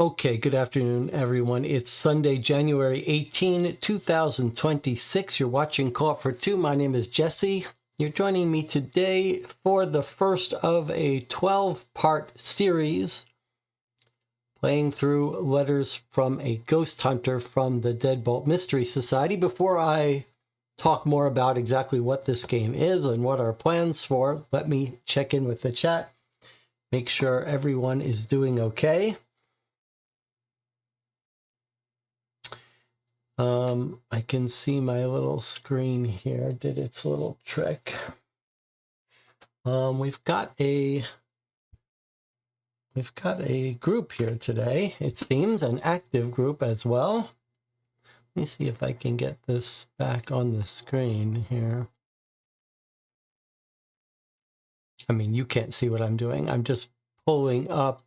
Okay, good afternoon, everyone. It's Sunday, January 18, 2026. You're watching Co-op for Two. My name is Jesse. You're joining me today for the first of a 12-part series playing through Letters from a Ghost Hunter from the Deadbolt Mystery Society. Before I talk more about exactly what this game is and what our plans for, let me check in with the chat, make sure everyone is doing okay. I can see my little screen here did its little trick. We've got a group here today. It seems an active group as well. Let me see if I can get this back on the screen here. I mean, you can't see what I'm doing. I'm just pulling up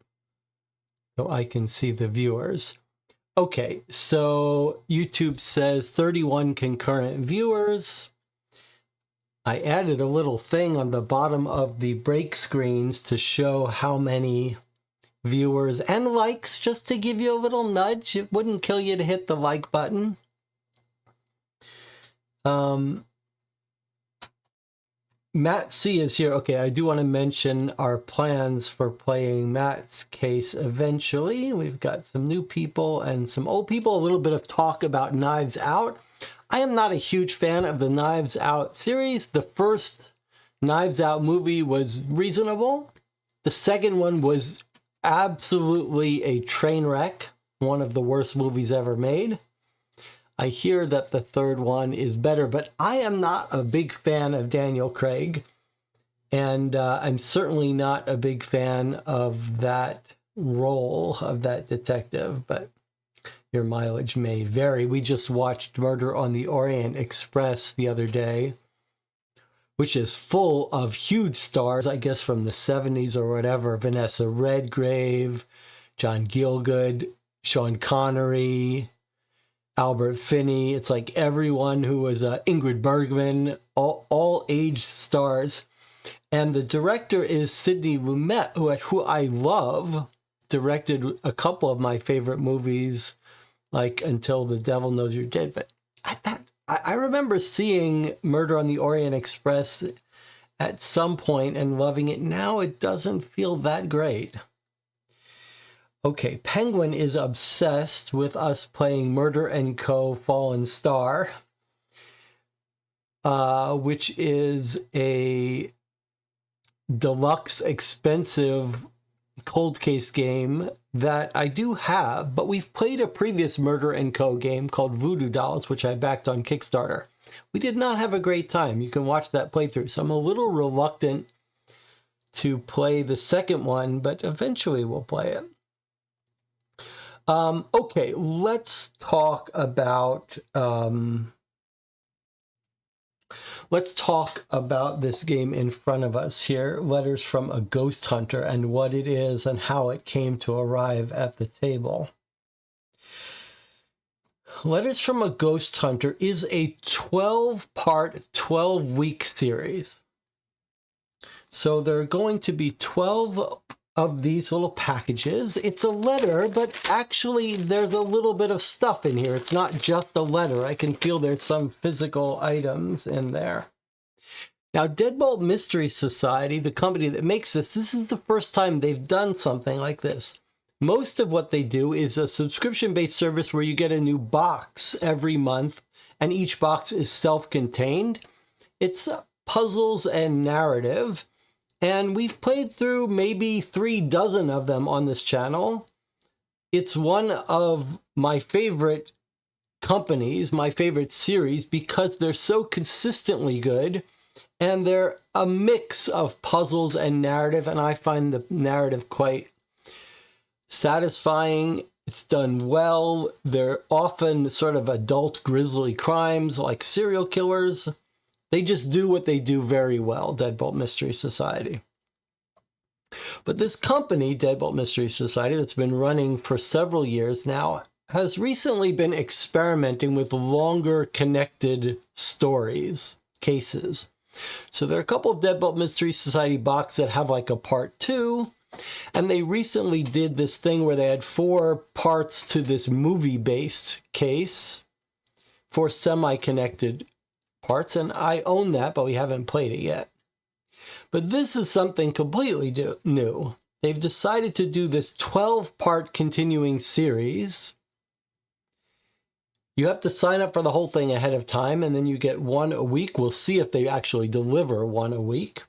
so I can see the viewers. Okay, so YouTube says 31 concurrent viewers. I added a little thing on the bottom of the break screens to show how many viewers and likes, just to give you a little nudge. It wouldn't kill you to hit the like button. Matt C is here. Okay, I do want to mention our plans for playing Matt's case eventually. We've got some new people and some old people, a little bit of talk about Knives Out. I am not a huge fan of the Knives Out series. The first Knives Out movie was reasonable. The second one was absolutely a train wreck, one of the worst movies ever made. I hear that the third one is better, but I am not a big fan of Daniel Craig, and I'm certainly not a big fan of that role of that detective, but your mileage may vary. We just watched Murder on the Orient Express the other day, which is full of huge stars, I guess from the 70s or whatever. Vanessa Redgrave, John Gielgud, Sean Connery, Albert Finney. It's like everyone who was Ingrid Bergman, all aged stars. And the director is Sidney Lumet, who I love, directed a couple of my favorite movies, like Until the Devil Knows You're Dead. But I remember seeing Murder on the Orient Express at some point and loving it. Now it doesn't feel that great. Okay, Penguin is obsessed with us playing Murder & Co. Fallen Star, which is a deluxe, expensive cold case game that I do have, but we've played a previous Murder & Co. game called Voodoo Dolls, which I backed on Kickstarter. We did not have a great time. You can watch that playthrough. So I'm a little reluctant to play the second one, but eventually we'll play it. Okay, let's talk about this game in front of us here, Letters from a Ghost Hunter, and what it is and how it came to arrive at the table. Letters from a Ghost Hunter is a 12-part, 12-week series. So there are going to be 12 of these little packages. It's a letter, but actually there's a little bit of stuff in here. It's not just a letter. I can feel there's some physical items in there. Now, Deadbolt Mystery Society, the company that makes this is the first time they've done something like this. Most of what they do is a subscription-based service where you get a new box every month, and each box is self-contained. It's puzzles and narrative. And we've played through maybe 36 of them on this channel. It's one of my favorite companies, my favorite series, because they're so consistently good. And they're a mix of puzzles and narrative. And I find the narrative quite satisfying. It's done well. They're often sort of adult grisly crimes like serial killers. They just do what they do very well, Deadbolt Mystery Society. But this company, Deadbolt Mystery Society, that's been running for several years now, has recently been experimenting with longer connected stories, cases. So there are a couple of Deadbolt Mystery Society boxes that have like a part 2, and they recently did this thing where they had 4 parts to this movie-based case, 4 semi-connected parts, and I own that, but we haven't played it yet. But this is something completely new. They've decided to do this 12-part continuing series. You have to sign up for the whole thing ahead of time, and then you get 1 a week. We'll see if they actually deliver 1 a week.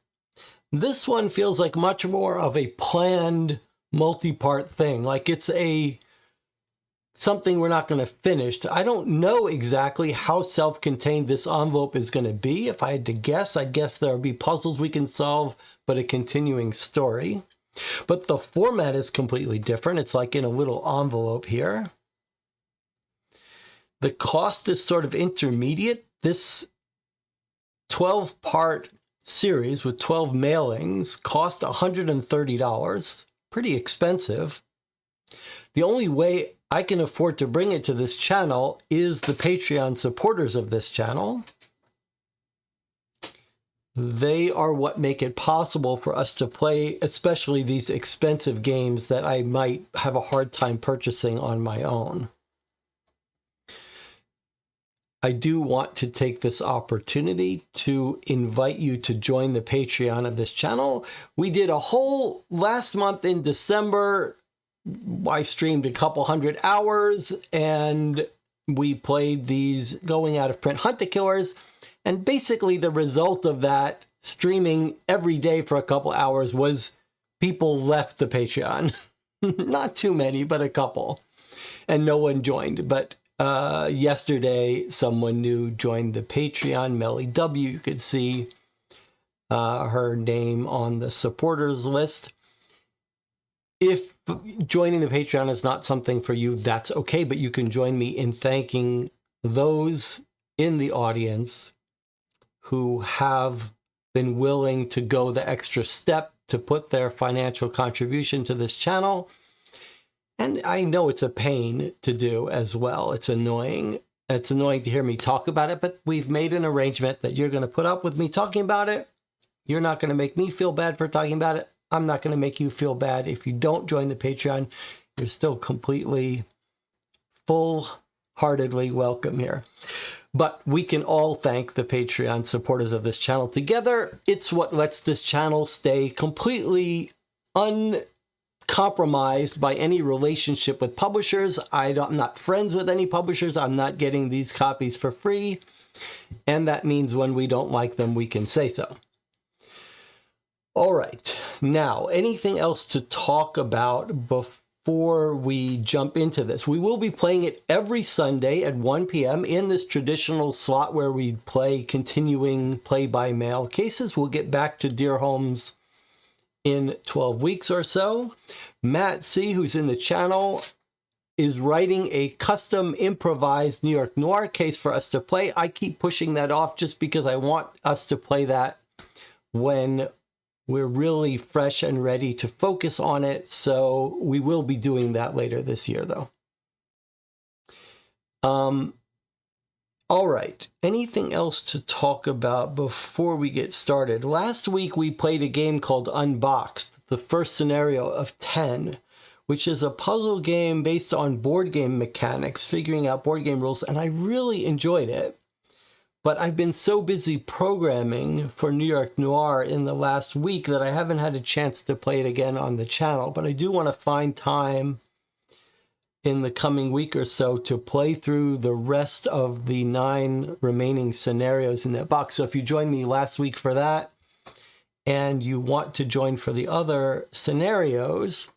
This one feels like much more of a planned multi-part thing. Like it's something we're not going to finish. I don't know exactly how self-contained this envelope is going to be. If I had to guess, I'd guess there'll be puzzles we can solve, but a continuing story. But the format is completely different. It's like in a little envelope here. The cost is sort of intermediate. This 12-part series with 12 mailings cost $130. Pretty expensive. The only way I can afford to bring it to this channel is the Patreon supporters of this channel. They are what make it possible for us to play, especially these expensive games that I might have a hard time purchasing on my own. I do want to take this opportunity to invite you to join the Patreon of this channel. We did a whole last month in December. I streamed a couple hundred hours and we played these going out of print Hunt the Killers. And basically the result of that streaming every day for a couple hours was people left the Patreon. Not too many, but a couple. And no one joined. But yesterday, someone new joined the Patreon, Melly W. You could see her name on the supporters list. If joining the Patreon is not something for you, that's okay, but you can join me in thanking those in the audience who have been willing to go the extra step to put their financial contribution to this channel. And I know it's a pain to do as well. It's annoying. It's annoying to hear me talk about it, but we've made an arrangement that you're going to put up with me talking about it. You're not going to make me feel bad for talking about it. I'm not going to make you feel bad. If you don't join the Patreon, you're still completely, full-heartedly welcome here. But we can all thank the Patreon supporters of this channel together. It's what lets this channel stay completely uncompromised by any relationship with publishers. I'm not friends with any publishers. I'm not getting these copies for free. And that means when we don't like them, we can say so. All right, now, anything else to talk about before we jump into this? We will be playing it every Sunday at 1 p.m. in this traditional slot where we play continuing play-by-mail cases. We'll get back to Dear Homes in 12 weeks or so. Matt C., who's in the channel, is writing a custom improvised New York Noir case for us to play. I keep pushing that off just because I want us to play that when we're really fresh and ready to focus on it, so we will be doing that later this year, though. All right, anything else to talk about before we get started? Last week, we played a game called Unboxed, the first scenario of 10, which is a puzzle game based on board game mechanics, figuring out board game rules, and I really enjoyed it. But I've been so busy programming for New York Noir in the last week that I haven't had a chance to play it again on the channel. But I do want to find time in the coming week or so to play through the rest of the 9 remaining scenarios in that box. So if you joined me last week for that, and you want to join for the other scenarios,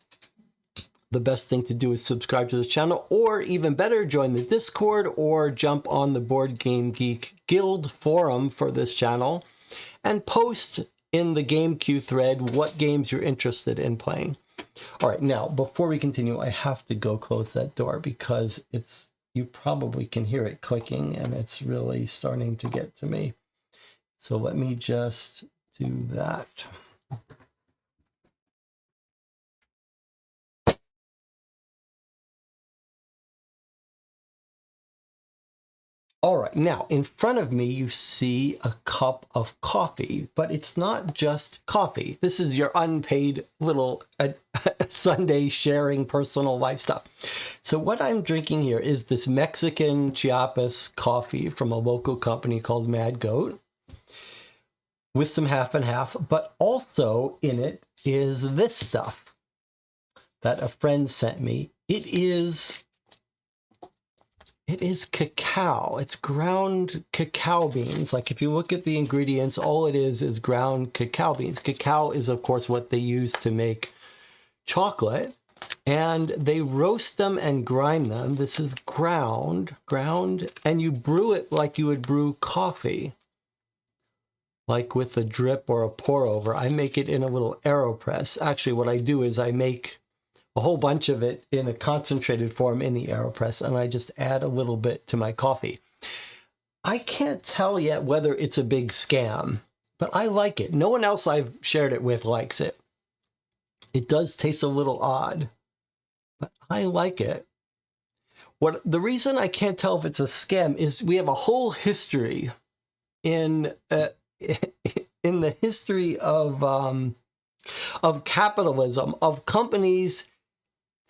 the best thing to do is subscribe to the channel, or even better, join the Discord or jump on the Board Game Geek Guild forum for this channel and post in the GameQ thread what games you're interested in playing. All right, now, before we continue, I have to go close that door because you probably can hear it clicking and it's really starting to get to me. So let me just do that. All right, now in front of me, you see a cup of coffee, but it's not just coffee. This is your unpaid little Sunday sharing personal life stuff. So what I'm drinking here is this Mexican Chiapas coffee from a local company called Mad Goat with some half and half, but also in it is this stuff that a friend sent me. It is cacao. It's ground cacao beans. Like if you look at the ingredients, all it is ground cacao beans. Cacao is, of course, what they use to make chocolate. And they roast them and grind them. This is ground, and you brew it like you would brew coffee. Like with a drip or a pour over. I make it in a little AeroPress. Actually, what I do is I make a whole bunch of it in a concentrated form in the AeroPress, and I just add a little bit to my coffee. I can't tell yet whether it's a big scam, but I like it. No one else I've shared it with likes it. It does taste a little odd, but I like it. The reason I can't tell if it's a scam is we have a whole history in the history of capitalism, of companies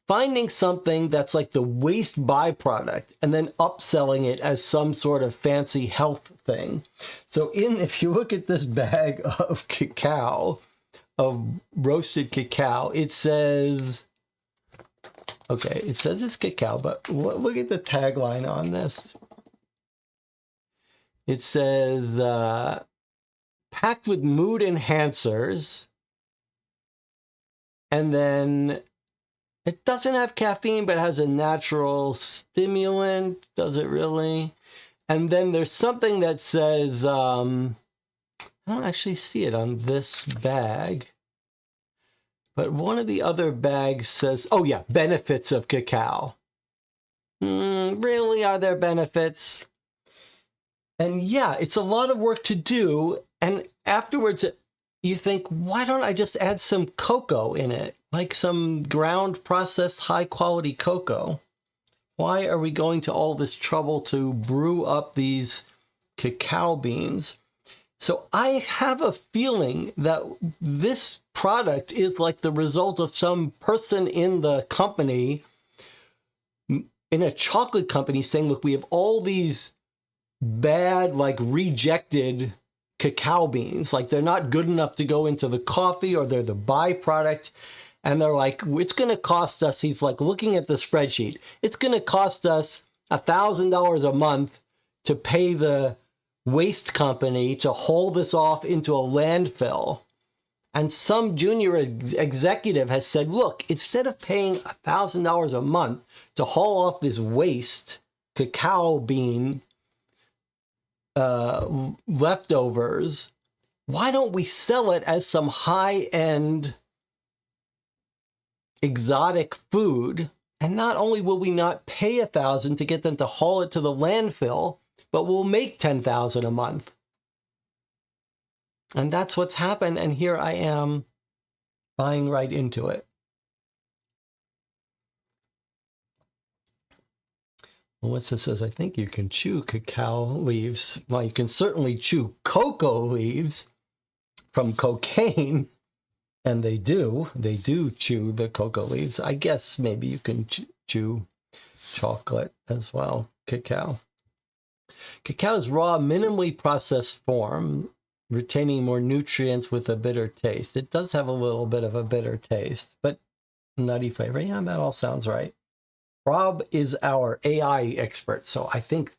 finding something that's like the waste byproduct and then upselling it as some sort of fancy health thing. So if you look at this bag of cacao, of roasted cacao, it says, okay, it says it's cacao, but look at the tagline on this. It says, packed with mood enhancers, and then it doesn't have caffeine, but it has a natural stimulant. Does it really? And then there's something that says, I don't actually see it on this bag, but one of the other bags says, oh yeah, benefits of cacao. Really, are there benefits? And yeah, it's a lot of work to do. And afterwards, you think, why don't I just add some cocoa in it? Like some ground processed high quality cocoa. Why are we going to all this trouble to brew up these cacao beans? So I have a feeling that this product is like the result of some person in the company, in a chocolate company, saying, look, we have all these bad, like rejected cacao beans. Like they're not good enough to go into the coffee, or they're the byproduct. And they're like, it's going to cost us, he's like looking at the spreadsheet, it's going to cost us $1,000 a month to pay the waste company to haul this off into a landfill. And some junior executive has said, look, instead of paying $1,000 a month to haul off this waste cacao bean leftovers, why don't we sell it as some high-end exotic food? And not only will we not pay $1,000 to get them to haul it to the landfill, but we'll make $10,000 a month. And that's what's happened. And here I am buying right into it. Melissa says, I think you can chew cacao leaves. Well, you can certainly chew cocoa leaves from cocaine. And they do chew the cocoa leaves. I guess maybe you can chew chocolate as well, cacao. Cacao's raw, minimally processed form, retaining more nutrients with a bitter taste. It does have a little bit of a bitter taste, but nutty flavor. Yeah, that all sounds right. Rob is our AI expert, so I think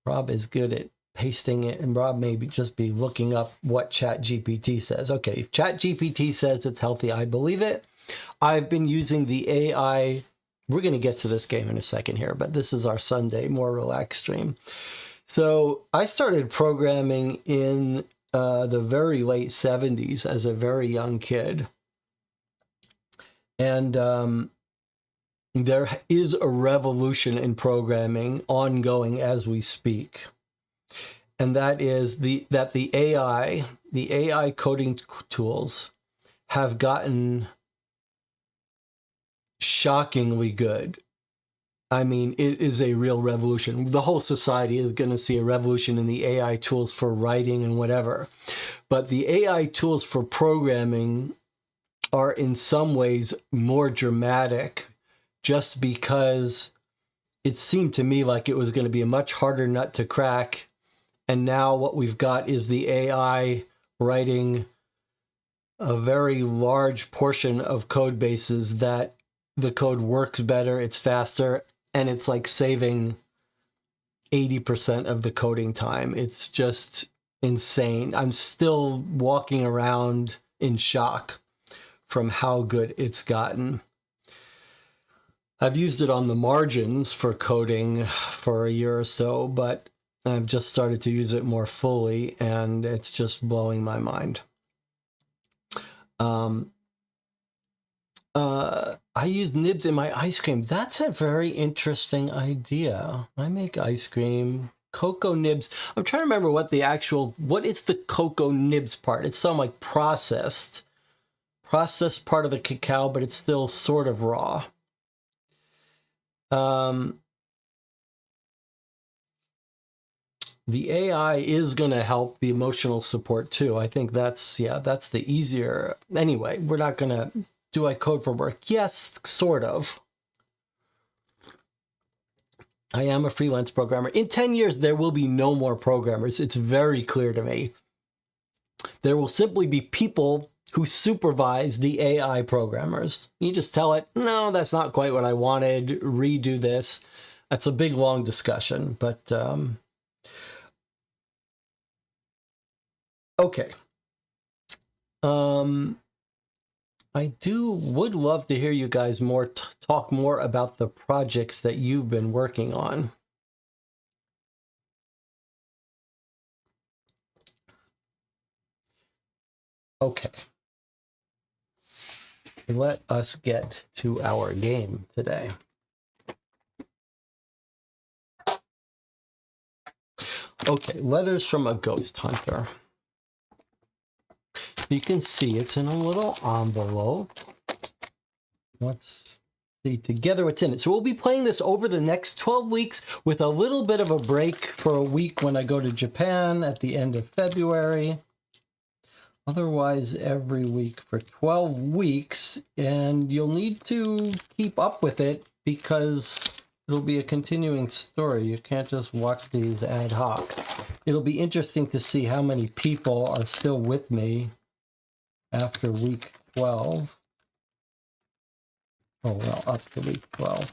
Rob is good at pasting it, and Rob may just be looking up what ChatGPT says. Okay, if ChatGPT says it's healthy, I believe it. I've been using the AI. We're going to get to this game in a second here, but this is our Sunday, more relaxed stream. So I started programming in the very late 70s as a very young kid. And there is a revolution in programming ongoing as we speak. And that is that the AI coding tools have gotten shockingly good. I mean, it is a real revolution. The whole society is going to see a revolution in the AI tools for writing and whatever. But the AI tools for programming are in some ways more dramatic, just because it seemed to me like it was going to be a much harder nut to crack. And now what we've got is the AI writing a very large portion of code bases that the code works better, it's faster, and it's like saving 80% of the coding time. It's just insane. I'm still walking around in shock from how good it's gotten. I've used it on the margins for coding for a year or so, but I've just started to use it more fully, and it's just blowing my mind. I use nibs in my ice cream. That's a very interesting idea. I make ice cream, cocoa nibs. I'm trying to remember what is the cocoa nibs part? It's some like processed part of the cacao, but it's still sort of raw. The AI is going to help the emotional support too. I think that's the easier. Anyway, we're not going to, do I code for work? Yes, sort of. I am a freelance programmer. In 10 years, there will be no more programmers. It's very clear to me. There will simply be people who supervise the AI programmers. You just tell it, no, that's not quite what I wanted. Redo this. That's a big, long discussion, but okay. I would love to hear you guys talk more about the projects that you've been working on. Okay. Let us get to our game today. Okay, letters from a ghost hunter. You can see it's in a little envelope. Let's see together what's in it. So we'll be playing this over the next 12 weeks with a little bit of a break for a week when I go to Japan at the end of February. Otherwise, every week for 12 weeks, and you'll need to keep up with it because it'll be a continuing story. You can't just watch these ad hoc. It'll be interesting to see how many people are still with me after week 12. Oh, well, up to week 12.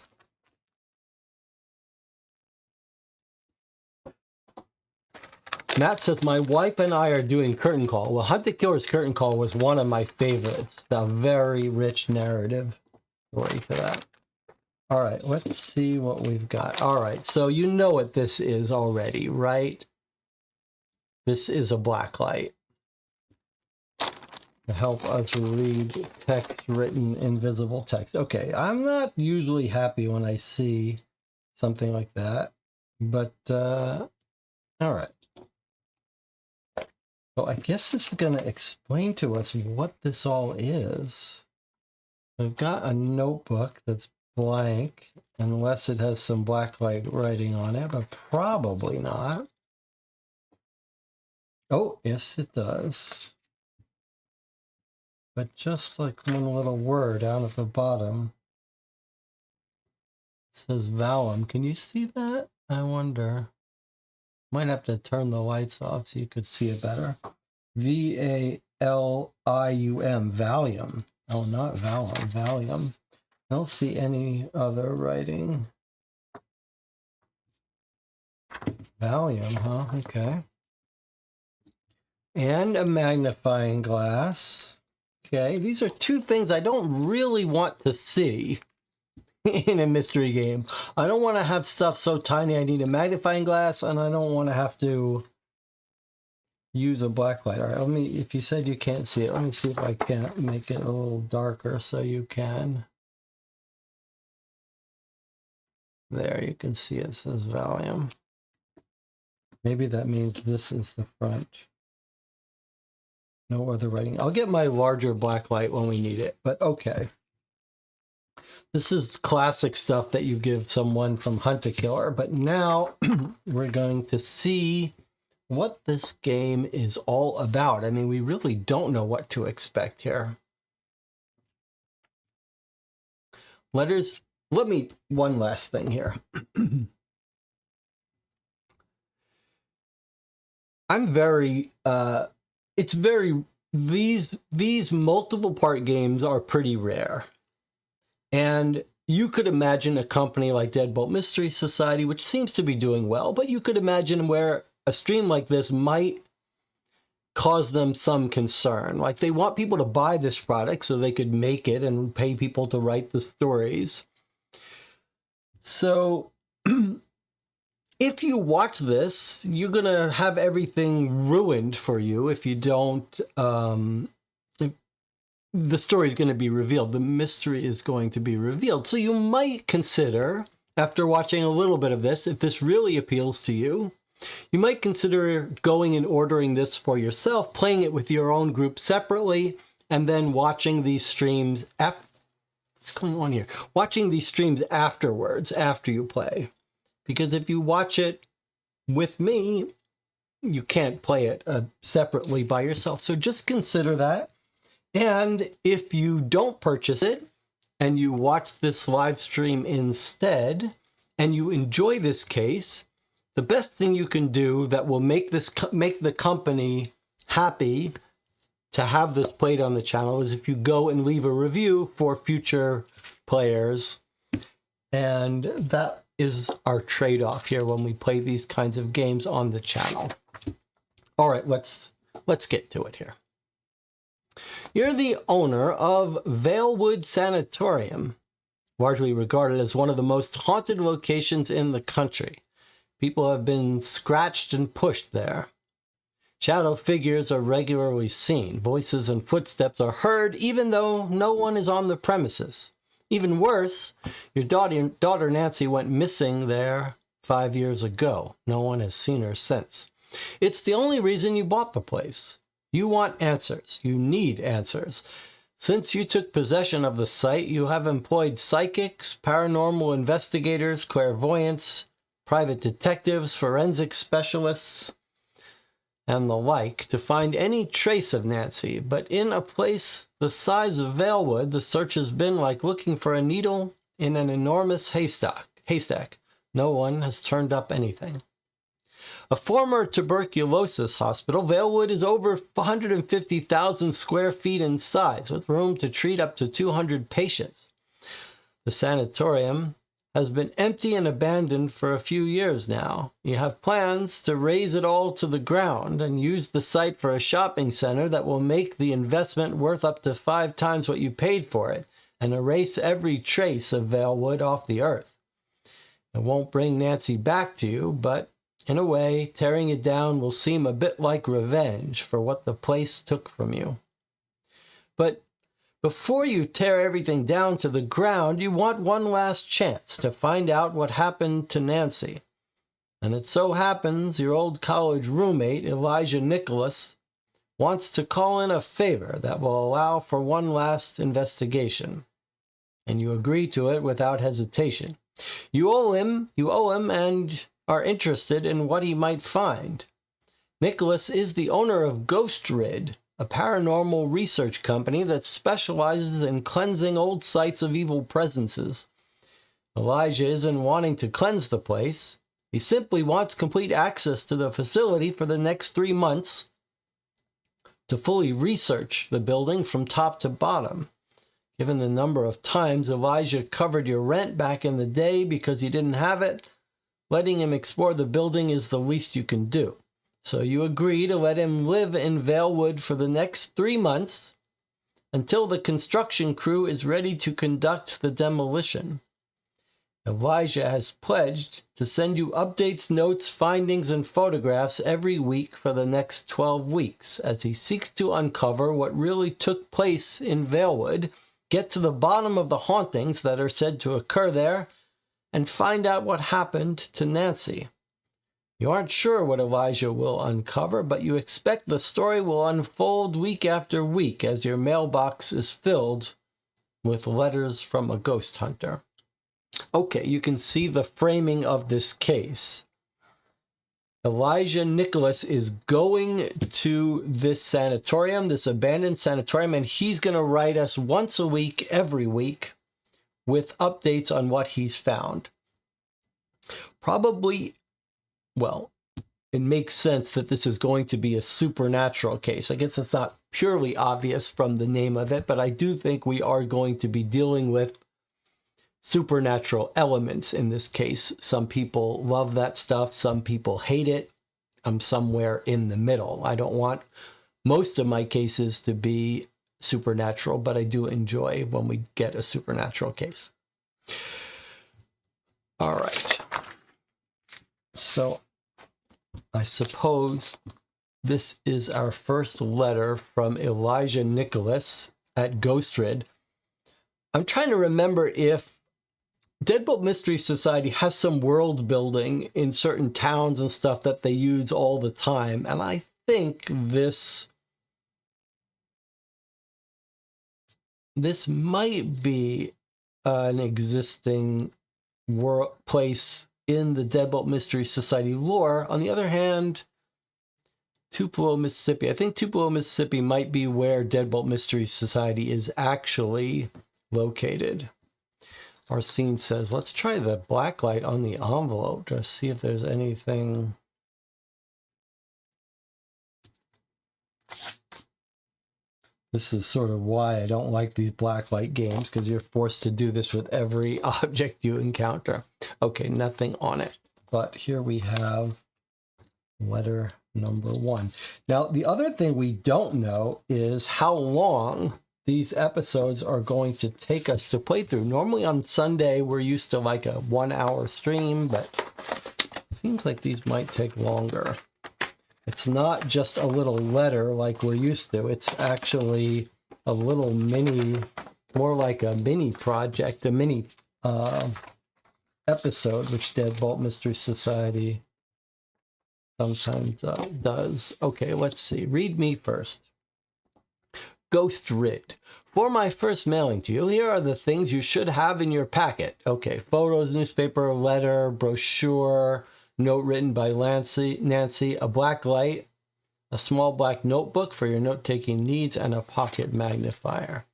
Matt says, my wife and I are doing Curtain Call. Well, Hunt the Killer's Curtain Call was one of my favorites. A very rich narrative story to that. All right, let's see what we've got. All right, so you know what this is already, right? This is a blacklight to help us read text written invisible text. Okay, I'm not usually happy when I see something like that, but all right. So I guess this is going to explain to us what this all is. I've got a notebook that's blank, unless it has some blacklight writing on it, but probably not. Oh, yes, it does. But just like one little word down at the bottom, it says Valium. Can you see that? I wonder. Might have to turn the lights off so you could see it better. V-A-L-I-U-M, Valium. Oh, not Valium, Valium. I don't see any other writing. Valium, huh? Okay. And a magnifying glass. Okay, these are two things I don't really want to see in a mystery game. I don't want to have stuff so tiny I need a magnifying glass, and I don't want to have to use a black light. All right, let me, if you said you can't see it, let me see if I can't make it a little darker so you can. There, you can see it says Valium. Maybe that means this is the front. No other writing. I'll get my larger black light when we need it, but okay. This is classic stuff that you give someone from Hunt a Killer, but now we're going to see what this game is all about. I mean, we really don't know what to expect here. One last thing here. These multiple part games are pretty rare. And you could imagine a company like Deadbolt Mystery Society, which seems to be doing well, but you could imagine where a stream like this might cause them some concern. Like they want people to buy this product so they could make it and pay people to write the stories. So if you watch this, you're going to have everything ruined for you if you don't... the story is going to be revealed. The mystery is going to be revealed. So you might consider, after watching a little bit of this, if this really appeals to you, you might consider going and ordering this for yourself, playing it with your own group separately, and then watching these streams. What's going on here? Watching these streams afterwards, after you play. Because if you watch it with me, you can't play it separately by yourself. So just consider that. And if you don't purchase it and you watch this live stream instead and you enjoy this case, the best thing you can do that will make the company happy to have this played on the channel is if you go and leave a review for future players. And that is our trade-off here when we play these kinds of games on the channel. All right, let's get to it here. You're the owner of Valewood Sanatorium, largely regarded as one of the most haunted locations in the country. People have been scratched and pushed there. Shadow figures are regularly seen. Voices and footsteps are heard even though no one is on the premises. Even worse, your daughter Nancy went missing there 5 years ago. No one has seen her since. It's the only reason you bought the place. You want answers. You need answers. Since you took possession of the site, you have employed psychics, paranormal investigators, clairvoyants, private detectives, forensic specialists, and the like to find any trace of Nancy. But in a place the size of Valewood, the search has been like looking for a needle in an enormous haystack. No one has turned up anything. A former tuberculosis hospital, Valewood is over 150,000 square feet in size, with room to treat up to 200 patients. The sanatorium has been empty and abandoned for a few years now. You have plans to raze it all to the ground and use the site for a shopping center that will make the investment worth up to 5 times what you paid for it and erase every trace of Valewood off the earth. It won't bring Nancy back to you, but in a way, tearing it down will seem a bit like revenge for what the place took from you. But before you tear everything down to the ground, you want one last chance to find out what happened to Nancy. And it so happens your old college roommate, Elijah Nicholas, wants to call in a favor that will allow for one last investigation. And you agree to it without hesitation. You owe him and are interested in what he might find. Nicholas is the owner of GhostRid, a paranormal research company that specializes in cleansing old sites of evil presences. Elijah isn't wanting to cleanse the place. He simply wants complete access to the facility for the next 3 months to fully research the building from top to bottom. Given the number of times Elijah covered your rent back in the day because you didn't have it, letting him explore the building is the least you can do. So you agree to let him live in Valewood for the next 3 months until the construction crew is ready to conduct the demolition. Elijah has pledged to send you updates, notes, findings, and photographs every week for the next 12 weeks as he seeks to uncover what really took place in Valewood, get to the bottom of the hauntings that are said to occur there, and find out what happened to Nancy. You aren't sure what Elijah will uncover, but you expect the story will unfold week after week as your mailbox is filled with letters from a ghost hunter. Okay, you can see the framing of this case. Elijah Nicholas is going to this sanatorium, this abandoned sanatorium, and he's going to write us once a week, every week, with updates on what he's found. Probably, well, it makes sense that this is going to be a supernatural case. I guess it's not purely obvious from the name of it, but I do think we are going to be dealing with supernatural elements in this case. Some people love that stuff. Some people hate it. I'm somewhere in the middle. I don't want most of my cases to be supernatural, but I do enjoy when we get a supernatural case. All right. So I suppose this is our first letter from Elijah Nicholas at Ghostrid. I'm trying to remember if Deadbolt Mystery Society has some world building in certain towns and stuff that they use all the time. And I think this might be an existing place in the Deadbolt Mystery Society lore. On the other hand, Tupelo, Mississippi. I think Tupelo, Mississippi might be where Deadbolt Mystery Society is actually located. Arsene says, let's try the black light on the envelope to see if there's anything. This is sort of why I don't like these black light games, because you're forced to do this with every object you encounter. Okay, nothing on it. But here we have letter number 1. Now, the other thing we don't know is how long these episodes are going to take us to play through. Normally on Sunday, we're used to like a 1-hour stream, but it seems like these might take longer. It's not just a little letter like we're used to. It's actually a little mini, more like a mini project, a mini episode, which Deadbolt Mystery Society sometimes does. Okay, let's see. Read me first. Ghostrid. For my first mailing to you, here are the things you should have in your packet. Okay, photos, newspaper, letter, brochure, note written by Nancy, a black light, a small black notebook for your note-taking needs, and a pocket magnifier.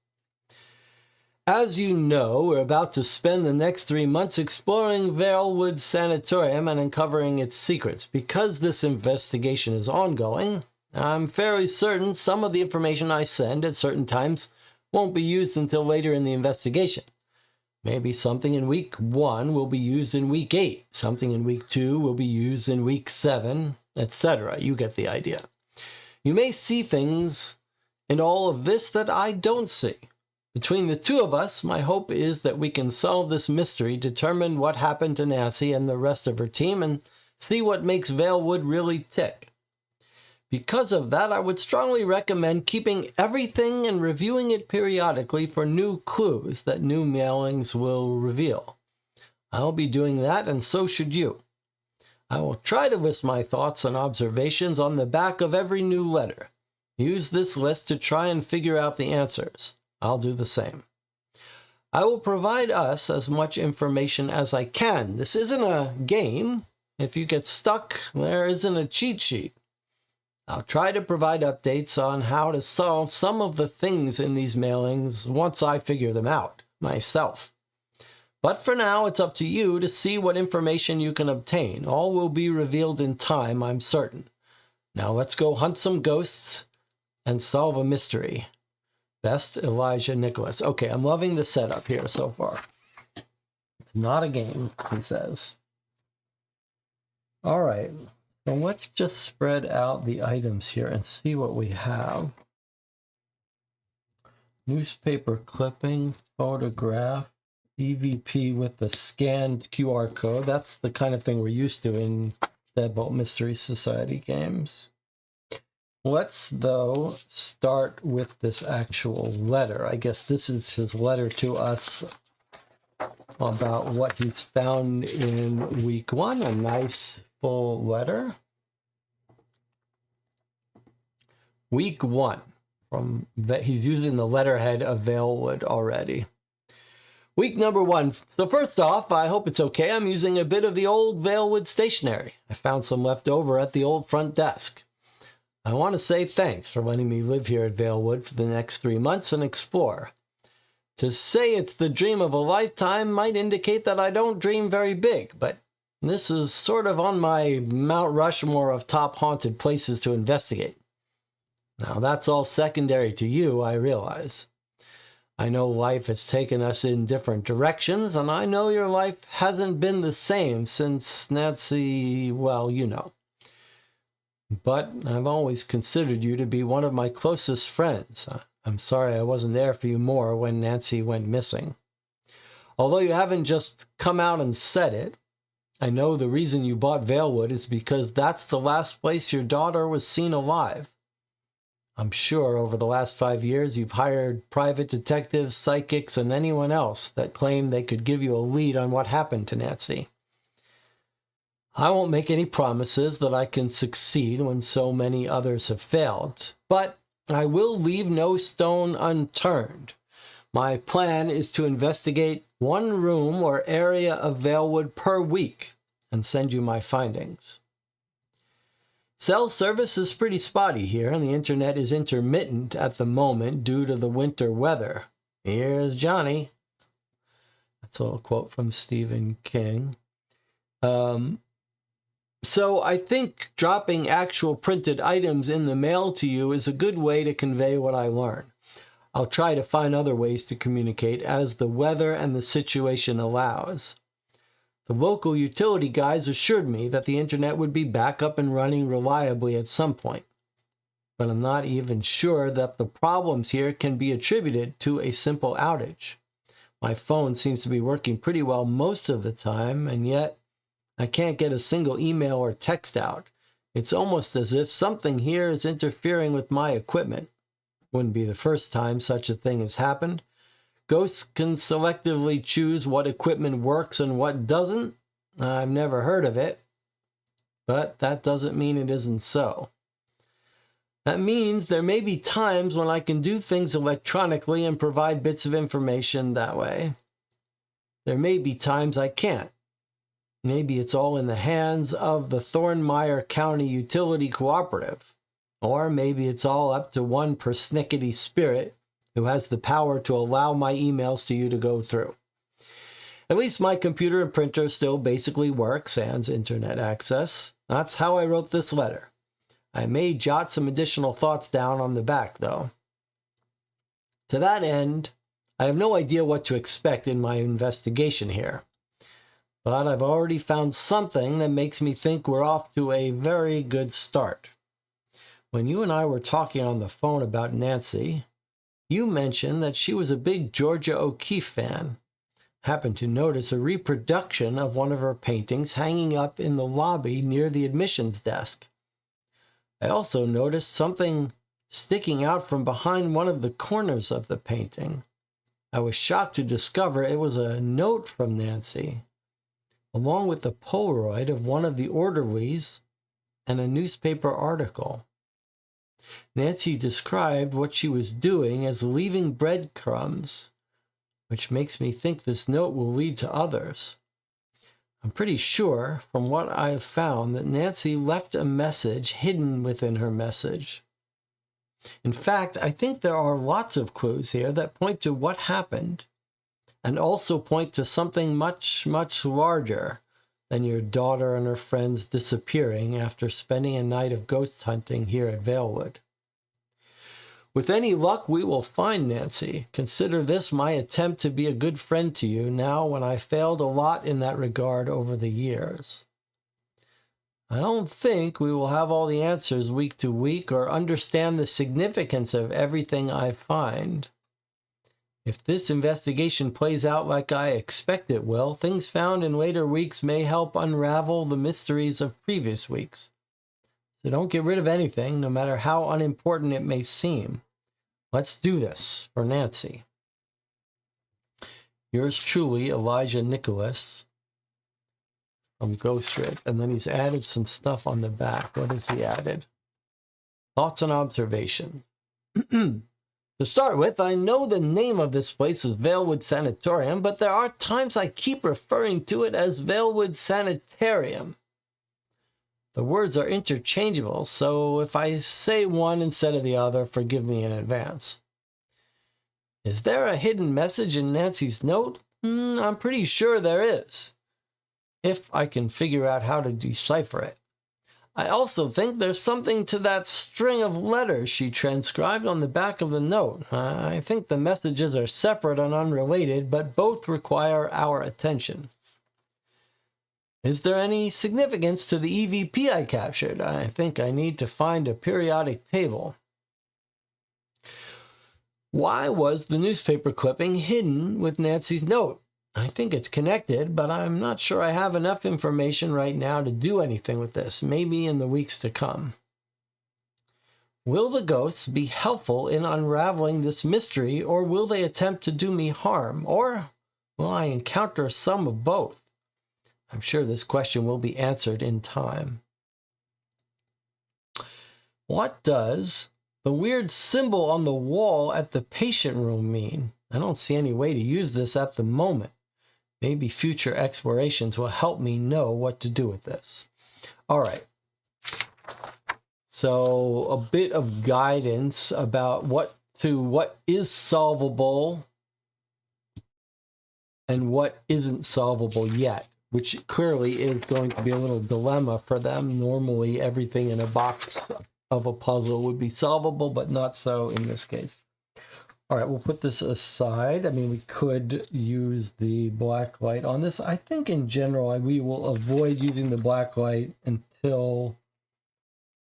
As you know, we're about to spend the next 3 months exploring Valewood Sanatorium and uncovering its secrets. Because this investigation is ongoing, I'm fairly certain some of the information I send at certain times won't be used until later in the investigation. Maybe something in week 1 will be used in week 8. Something in week 2 will be used in week 7, etc. You get the idea. You may see things in all of this that I don't see. Between the two of us, my hope is that we can solve this mystery, determine what happened to Nancy and the rest of her team, and see what makes Valewood really tick. Because of that, I would strongly recommend keeping everything and reviewing it periodically for new clues that new mailings will reveal. I'll be doing that, and so should you. I will try to list my thoughts and observations on the back of every new letter. Use this list to try and figure out the answers. I'll do the same. I will provide us as much information as I can. This isn't a game. If you get stuck, there isn't a cheat sheet. I'll try to provide updates on how to solve some of the things in these mailings once I figure them out myself. But for now, it's up to you to see what information you can obtain. All will be revealed in time, I'm certain. Now let's go hunt some ghosts and solve a mystery. Best, Elijah Nicholas. Okay, I'm loving the setup here so far. It's not a game, he says. All right. So let's just spread out the items here and see what we have. Newspaper clipping, photograph, EVP with the scanned QR code. That's the kind of thing we're used to in Deadbolt Mystery Society games. Let's, though, start with this actual letter. I guess this is his letter to us about what he's found in week 1. A nice full letter. Week 1. From that, he's using the letterhead of Valewood already. Week number 1. So first off, I hope it's okay. I'm using a bit of the old Valewood stationery. I found some left over at the old front desk. I want to say thanks for letting me live here at Valewood for the next 3 months and explore. To say it's the dream of a lifetime might indicate that I don't dream very big, but this is sort of on my Mount Rushmore of top haunted places to investigate. Now that's all secondary to you, I realize. I know life has taken us in different directions, and I know your life hasn't been the same since Nancy, well, you know. But I've always considered you to be one of my closest friends. I'm sorry I wasn't there for you more when Nancy went missing. Although you haven't just come out and said it, I know the reason you bought Valewood is because that's the last place your daughter was seen alive. I'm sure over the last 5 years you've hired private detectives, psychics, and anyone else that claimed they could give you a lead on what happened to Nancy. I won't make any promises that I can succeed when so many others have failed, but I will leave no stone unturned. My plan is to investigate 1 room or area of Valewood per week and send you my findings. Cell service is pretty spotty here, and the internet is intermittent at the moment due to the winter weather. Here's Johnny. That's a little quote from Stephen King. So I think dropping actual printed items in the mail to you is a good way to convey what I learn. I'll try to find other ways to communicate as the weather and the situation allows. The local utility guys assured me that the internet would be back up and running reliably at some point. But I'm not even sure that the problems here can be attributed to a simple outage. My phone seems to be working pretty well most of the time, and yet I can't get a single email or text out. It's almost as if something here is interfering with my equipment. Wouldn't be the first time such a thing has happened. Ghosts can selectively choose what equipment works and what doesn't. I've never heard of it, but that doesn't mean it isn't so. That means there may be times when I can do things electronically and provide bits of information that way. There may be times I can't. Maybe it's all in the hands of the Thornmire County Utility Cooperative. Or maybe it's all up to one persnickety spirit who has the power to allow my emails to you to go through. At least my computer and printer still basically work, sans internet access. That's how I wrote this letter. I may jot some additional thoughts down on the back, though. To that end, I have no idea what to expect in my investigation here. But I've already found something that makes me think we're off to a very good start. When you and I were talking on the phone about Nancy, you mentioned that she was a big Georgia O'Keeffe fan. Happened to notice a reproduction of one of her paintings hanging up in the lobby near the admissions desk. I also noticed something sticking out from behind one of the corners of the painting. I was shocked to discover it was a note from Nancy, along with the Polaroid of one of the orderlies and a newspaper article. Nancy described what she was doing as leaving breadcrumbs, which makes me think this note will lead to others. I'm pretty sure, from what I've found, that Nancy left a message hidden within her message. In fact, I think there are lots of clues here that point to what happened, and also point to something much, much larger than your daughter and her friends disappearing after spending a night of ghost hunting here at Valewood. With any luck, we will find Nancy. Consider this my attempt to be a good friend to you now when I failed a lot in that regard over the years. I don't think we will have all the answers week to week or understand the significance of everything I find. If this investigation plays out like I expect it will, things found in later weeks may help unravel the mysteries of previous weeks. So don't get rid of anything, no matter how unimportant it may seem. Let's do this for Nancy. Yours truly, Elijah Nicholas from Ghostwrit. And then he's added some stuff on the back. What has he added? Thoughts and observations. To start with, I know the name of this place is Valewood Sanatorium, but there are times I keep referring to it as Valewood Sanitarium. The words are interchangeable, so if I say one instead of the other, forgive me in advance. Is there a hidden message in Nancy's note? I'm pretty sure there is, if I can figure out how to decipher it. I also think there's something to that string of letters she transcribed on the back of the note. I think the messages are separate and unrelated, but both require our attention. Is there any significance to the EVP I captured? I think I need to find a periodic table. Why was the newspaper clipping hidden with Nancy's note? I think it's connected, but I'm not sure I have enough information right now to do anything with this, maybe in the weeks to come. Will the ghosts be helpful in unraveling this mystery, or will they attempt to do me harm, or will I encounter some of both? I'm sure this question will be answered in time. What does the weird symbol on the wall at the patient room mean? I don't see any way to use this at the moment. Maybe future explorations will help me know what to do with this. All right. So a bit of guidance about what is solvable and what isn't solvable yet, which clearly is going to be a little dilemma for them. Normally, everything in a box of a puzzle would be solvable, but not so in this case. All right, we'll put this aside. I mean, we could use the black light on this. I think in general, we will avoid using the black light until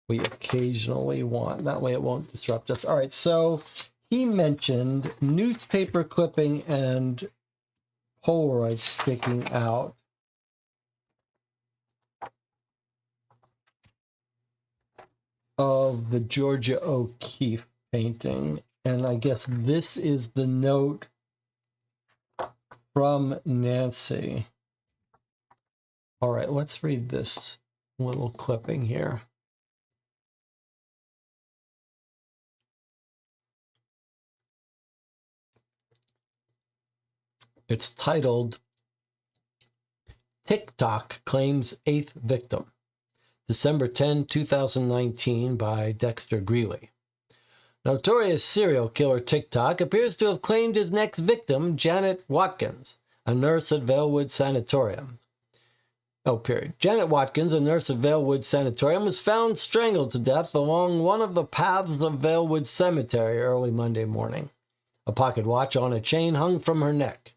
we occasionally want. That way it won't disrupt us. All right, so he mentioned newspaper clipping and Polaroid sticking out. Of the Georgia O'Keeffe painting. And I guess this is the note from Nancy. All right, let's read this little clipping here. It's titled, TikTok Claims 8th Victim. December 10, 2019 by Dexter Greeley. Notorious serial killer TikTok appears to have claimed his next victim, Janet Watkins, a nurse at Valewood Sanatorium. Janet Watkins, a nurse at Valewood Sanatorium, was found strangled to death along one of the paths of Valewood Cemetery early Monday morning. A pocket watch on a chain hung from her neck.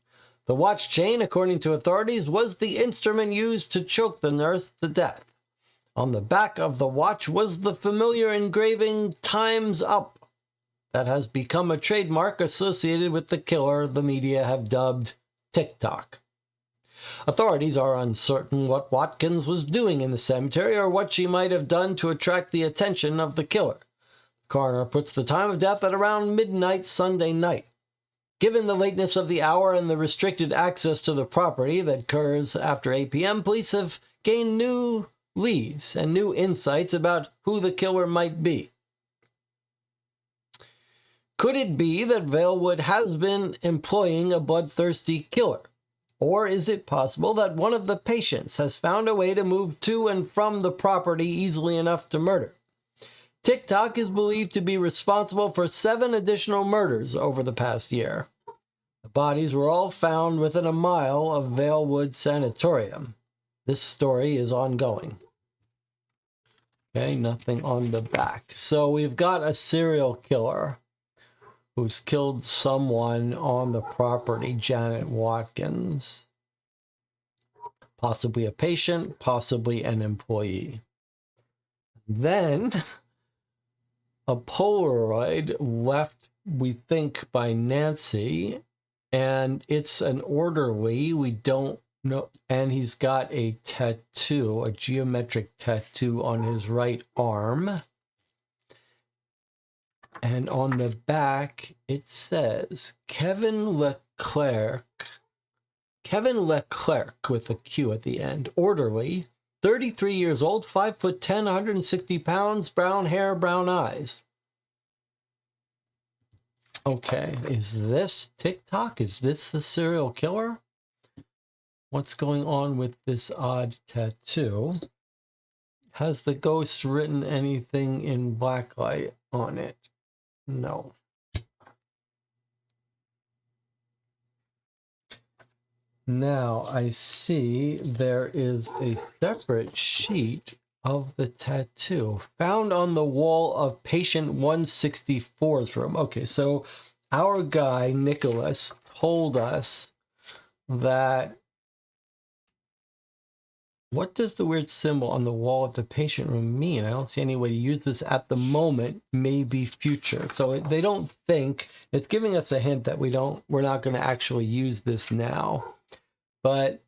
The watch chain, according to authorities, was the instrument used to choke the nurse to death. On the back of the watch was the familiar engraving, Time's Up, that has become a trademark associated with the killer the media have dubbed TikTok. Authorities are uncertain what Watkins was doing in the cemetery or what she might have done to attract the attention of the killer. The coroner puts the time of death at around midnight Sunday night. Given the lateness of the hour and the restricted access to the property that occurs after 8 p.m., police have gained new leads and new insights about who the killer might be. Could it be that Valewood has been employing a bloodthirsty killer? Or is it possible that one of the patients has found a way to move to and from the property easily enough to murder? TikTok is believed to be responsible for 7 additional murders over the past year. The bodies were all found within a mile of Valewood Sanatorium. This story is ongoing. Okay, nothing on the back. So we've got a serial killer who's killed someone on the property, Janet Watkins. Possibly a patient, possibly an employee. Then a Polaroid left, we think, by Nancy, and it's an orderly. We don't know. And he's got a tattoo, a geometric tattoo on his right arm. And on the back, it says Kevin Leclerc with a Q at the end, orderly, 33 years old, 5'10", 160 pounds, brown hair, brown eyes. Okay, is this TikTok? Is this the serial killer? What's going on with this odd tattoo? Has the ghost written anything in blacklight on it? No. Now I see there is a separate sheet of the tattoo found on the wall of patient 164's room. Okay, so our guy, Nicholas, told us that what does the weird symbol on the wall of the patient room mean? I don't see any way to use this at the moment, maybe future. So they don't think, it's giving us a hint that we're not going to actually use this now. But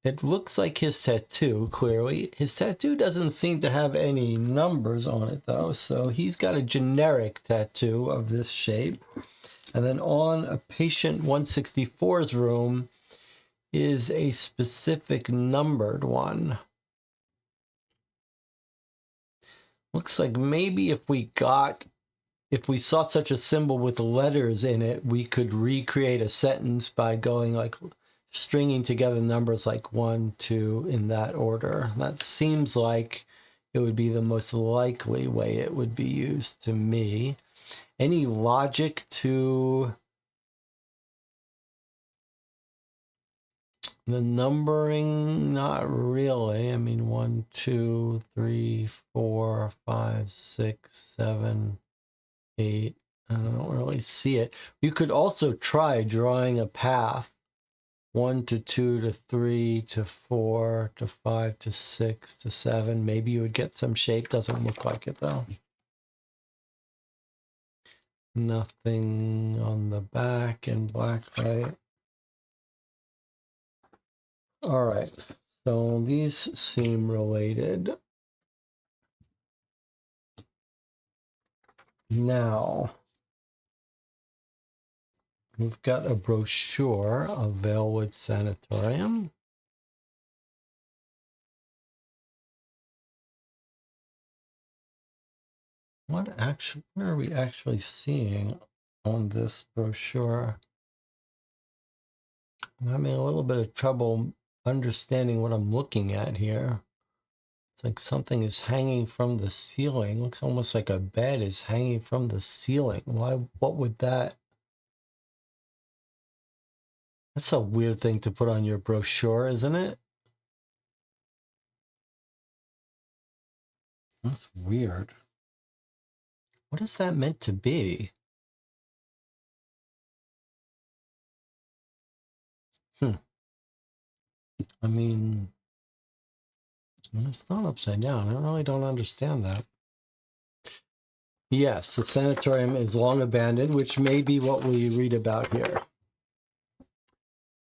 it looks like his tattoo, clearly. His tattoo doesn't seem to have any numbers on it, though. So he's got a generic tattoo of this shape. And then on a patient 164's room is a specific numbered one. Looks like maybe if we saw such a symbol with letters in it, we could recreate a sentence by going like stringing together numbers like 1, 2 in that order. That seems like it would be the most likely way it would be used to me. Any logic to the numbering? Not really. I mean, 1, 2, 3, 4, 5, 6, 7, 8. I don't really see it. You could also try drawing a path. 1 to 2 to 3 to 4 to 5 to 6 to 7. Maybe you would get some shape. Doesn't look like it though. Nothing on the back in black, right? All right. So these seem related. Now, we've got a brochure of Vailwood Sanatorium. What are we actually seeing on this brochure? I'm having a little bit of trouble understanding what I'm looking at here. It's like something is hanging from the ceiling. Looks almost like a bed is hanging from the ceiling. Why? What would that? That's a weird thing to put on your brochure, isn't it? That's weird. What is that meant to be? I mean, it's not upside down. I really don't understand that. Yes, the sanatorium is long abandoned, which may be what we read about here.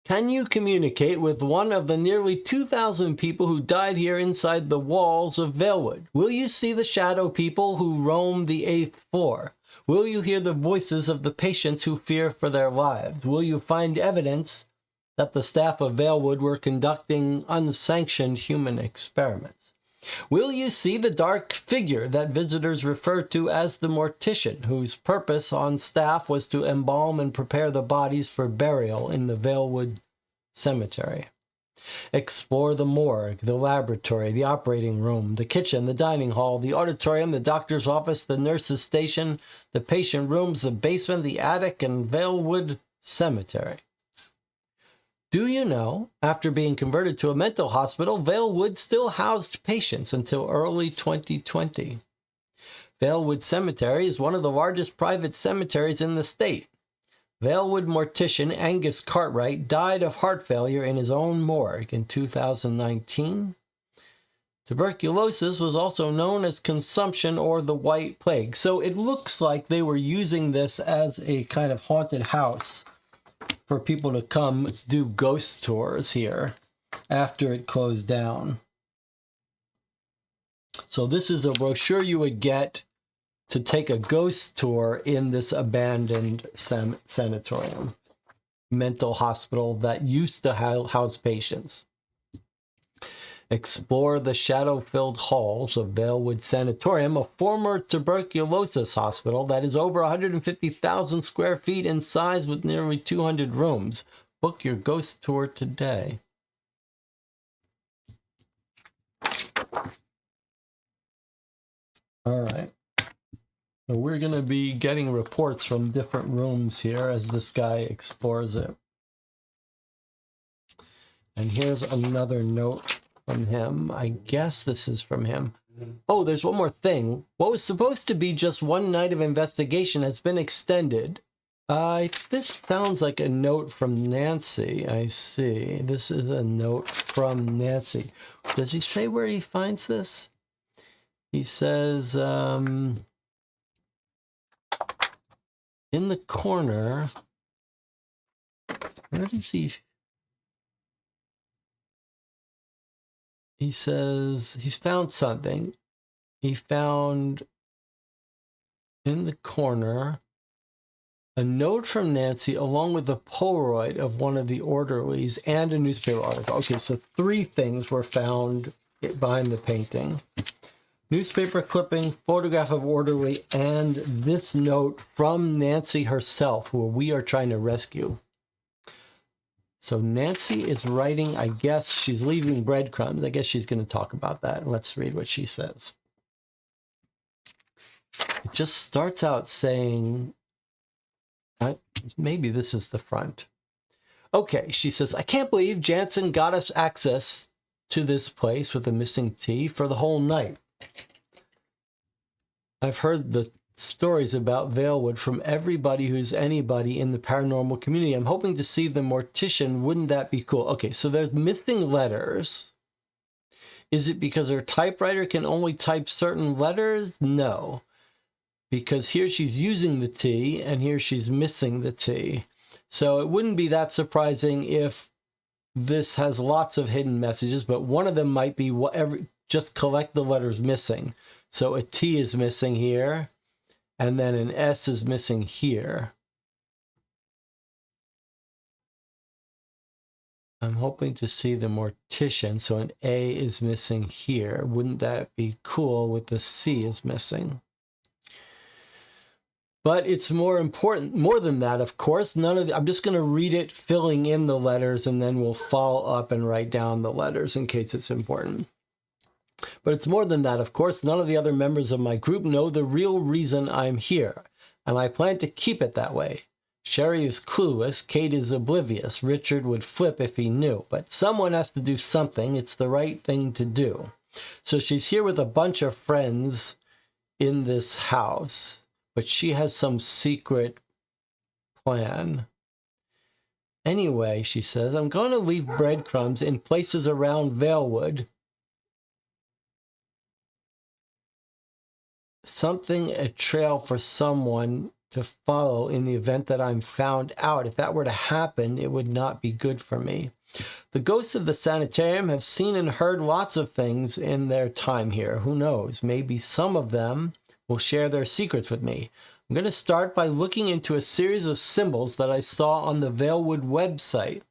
Can you communicate with one of the nearly 2,000 people who died here inside the walls of Vailwood? Will you see the shadow people who roam the 8th floor? Will you hear the voices of the patients who fear for their lives? Will you find evidence that the staff of Vailwood were conducting unsanctioned human experiments? Will you see the dark figure that visitors refer to as the mortician, whose purpose on staff was to embalm and prepare the bodies for burial in the Vailwood Cemetery? Explore the morgue, the laboratory, the operating room, the kitchen, the dining hall, the auditorium, the doctor's office, the nurse's station, the patient rooms, the basement, the attic, and Vailwood Cemetery. Do you know, after being converted to a mental hospital, Vailwood still housed patients until early 2020. Vailwood Cemetery is one of the largest private cemeteries in the state. Vailwood mortician Angus Cartwright died of heart failure in his own morgue in 2019. Tuberculosis was also known as consumption or the White Plague. So it looks like they were using this as a kind of haunted house for people to come do ghost tours here after it closed down. So this is a brochure you would get to take a ghost tour in this abandoned sanatorium, mental hospital that used to house patients. Explore the shadow-filled halls of Vailwood Sanatorium, a former tuberculosis hospital that is over 150,000 square feet in size with nearly 200 rooms. Book your ghost tour today. All right. So we're going to be getting reports from different rooms here as this guy explores it. And here's another note from him. I guess this is from him. Oh, there's one more thing. What was supposed to be just one night of investigation has been extended. This sounds like a note from Nancy. I see. This is a note from Nancy. Does he say where he finds this? He says, in the corner, where does he? He says he's found something. He found in the corner a note from Nancy along with a Polaroid of one of the orderlies and a newspaper article. Okay, so 3 things were found behind the painting. Newspaper clipping, photograph of orderly, and this note from Nancy herself, who we are trying to rescue. So Nancy is writing, I guess she's leaving breadcrumbs. I guess she's going to talk about that. Let's read what she says. It just starts out saying, maybe this is the front. Okay, she says, I can't believe Jansen got us access to this place with the missing tea for the whole night. I've heard the stories about Vailwood from everybody who's anybody in the paranormal community. I'm hoping to see the mortician. Wouldn't that be cool? Okay, so there's missing letters. Is it because her typewriter can only type certain letters? No. Because here she's using the T and here she's missing the T. So it wouldn't be that surprising if this has lots of hidden messages, but one of them might be whatever, just collect the letters missing. So a T is missing here. And then an S is missing here. I'm hoping to see the mortician. So an A is missing here. Wouldn't that be cool with the C is missing? But it's more important, more than that, of course. I'm just going to read it, filling in the letters, and then we'll follow up and write down the letters in case it's important. But it's more than that, of course. None of the other members of my group know the real reason I'm here, and I plan to keep it that way. Sherry is clueless, Kate is oblivious, Richard would flip if he knew, but someone has to do something. It's the right thing to do. So she's here with a bunch of friends in this house, but she has some secret plan. Anyway, she says, I'm going to leave breadcrumbs in places around Vailwood. Something, a trail for someone to follow in the event that I'm found out. If that were to happen, it would not be good for me. The ghosts of the sanitarium have seen and heard lots of things in their time here. Who knows? Maybe some of them will share their secrets with me. I'm going to start by looking into a series of symbols that I saw on the Vailwood website,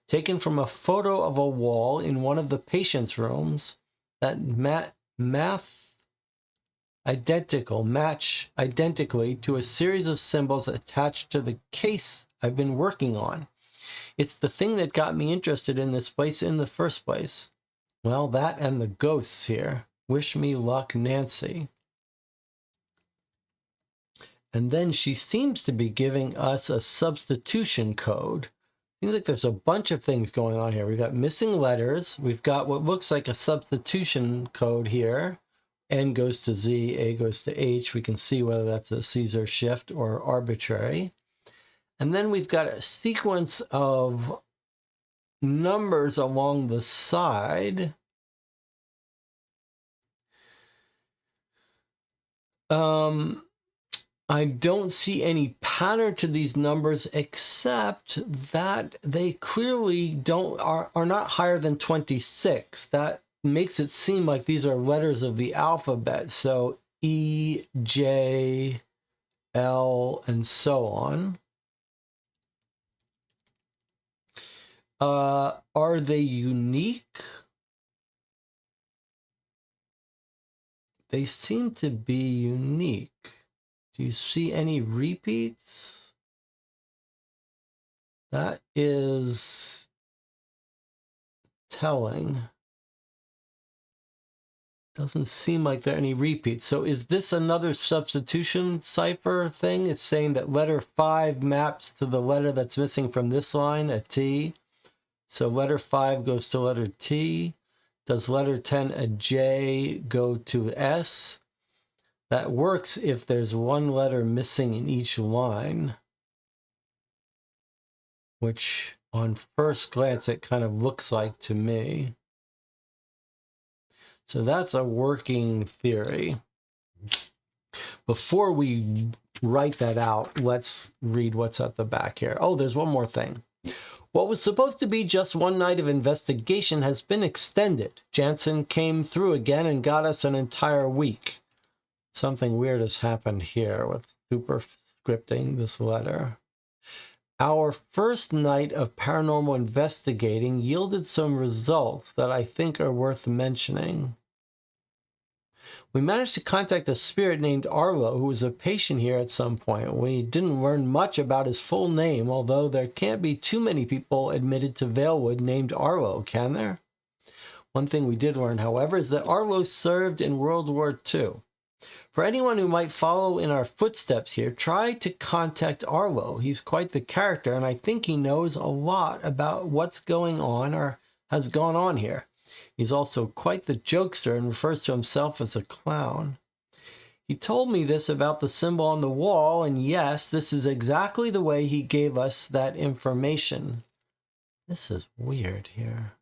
taken from a photo of a wall in one of the patients' rooms that match identically to a series of symbols attached to the case I've been working on. It's the thing that got me interested in this place in the first place. Well, that and the ghosts here. Wish me luck, Nancy. And then she seems to be giving us a substitution code. Seems like there's a bunch of things going on here. We've got missing letters. We've got what looks like a substitution code here. N goes to Z, A goes to H. We can see whether that's a Caesar shift or arbitrary. And then we've got a sequence of numbers along the side. I don't see any pattern to these numbers except that they clearly are not higher than 26. That makes it seem like these are letters of the alphabet. So E, J, L, and so on. Are they unique? They seem to be unique. Do you see any repeats? That is telling. Doesn't seem like there are any repeats. So is this another substitution cipher thing? It's saying that letter 5 maps to the letter that's missing from this line, a T. So letter 5 goes to letter T. Does letter 10, a J, go to S? That works if there's one letter missing in each line, which on first glance it kind of looks like to me. So that's a working theory. Before we write that out, let's read what's at the back here. Oh, there's one more thing. What was supposed to be just one night of investigation has been extended. Jansen came through again and got us an entire week. Something weird has happened here with superscripting this letter. Our first night of paranormal investigating yielded some results that I think are worth mentioning. We managed to contact a spirit named Arlo, who was a patient here at some point. We didn't learn much about his full name, although there can't be too many people admitted to Valewood named Arlo, can there? One thing we did learn, however, is that Arlo served in World War II. For anyone who might follow in our footsteps here, try to contact Arlo. He's quite the character, and I think he knows a lot about what's going on or has gone on here. He's also quite the jokester and refers to himself as a clown. He told me this about the symbol on the wall, and yes, this is exactly the way he gave us that information. This is weird here.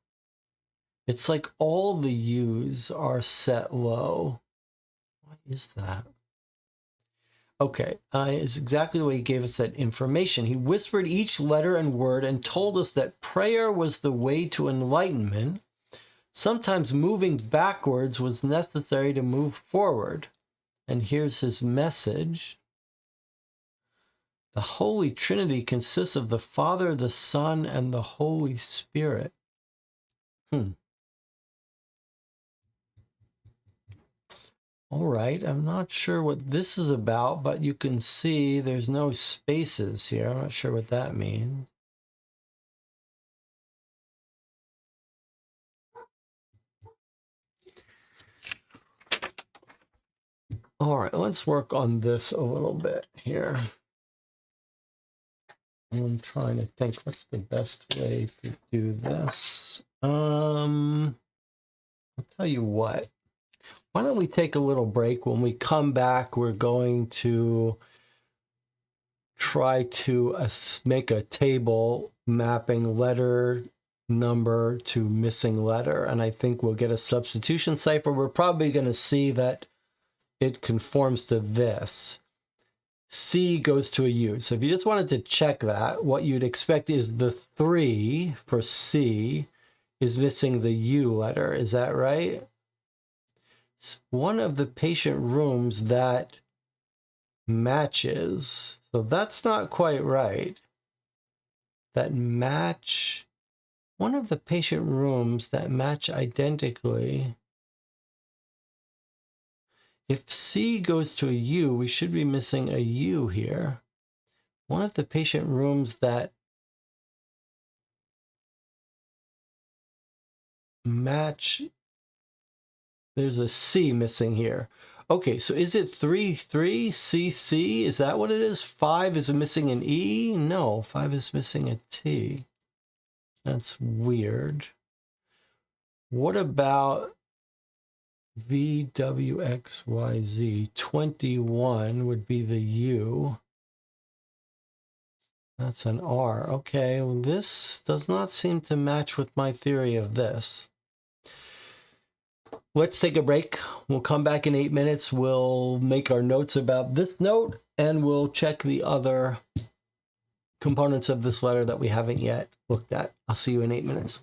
It's like all the U's are set low. What is that? Okay, it's exactly the way he gave us that information. He whispered each letter and word and told us that prayer was the way to enlightenment. Sometimes moving backwards was necessary to move forward. And here's his message. The Holy Trinity consists of the Father, the Son, and the Holy Spirit. All right, I'm not sure what this is about, but you can see there's no spaces here. I'm not sure what that means. All right, let's work on this a little bit here. I'm trying to think what's the best way to do this. I'll tell you what. Why don't we take a little break? When we come back, we're going to try to make a table mapping letter number to missing letter. And I think we'll get a substitution cipher. We're probably going to see that it conforms to this. C goes to a U. So if you just wanted to check that, what you'd expect is the 3 for C is missing the U letter. Is that right? One of the patient rooms that matches. So that's not quite right. That match. One of the patient rooms that match identically. If C goes to a U, we should be missing a U here. One of the patient rooms that match, there's a C missing here. Okay, so is it 3-3-CC? Is that what it is? 5 is missing an E? No, 5 is missing a T. That's weird. What about VWXYZ? 21 would be the U. That's an R. Okay, well, this does not seem to match with my theory of this. Let's take a break. We'll come back in 8 minutes. We'll make our notes about this note and we'll check the other components of this letter that we haven't yet looked at. I'll see you in 8 minutes.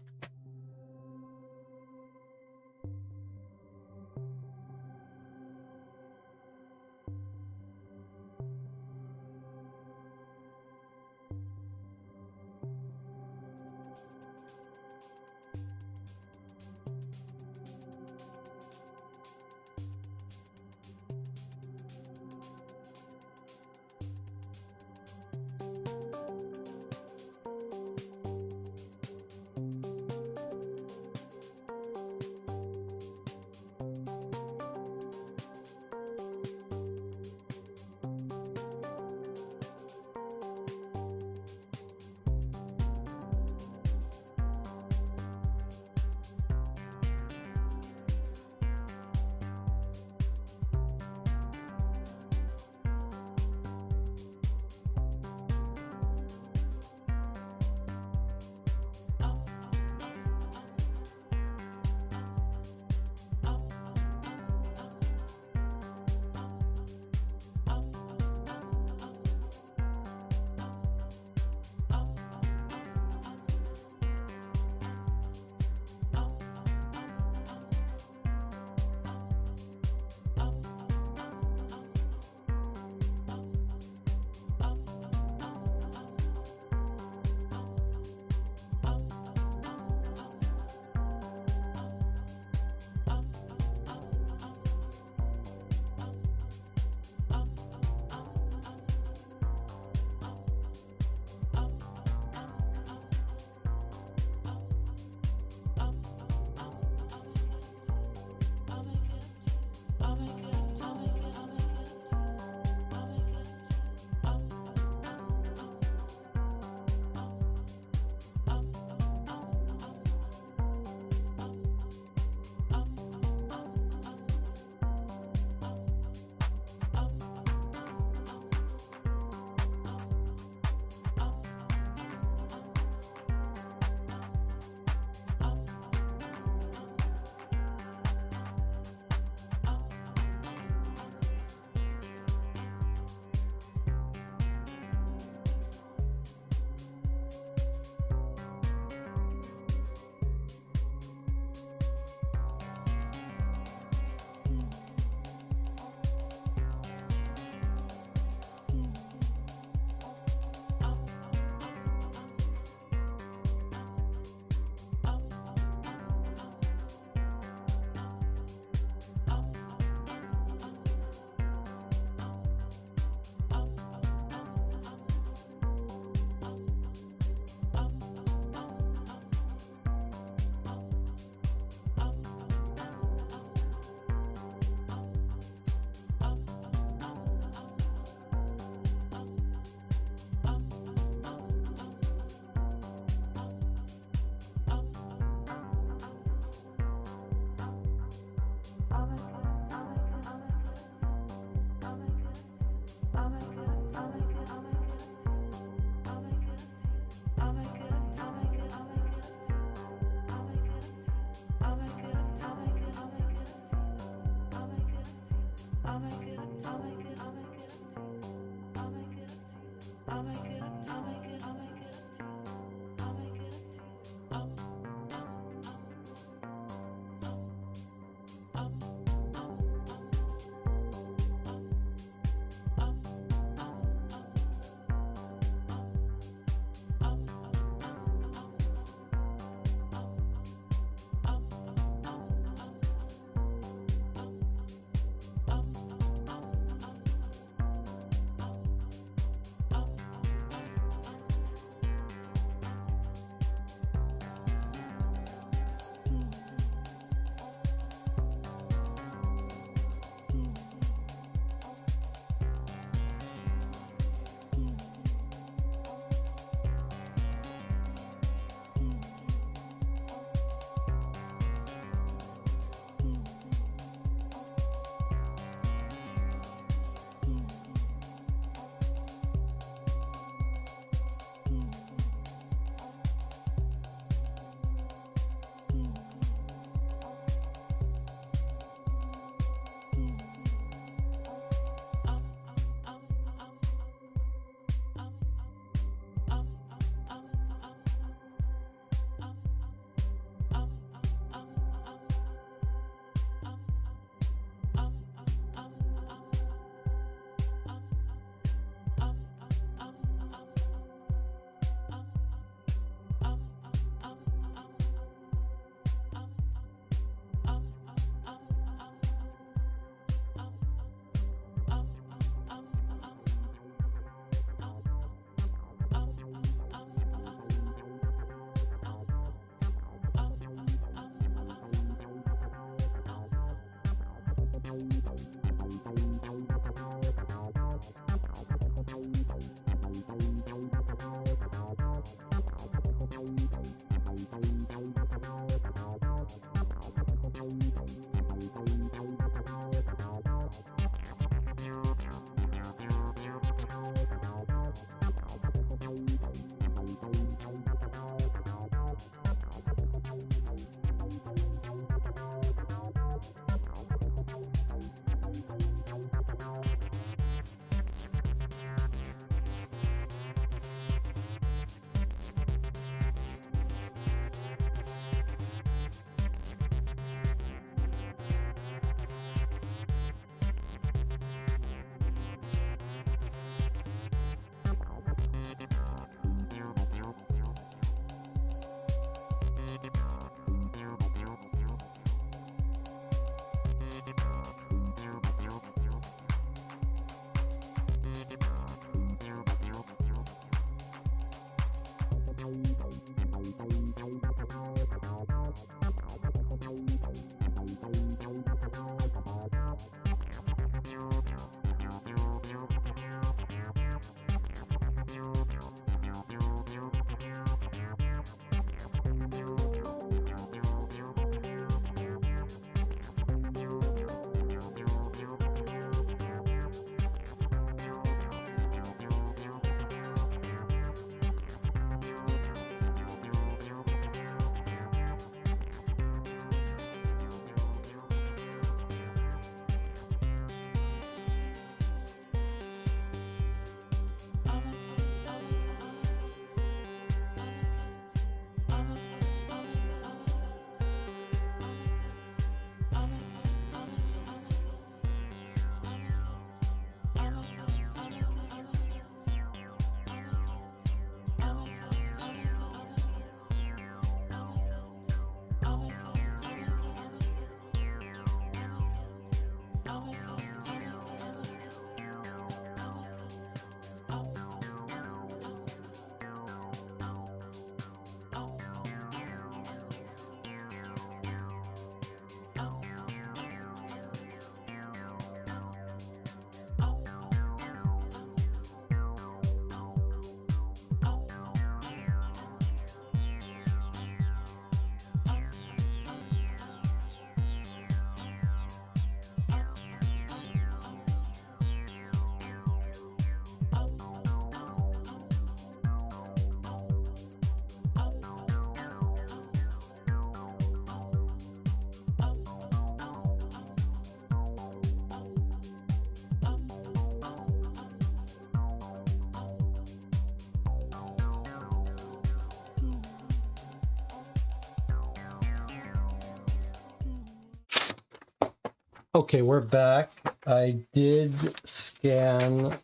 Okay, we're back. I did scan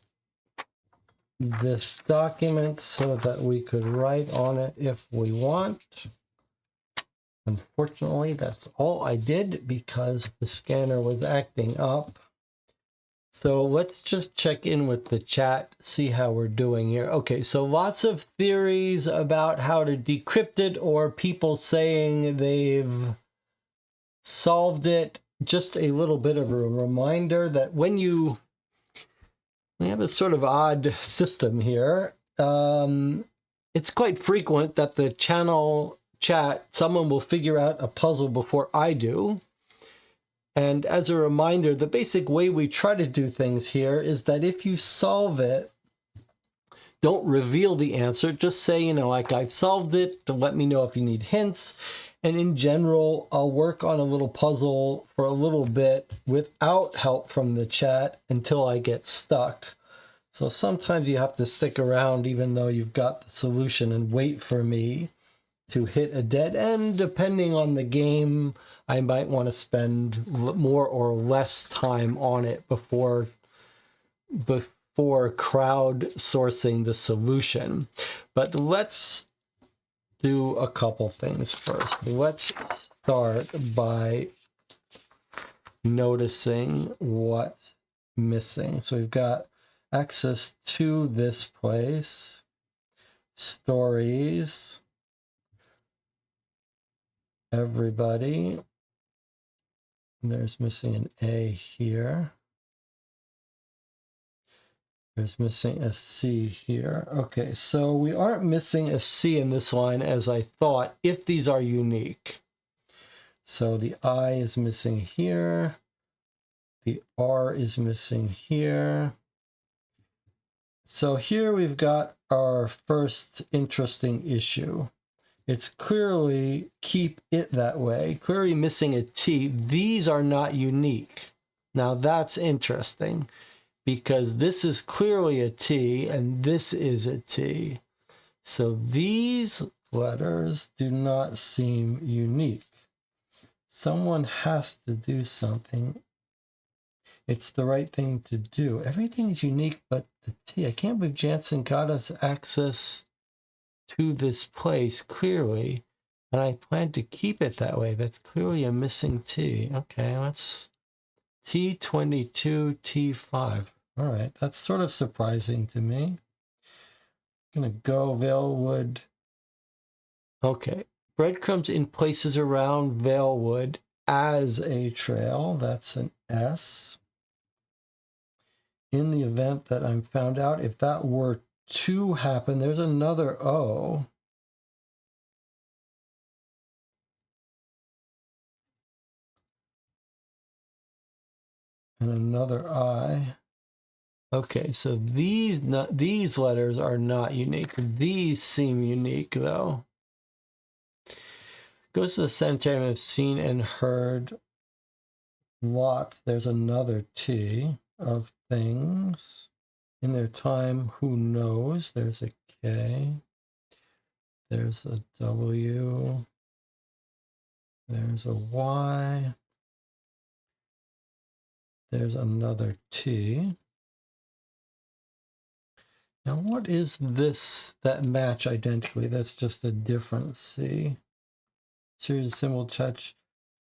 this document so that we could write on it if we want. Unfortunately, that's all I did because the scanner was acting up. So let's just check in with the chat, see how we're doing here. Okay, so lots of theories about how to decrypt it, or people saying they've solved it. Just a little bit of a reminder that when we have a sort of odd system here. It's quite frequent that the channel chat, someone will figure out a puzzle before I do. And as a reminder, the basic way we try to do things here is that if you solve it, don't reveal the answer. Just say, like, I've solved it, to let me know if you need hints. And in general, I'll work on a little puzzle for a little bit without help from the chat until I get stuck. So sometimes you have to stick around even though you've got the solution and wait for me to hit a dead end. Depending on the game, I might want to spend more or less time on it before crowdsourcing the solution. But let's do a couple things first. Let's start by noticing what's missing. So we've got access to this place, stories, everybody. There's missing an A here. There's missing a C here. Okay, so we aren't missing a C in this line as I thought, if these are unique. So the I is missing here. The R is missing here. So here we've got our first interesting issue. It's clearly keep it that way. Clearly missing a T. These are not unique. Now that's interesting because this is clearly a T and this is a T. So these letters do not seem unique. Someone has to do something. It's the right thing to do. Everything's unique but the T. I can't believe Jansen got us access to this place clearly, and I plan to keep it that way. That's clearly a missing T. Okay, let's T22, T5. All right, that's sort of surprising to me. I'm gonna go Valewood. Okay, breadcrumbs in places around Valewood as a trail. That's an S. In the event that I'm found out, if that were to happen, there's another O. And another I. Okay, so these letters are not unique. These seem unique, though. Goes to the cemetery. I've seen and heard lots. There's another T of things. In their time, who knows? There's a K. There's a W. There's a Y. There's another T. Now, what is this that match identically? That's just a different C. Series of symbol touch.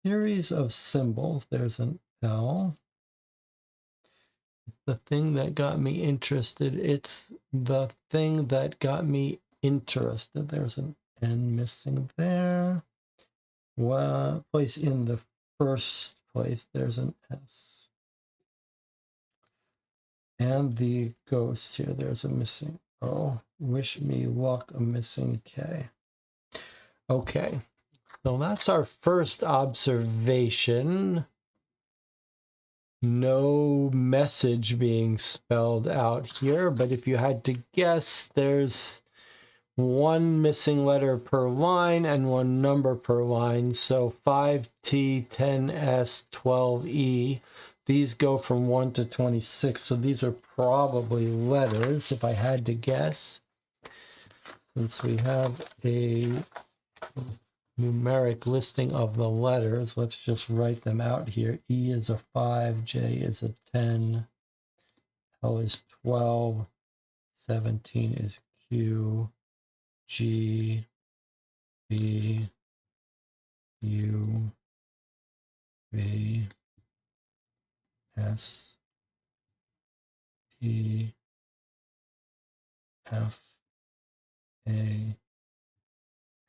Series of symbols. There's an L. The thing that got me interested. It's the thing that got me interested. There's an N missing there. Well, place in the first place. There's an S. And the ghost here, there's a missing O. Wish me luck, a missing K. Okay, so that's our first observation. No message being spelled out here, but if you had to guess, there's one missing letter per line and one number per line. So 5T, 10S, 12E. These go from 1 to 26, so these are probably letters, if I had to guess. Since we have a numeric listing of the letters. Let's just write them out here. E is a 5, J is a 10, L is 12, 17 is Q, G, B, U, V, S, P, F, A,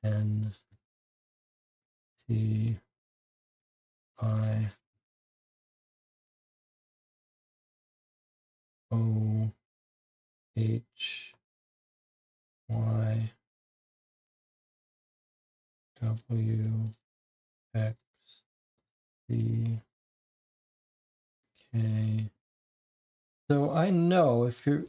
N, T, I, O, H, Y, W, X, Z, K. So I know if you're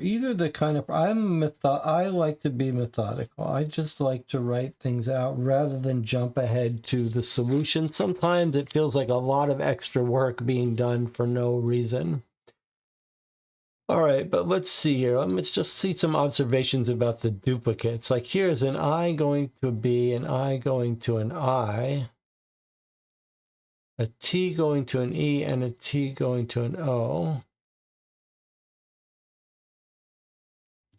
either the kind of I like to be methodical. I just like to write things out rather than jump ahead to the solution. Sometimes it feels like a lot of extra work being done for no reason. All right, but let's see here. Let's just see some observations about the duplicates. Like here's an I going to a B, an I going to an I, a T going to an E, and a T going to an O.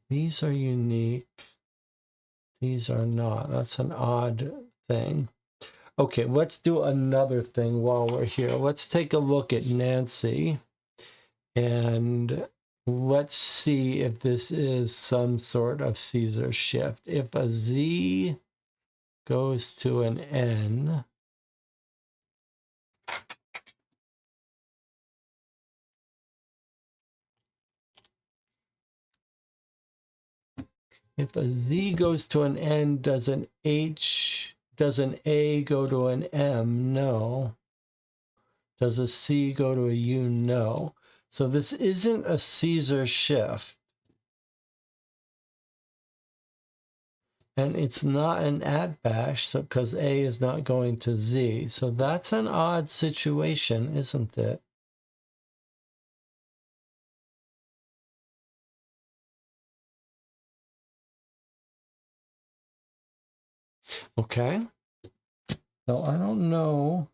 These are unique. These are not. That's an odd thing. Okay, let's do another thing while we're here. Let's take a look at Nancy and let's see if this is some sort of Caesar shift. If a Z goes to an N, if a Z goes to an N, does an A go to an M? No. Does a C go to a U? No. So this isn't a Caesar shift. And it's not an @bash, so because A is not going to Z. So that's an odd situation, isn't it? Okay. So I don't know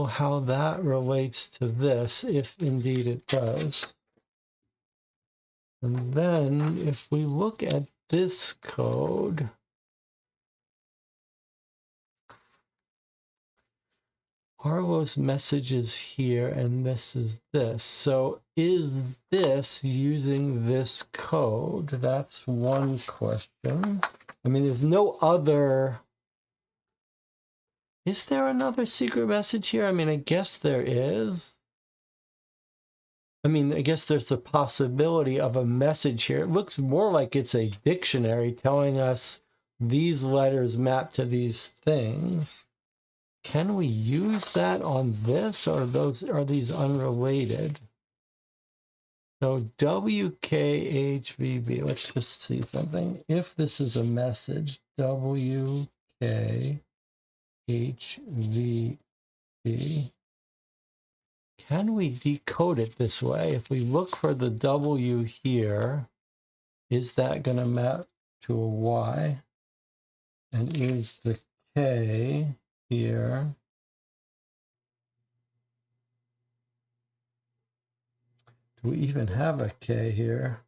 how that relates to this, if indeed it does. And then if we look at this code, Arlo's message is here and this is this. So is this using this code? That's one question. I mean, there's no other. Is there another secret message here? I mean, I guess there is. I mean, I guess there's the possibility of a message here. It looks more like it's a dictionary telling us these letters map to these things. Can we use that on this, or are these unrelated? So WKHVB, let's just see something. If this is a message, WKHVB, can we decode it this way? If we look for the W here, is that going to map to a Y? And is the K here? Do we even have a K here?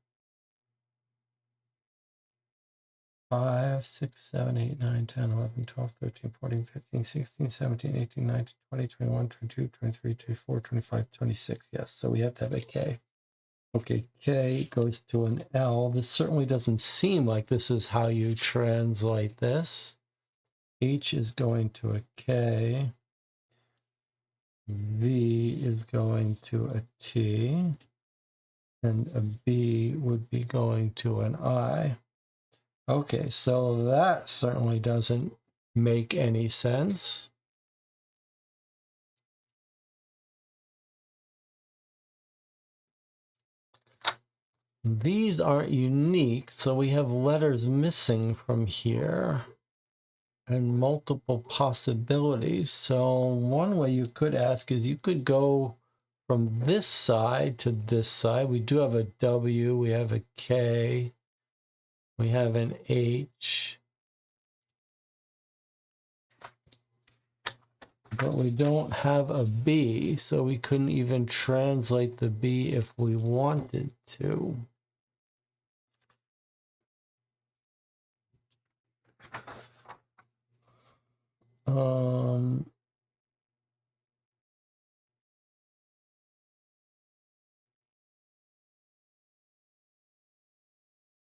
5, 6, 7, 8, 9, 10, 11, 12, 13, 14, 15, 16, 17, 18, 19, 20, 21, 22, 23, 24, 25, 26. Yes, so we have to have a K. Okay, K goes to an L. This certainly doesn't seem like this is how you translate this. H is going to a K. V is going to a T. And a B would be going to an I. Okay, so that certainly doesn't make any sense. These aren't unique, so we have letters missing from here and multiple possibilities. So one way you could ask is you could go from this side to this side. We do have a W, we have a K, We have an H. But we don't have a B, so we couldn't even translate the B if we wanted to.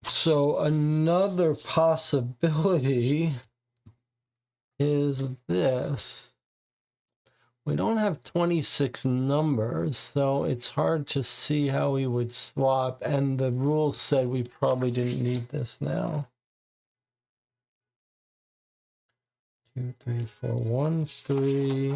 So another possibility is this. We don't have 26 numbers, so it's hard to see how we would swap, and the rules said we probably didn't need this now. 2, 3, 4, 1, 3.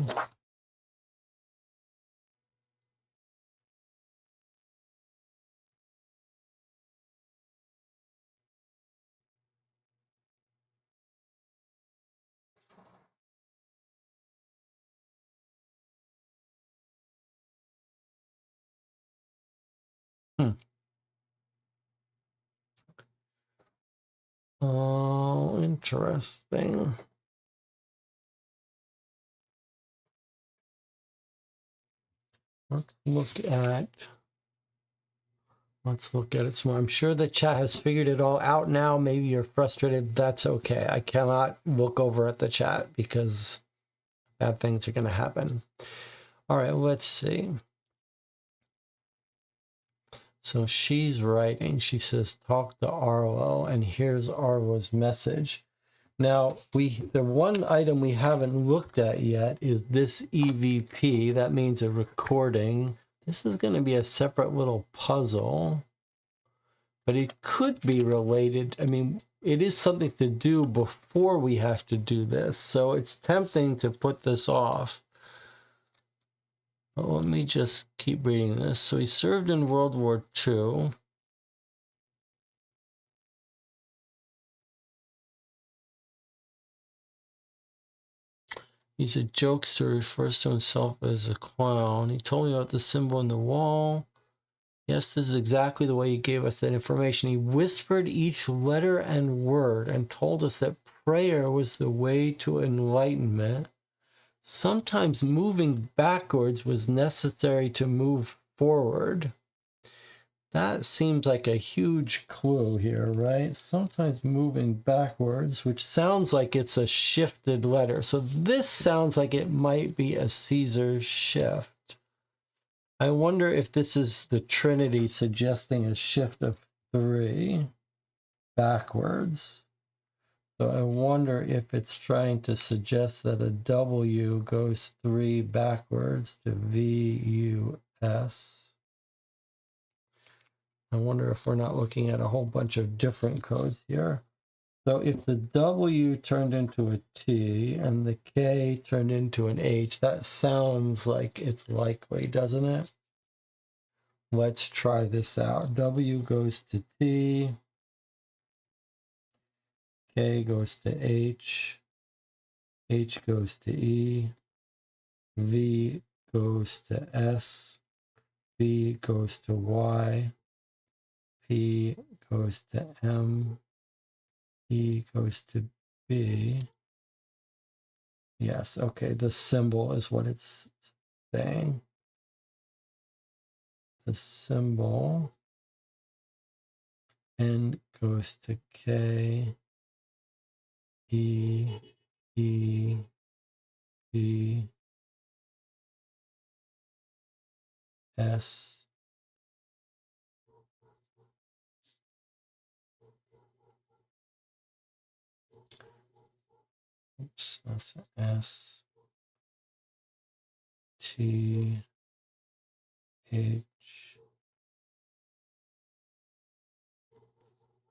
Oh, interesting. Let's look at it some more. I'm sure the chat has figured it all out now. Maybe you're frustrated. That's okay. I cannot look over at the chat because bad things are going to happen. All right, let's see. So she's writing. She says, talk to Arlo, and here's Arlo's message. Now, the one item we haven't looked at yet is this EVP. That means a recording. This is going to be a separate little puzzle, but it could be related. I mean, it is something to do before we have to do this, so it's tempting to put this off. But let me just keep reading this. So he served in World War II. He's a jokester, refers to himself as a clown. He told me about the symbol on the wall. Yes, this is exactly the way he gave us that information. He whispered each letter and word and told us that prayer was the way to enlightenment. Sometimes moving backwards was necessary to move forward. That seems like a huge clue here, right? Sometimes moving backwards, which sounds like it's a shifted letter. So this sounds like it might be a Caesar shift. I wonder if this is the Trinity suggesting a shift of 3 backwards. So I wonder if it's trying to suggest that a W goes 3 backwards to VUS. I wonder if we're not looking at a whole bunch of different codes here. So if the W turned into a T and the K turned into an H, that sounds like it's likely, doesn't it? Let's try this out. W goes to T. K goes to H. H goes to E. V goes to S. B goes to Y. P goes to M. E goes to B. Yes, okay, the symbol is what it's saying. The symbol. N goes to K. E. E. B. S. Oops, that's an S. T. H.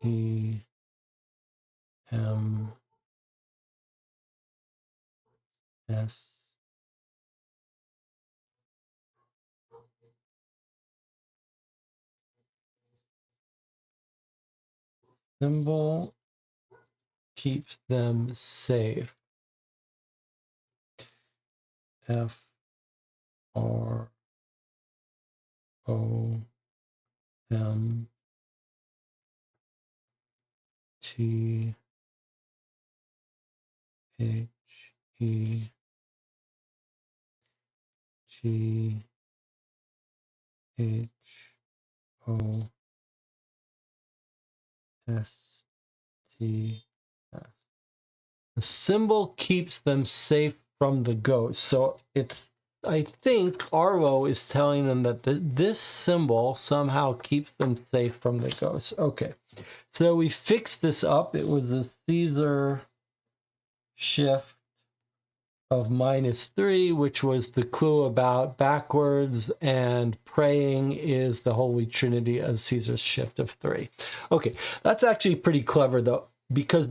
E. M. S. Symbol keeps them safe. F. R. O. M. T H E G H O S T S. The symbol keeps them safe from the ghost. So it's, I think Arlo is telling them that this symbol somehow keeps them safe from the ghost. Okay, so we fixed this up. It was a Caesar shift of -3, which was the clue about backwards, and praying is the Holy Trinity as Caesar's shift of 3. Okay, that's actually pretty clever though, because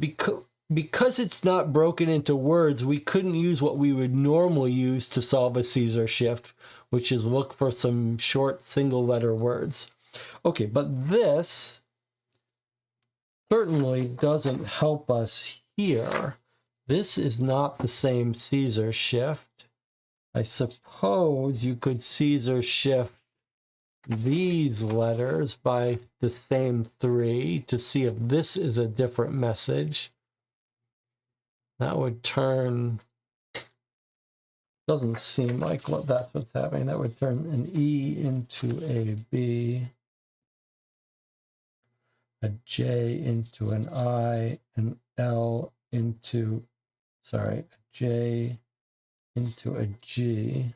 it's not broken into words, we couldn't use what we would normally use to solve a Caesar shift, which is look for some short single letter words. Okay, but this certainly doesn't help us here. This is not the same Caesar shift. I suppose you could Caesar shift these letters by the same 3 to see if this is a different message. That would turn, doesn't seem like that's what's happening. That would turn an E into a B, a J into an I, an L into, sorry, a J into a G,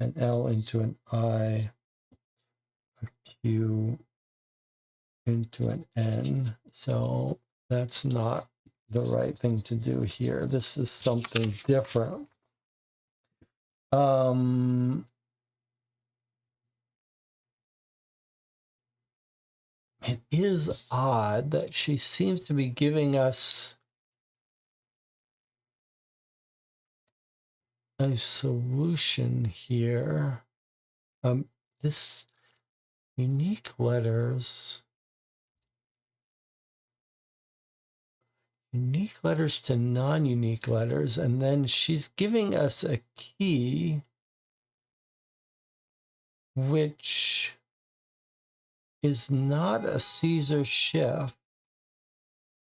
an L into an I, a Q into an N. So that's not the right thing to do here. This is something different. It is odd that she seems to be giving us a solution here. This unique letters to non-unique letters, and then she's giving us a key which is not a Caesar shift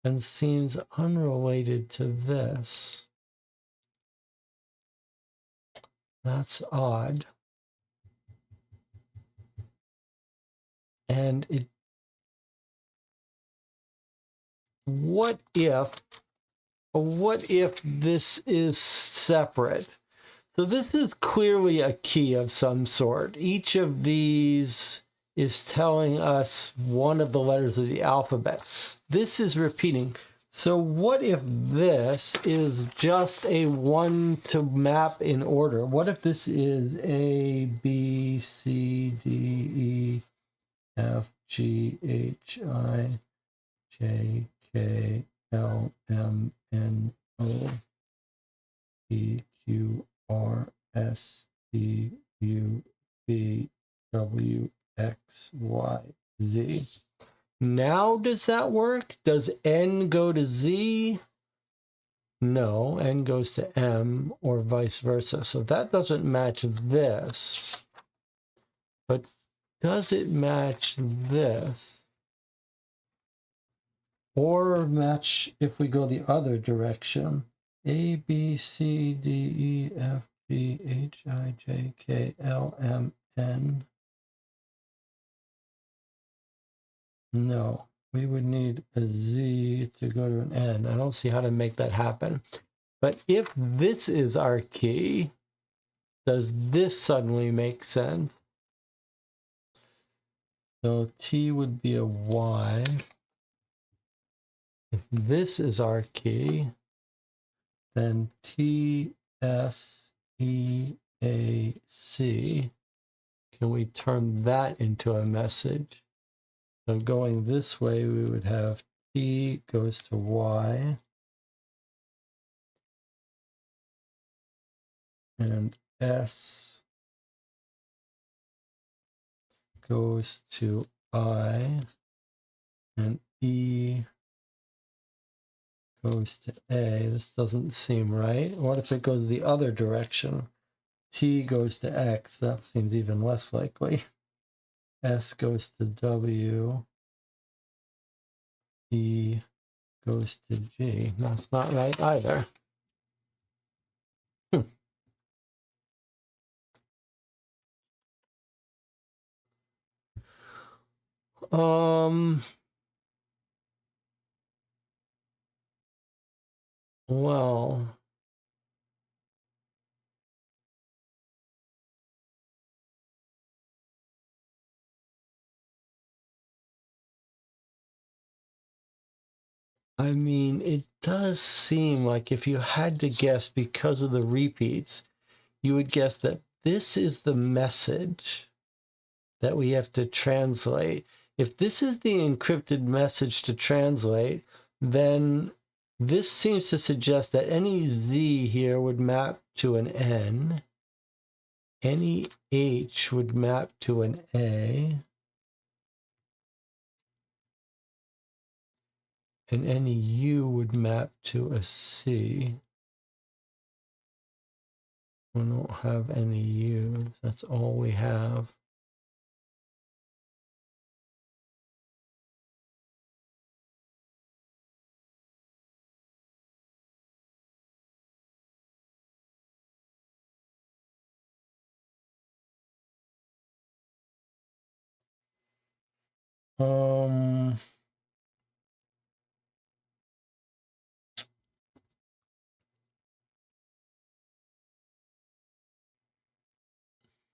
and seems unrelated to this. That's odd. And what if this is separate? So this is clearly a key of some sort. Each of these is telling us one of the letters of the alphabet. This is repeating. So what if this is just a one to map in order? What if this is A, B, C, D, E, F, G, H, I, J, K, L, M, N, O, P, Q, R, S, T, U, V, W, X, Y, Z. Now, does that work? Does N go to Z? No, N goes to M, or vice versa. So that doesn't match this. But does it match this? Or match if we go the other direction? A, B, C, D, E, F, G, H, I, J, K, L, M, N. No, we would need a Z to go to an N. I don't see how to make that happen. But if this is our key, does this suddenly make sense? So T would be a Y. If this is our key, then T, S, E, A, C. Can we turn that into a message? So going this way, we would have T goes to Y, and S goes to I, and E goes to A. This doesn't seem right. What if it goes the other direction? T goes to X. That seems even less likely. S goes to W. C goes to G. That's not right either. Well, I mean, it does seem like if you had to guess because of the repeats, you would guess that this is the message that we have to translate. If this is the encrypted message to translate, then this seems to suggest that any Z here would map to an N, any H would map to an A, and any U would map to a C. We don't have any U's. That's all we have. Um,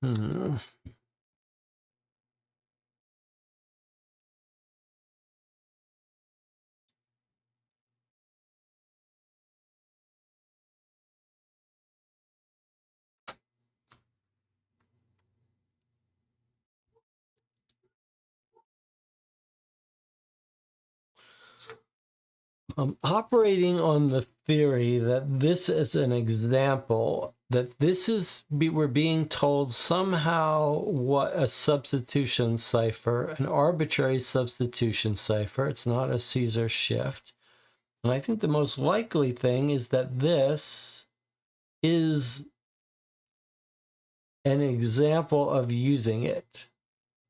hmm. I'm operating on the theory that this is an example, that this is, we're being told somehow what a substitution cipher, an arbitrary substitution cipher, it's not a Caesar shift. And I think the most likely thing is that this is an example of using it,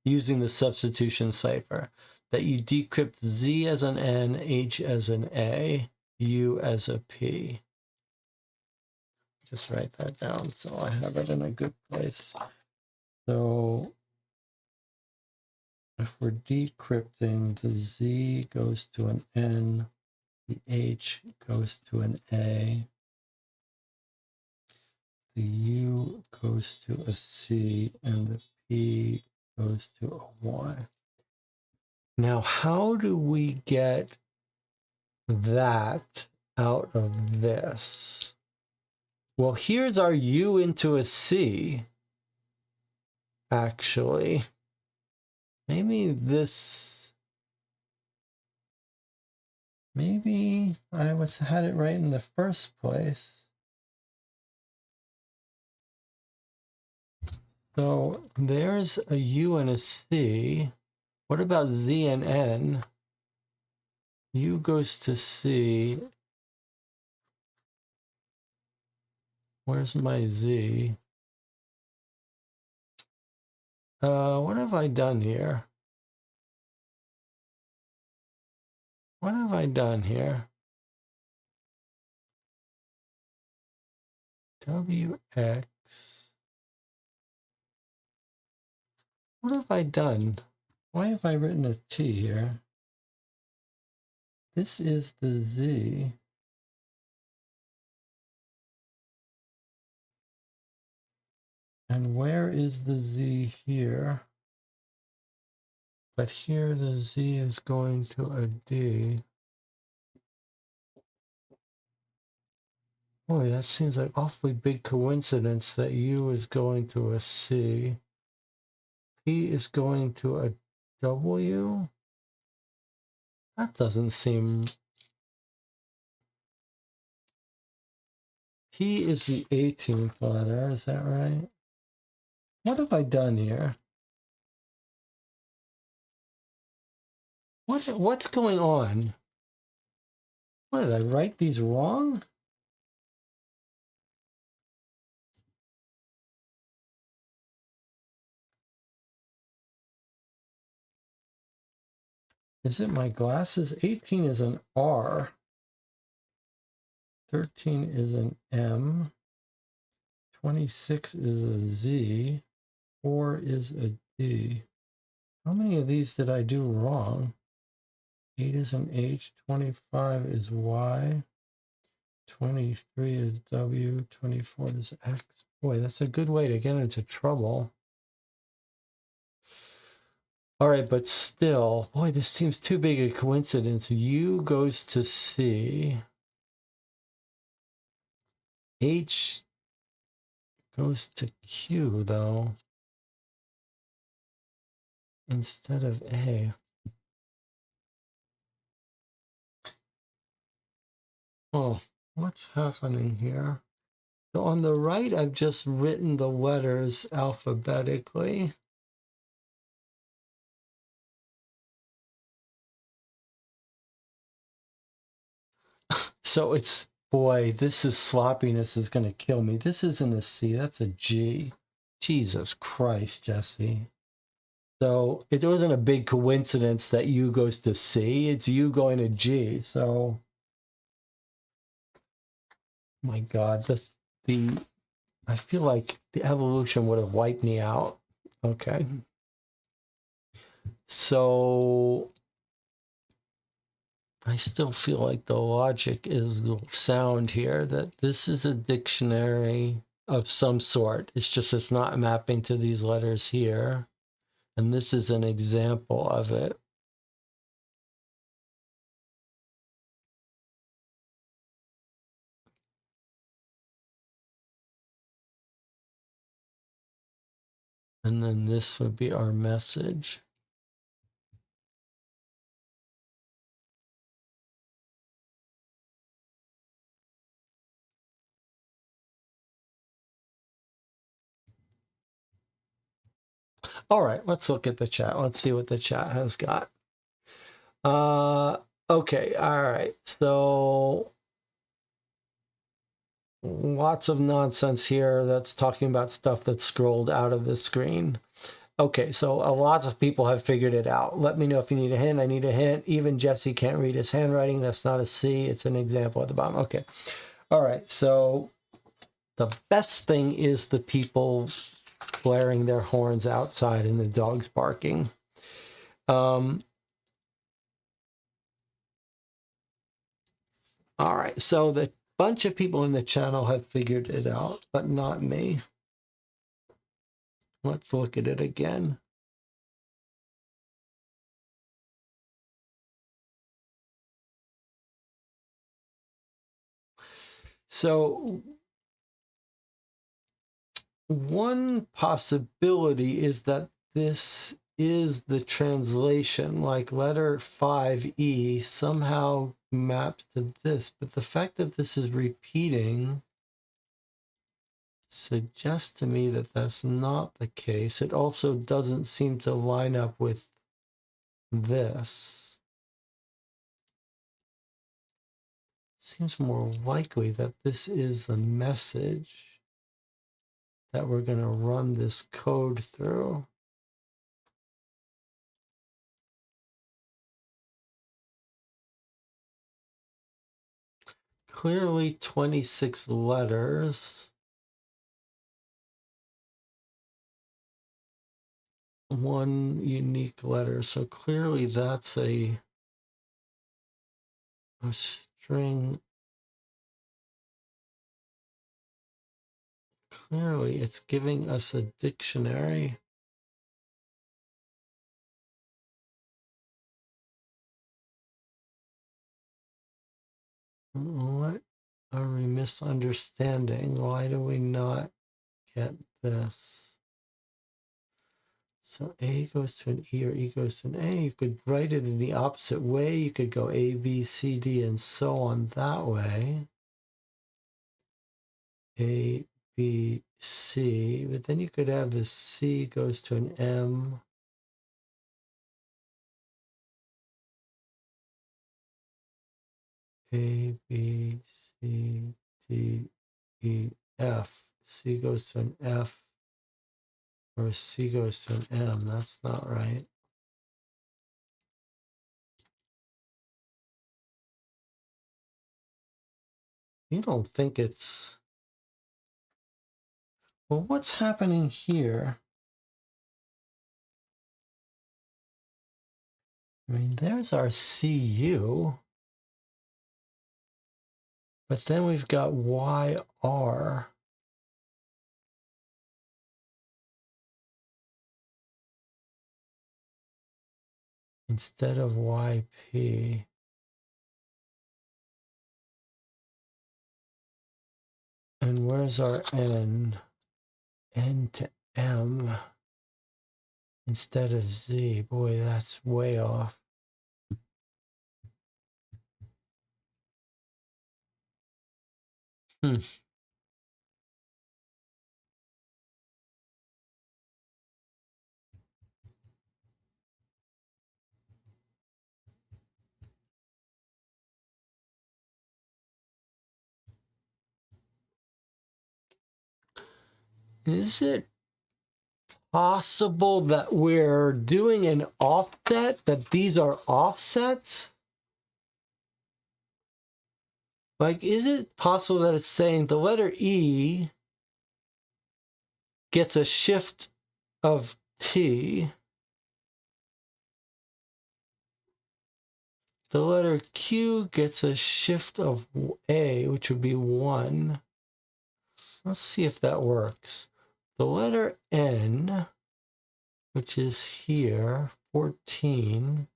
using the substitution cipher, that you decrypt Z as an N, H as an A, U as a P. Just write that down so I have it in a good place. So if we're decrypting, the Z goes to an N, the H goes to an A, the U goes to a C, and the P goes to a Y. Now, how do we get that out of this? Well, here's our U into a C, actually. Maybe this, maybe I had it right in the first place. So there's a U and a C. What about Z and N? U goes to C. Where's my Z? What have I done here? What have I done here? WX. What have I done? Why have I written a T here? This is the Z. And where is the Z here? But here the Z is going to a D. Boy, that seems like awfully big coincidence that U is going to a C. P is going to a W? That doesn't seem... P is the 18th letter, is that right? What have I done here? What's going on? What, did I write these wrong? Is it my glasses? 18 is an R. 13 is an M. 26 is a Z. 4 is a D. How many of these did I do wrong? 8 is an H. 25 is Y. 23 is W. 24 is X. Boy, that's a good way to get into trouble. All right, but still, boy, this seems too big a coincidence. U goes to C. H goes to Q, though, instead of A. Oh, what's happening here? So on the right, I've just written the letters alphabetically. So it's, boy, this is sloppiness is going to kill me. This isn't a C, that's a G. Jesus Christ, Jesse. So it wasn't a big coincidence that U goes to C. It's U going to G. So, my God, I feel like the evolution would have wiped me out. Okay. So I still feel like the logic is sound here, that this is a dictionary of some sort. It's just it's not mapping to these letters here. And this is an example of it. And then this would be our message. All right, let's look at the chat. Let's see what the chat has got. Okay, all right. So lots of nonsense here that's talking about stuff that's scrolled out of the screen. Okay, so a lot of people have figured it out. Let me know if you need a hint. I need a hint. Even Jesse can't read his handwriting. That's not a C. It's an example at the bottom. Okay. All right, so the best thing is the people blaring their horns outside and the dogs barking. All right, so the bunch of people in the channel have figured it out, but not me. Let's look at it again. So one possibility is that this is the translation, like letter 5E somehow maps to this, but the fact that this is repeating suggests to me that that's not the case. It also doesn't seem to line up with this. Seems more likely that this is the message that we're going to run this code through. Clearly 26 letters. One unique letter. So clearly that's a string. Clearly it's giving us a dictionary. What are we misunderstanding? Why do we not get this? So A goes to an E or E goes to an A. You could write it in the opposite way. You could go A, B, C, D, and so on that way. A, B, C. But then you could have this C goes to an M. A, B, C, D, E, F. C goes to an F. Or C goes to an M. That's not right. You don't think it's... Well, what's happening here? I mean, there's our CU. But then we've got YR. Instead of YP. And where's our N? N to M instead of Z. Boy, that's way off. Hmm. Is it possible that we're doing an offset, that these are offsets? Like, is it possible that it's saying the letter E gets a shift of T, the letter Q gets a shift of A, which would be 1. Let's see if that works. The letter N, which is here, 14,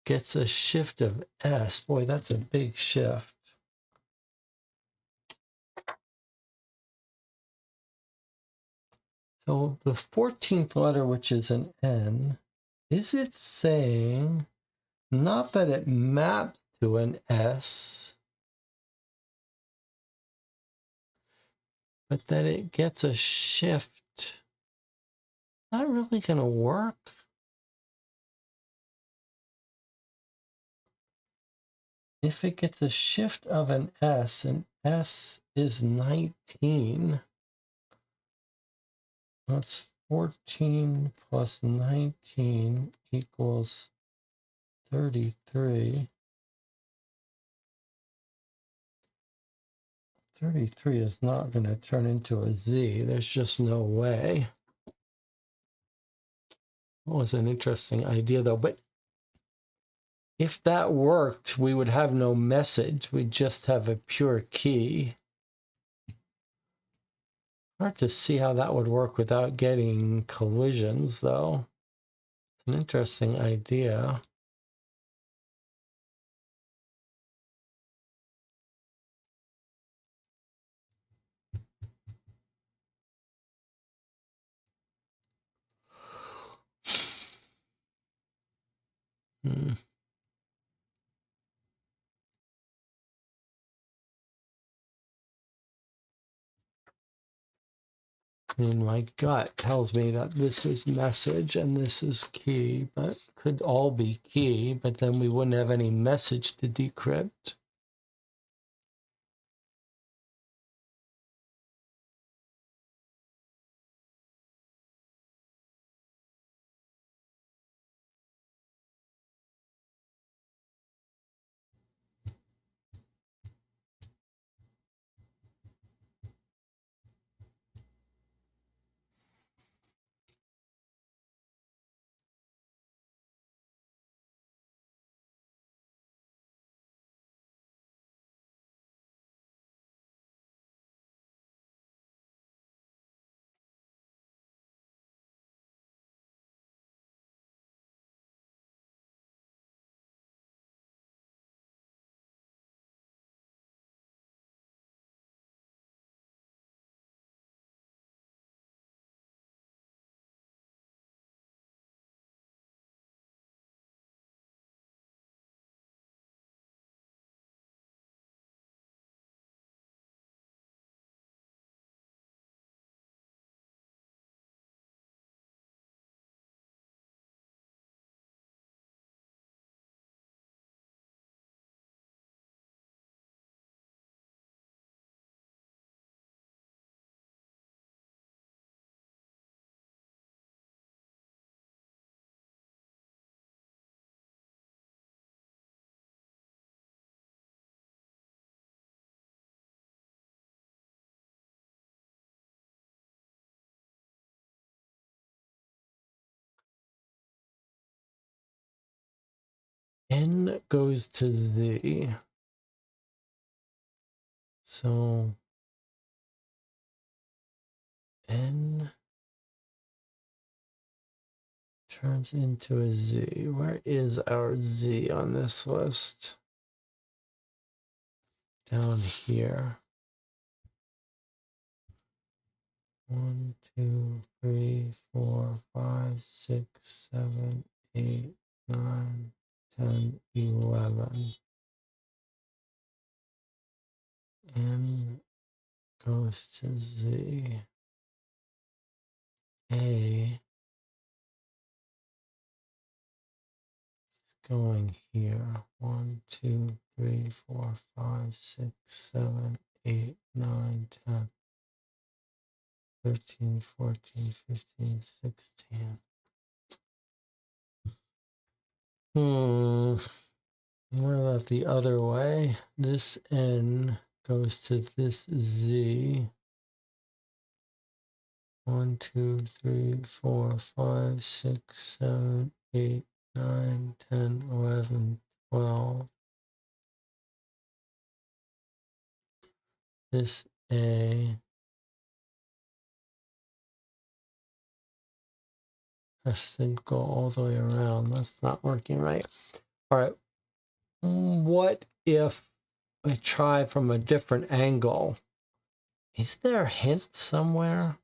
gets a shift of S. Boy, that's a big shift. So the 14th letter, which is an N, is it saying not that it maps to an S, but that it gets a shift? Not really going to work. If it gets a shift of an S, and S is 19, that's 14 plus 19 equals 33. 33 is not going to turn into a Z. There's just no way. That was an interesting idea, though. But if that worked, we would have no message. We'd just have a pure key. Hard to see how that would work without getting collisions, though. It's an interesting idea. Hmm. I mean, my gut tells me that this is message and this is key, but could all be key, but then we wouldn't have any message to decrypt. N goes to Z. So N turns into a Z. Where is our Z on this list? Down here. 1, 2, 3, 4, 5, 6, 7, 8, 9, 10, 11. N goes to Z. A is going here. 1, 2, 3, 4, 5, 6, 7, 8, 9, 10, 13, 14, 15, 16. What about the other way? This N goes to this Z. 1, 2, 3, 4, 5, 6, 7, 8, 9, 10, 11, 12. This A has to go all the way around. That's not working right. All right. What if I try from a different angle? Is there a hint somewhere?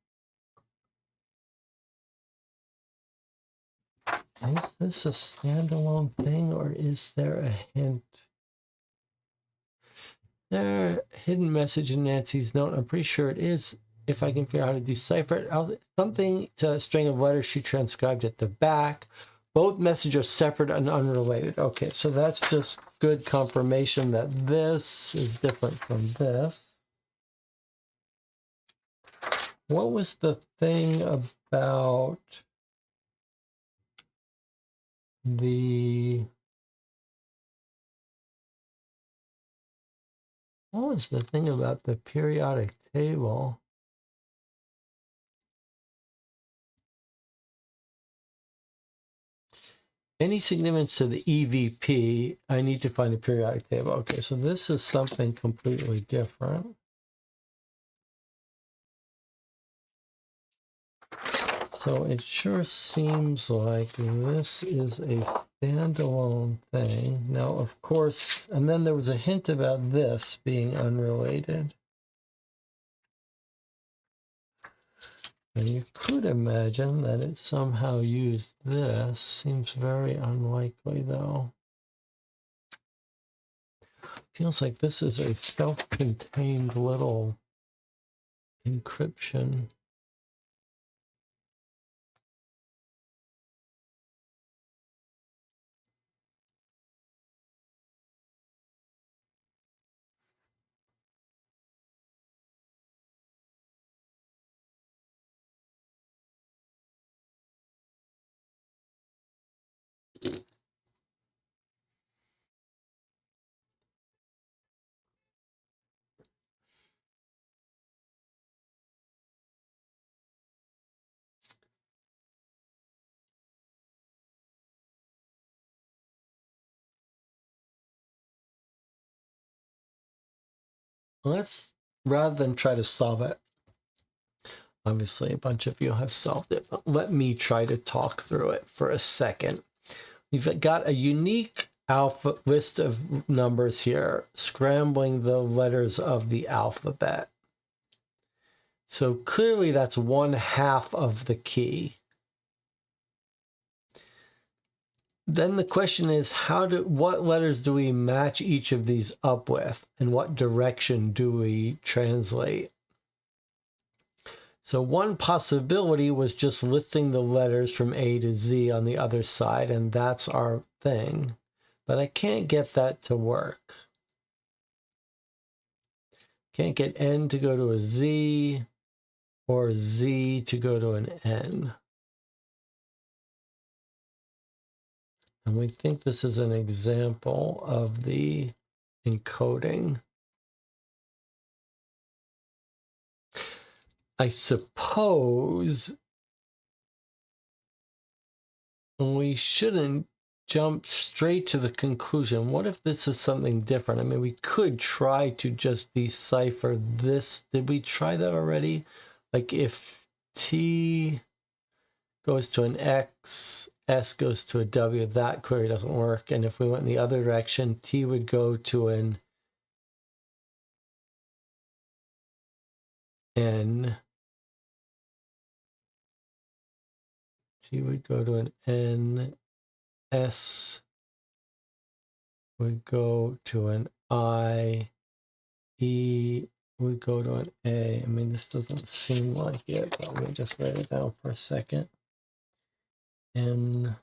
Is this a standalone thing, or is there a hint? There, hidden message in Nancy's note. I'm pretty sure it is. If I can figure out how to decipher it, something to a string of letters she transcribed at the back. Both messages are separate and unrelated. Okay, so that's just good confirmation that this is different from this. What was the thing about the... What was the thing about the periodic table? Any significance to the EVP, I need to find a periodic table. Okay, so this is something completely different. So it sure seems like this is a standalone thing. Now, of course, and then there was a hint about this being unrelated. And you could imagine that it somehow used this. Seems very unlikely, though. Feels like this is a self-contained little encryption. Let's, rather than try to solve it, obviously a bunch of you have solved it, but let me try to talk through it for a second. We've got a unique alpha list of numbers here, scrambling the letters of the alphabet. So clearly that's 1/2 of the key. Then the question is, what letters do we match each of these up with, and what direction do we translate? So one possibility was just listing the letters from A to Z on the other side, and that's our thing. But I can't get that to work. Can't get N to go to a Z or Z to go to an N. And we think this is an example of the encoding. I suppose we shouldn't jump straight to the conclusion. What if this is something different? I mean, we could try to just decipher this. Did we try that already? Like if T goes to an X, S goes to a W, that query doesn't work. And if we went in the other direction, T would go to an N. T would go to an N. S would go to an I. E would go to an A. I mean, this doesn't seem like it, but let me just write it down for a second. N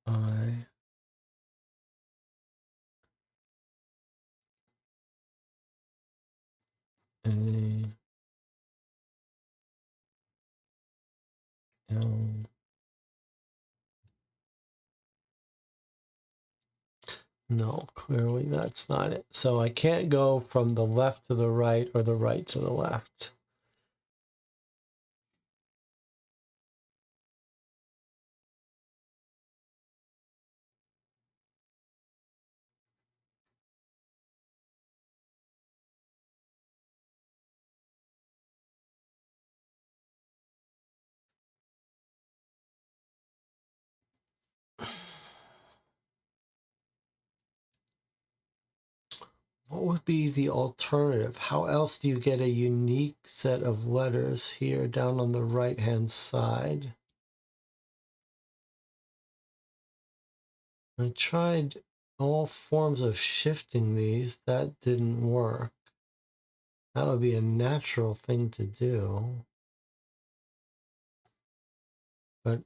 I A L. No, clearly that's not it. So I can't go from the left to the right or the right to the left. What would be the alternative? How else do you get a unique set of letters here down on the right-hand side? I tried all forms of shifting these. That didn't work. That would be a natural thing to do. But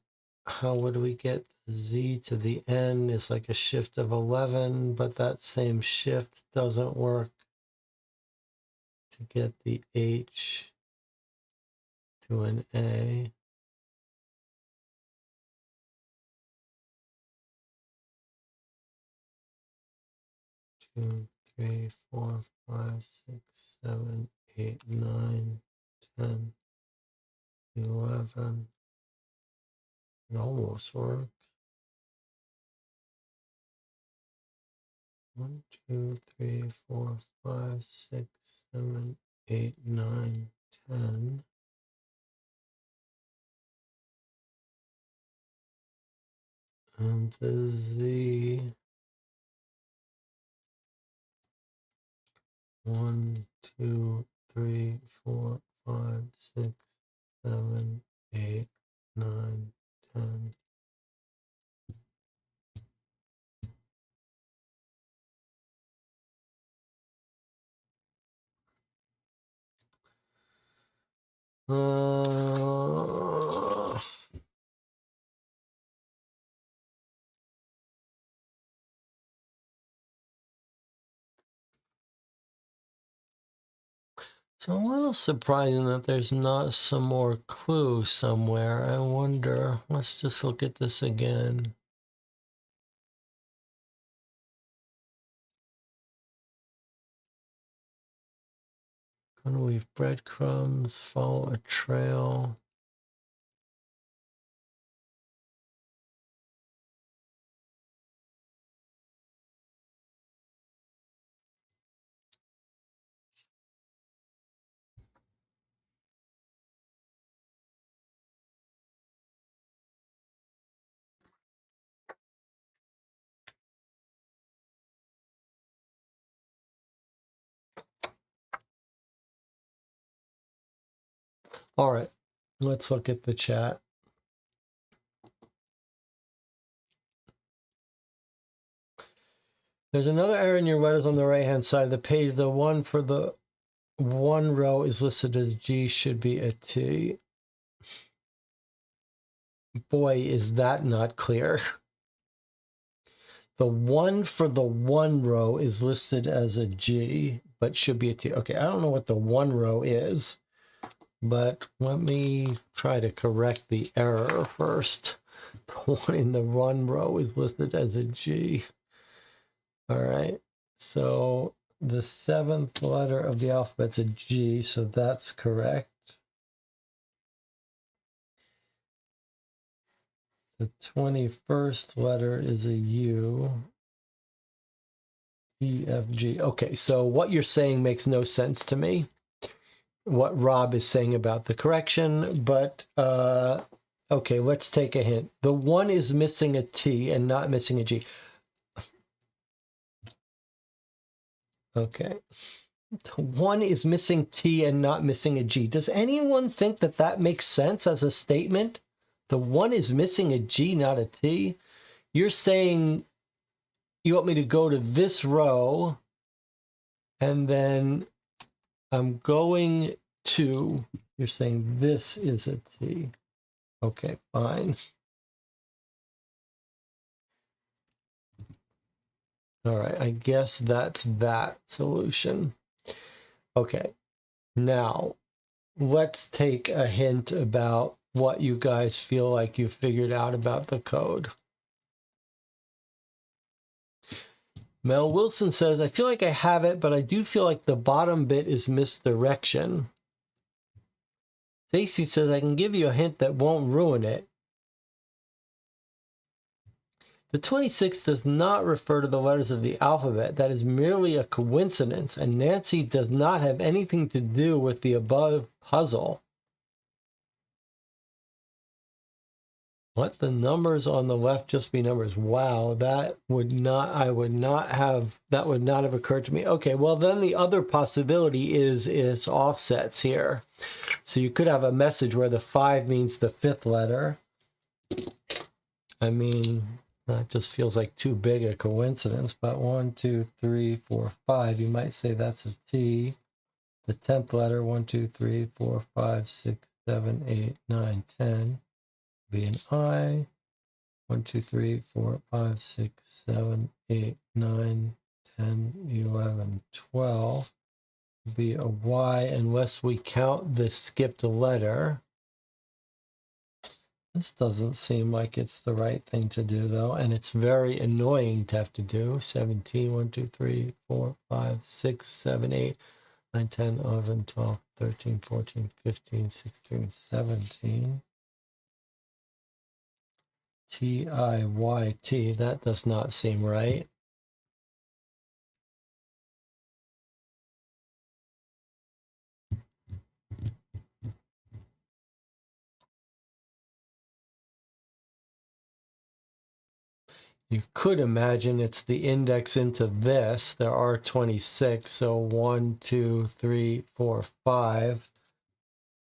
how would we get Z to the N? It's like a shift of 11, but that same shift doesn't work to get the H to an A. Two, three, four, five, six, 7, 8, 9, 10, 11. It almost worked. 1, 2, 3, 4, 5, 6, 7, 8, 9, 10. And the Z. 1, 2, 3, 4, 5, 6, 7, 8, 9, 10. So a little surprising that there's not some more clue somewhere. I wonder. Let's just look at this again. Gonna leave breadcrumbs, follow a trail. All right, let's look at the chat. There's another error in your letters on the right-hand side of the page. The one for the one row is listed as G, should be a T. Boy, is that not clear. The one for the one row is listed as a G, but should be a T. Okay, I don't know what the one row is, but let me try to correct the error first. The one in the one row is listed as a G. All right, so the 7th letter of the alphabet's a G, so that's correct. The 21st letter is a U. E, F, G. Okay, so what you're saying makes no sense to me. What Rob is saying about the correction, but okay, let's take a hint. The 1 is missing a T and not missing a G. Okay. The 1 is missing T and not missing a G. Does anyone think that that makes sense as a statement? The 1 is missing a G, not a T. You're saying you want me to go to this row and then I'm going to, you're saying this is a T. Okay, fine. All right, I guess that's that solution. Okay, now let's take a hint about what you guys feel like you figured out about the code. Mel Wilson says, I feel like I have it, but I do feel like the bottom bit is misdirection. Stacy says, I can give you a hint that won't ruin it. The 26 does not refer to the letters of the alphabet. That is merely a coincidence, and Nancy does not have anything to do with the above puzzle. Let the numbers on the left just be numbers. Wow, that would not have occurred to me. Okay, well then the other possibility is it's offsets here. So you could have a message where the 5 means the 5th letter. I mean, that just feels like too big a coincidence, but 1, 2, 3, 4, 5, you might say that's a T. The 10th letter, 1, 2, 3, 4, 5, 6, 7, 8, 9, 10. Be an I. 1, 2, 3, 4, 5, 6, 7, 8, 9, 10, 11, 12. Be a Y unless we count the skipped letter. This doesn't seem like it's the right thing to do, though, and it's very annoying to have to do. 17, 1, 2, 3, 4, 5, 6, 7, 8, 9, 10, 11, 12, 13, 14, 15, 16, 17. T-I-Y-T, that does not seem right. You could imagine it's the index into this. There are 26, so 1, 2, 3, 4, 5.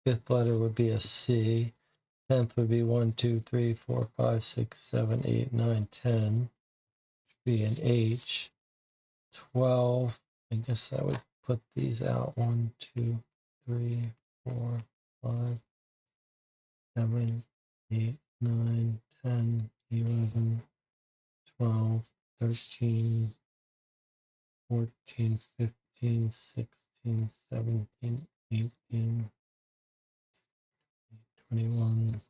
5th letter would be a C. 10th would be 1, 2, 3, 4, 5, 6, 7, 8, 9, 10. Be an H. 12. I guess I would put these out. 1, 2, 3, 4, 5, 7, 8, 9, 10, 11, 12, 13, 14, 15, 16, 17, 18, 21.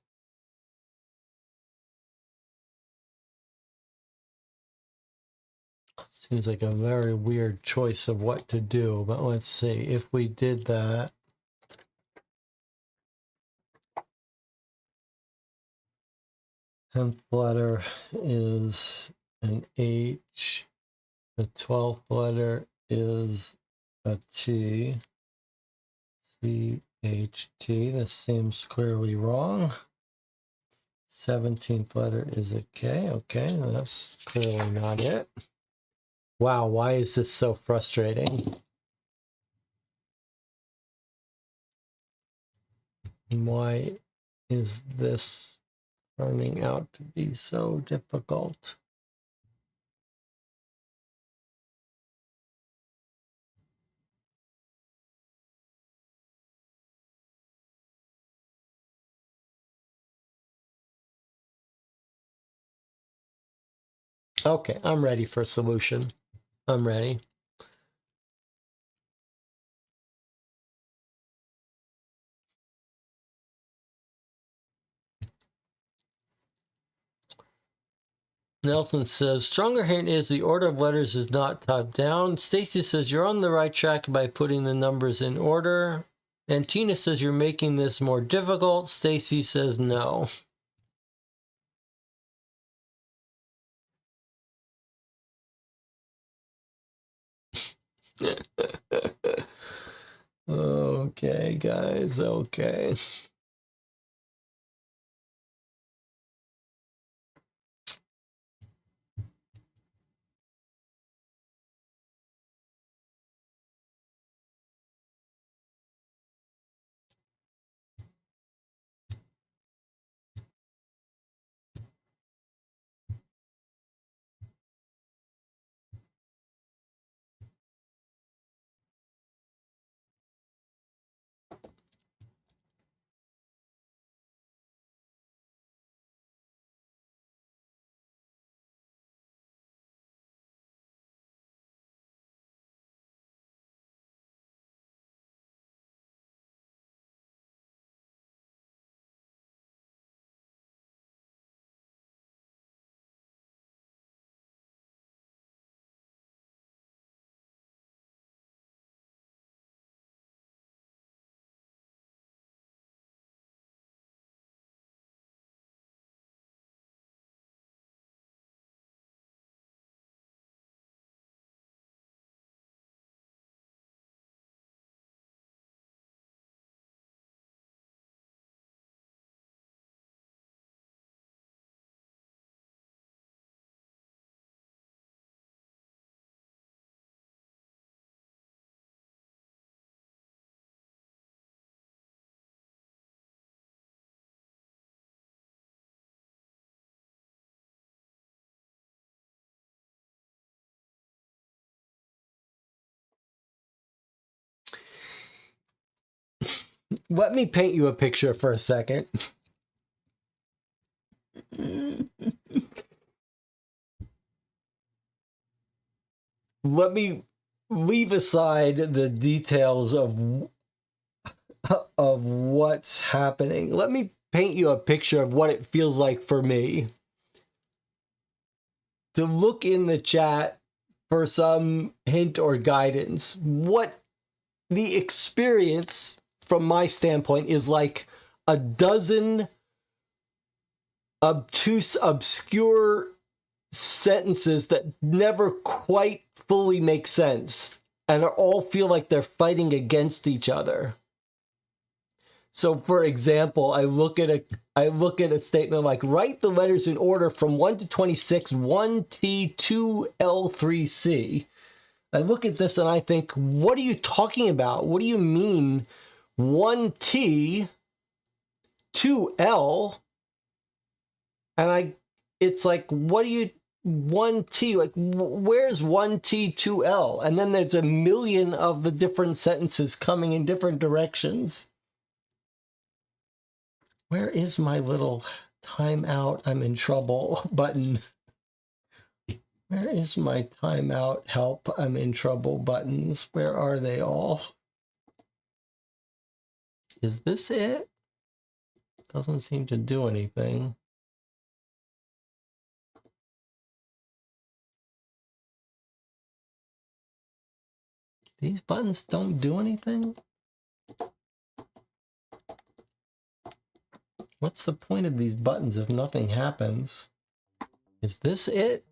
Seems like a very weird choice of what to do, but let's see. If we did that, tenth letter is an H. The 12th letter is a T. C-H-T. This seems clearly wrong. 17th letter is a K. Okay, that's clearly not it. Wow, why is this so frustrating? Why is this turning out to be so difficult? Okay, I'm ready for a solution. I'm ready. Nelson says, stronger hint is the order of letters is not top down. Stacy says, you're on the right track by putting the numbers in order. And Tina says, you're making this more difficult. Stacy says, no. Okay, guys, okay. Let me paint you a picture for a second. Let me leave aside the details of what's happening. Let me paint you a picture of what it feels like for me to look in the chat for some hint or guidance. What the experience from my standpoint is like a dozen obtuse, obscure sentences that never quite fully make sense and all feel like they're fighting against each other. So, for example, I look at a statement like write the letters in order from 1 to 26, 1T, 2L, 3C. I look at this and I think, what are you talking about? What do you mean 1T, 2L? And it's like, what do you, 1T, like, where's 1T, 2L? And then there's a million of the different sentences coming in different directions. Where is my little timeout, I'm in trouble button? Where is my timeout, help, I'm in trouble buttons? Where are they all? Is this it? Doesn't seem to do anything. These buttons don't do anything? What's the point of these buttons if nothing happens? Is this it?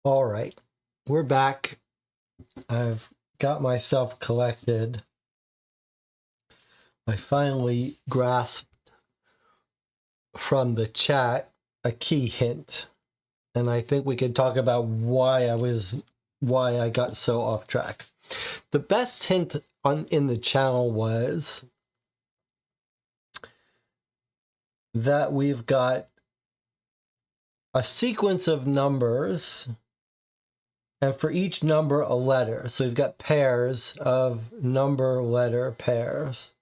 All right, we're back. I've got myself collected. I finally grasped from the chat a key hint, and I think we could talk about why I got so off track. The best hint in the channel was that we've got a sequence of numbers, and for each number a letter. So we've got pairs of number letter pairs.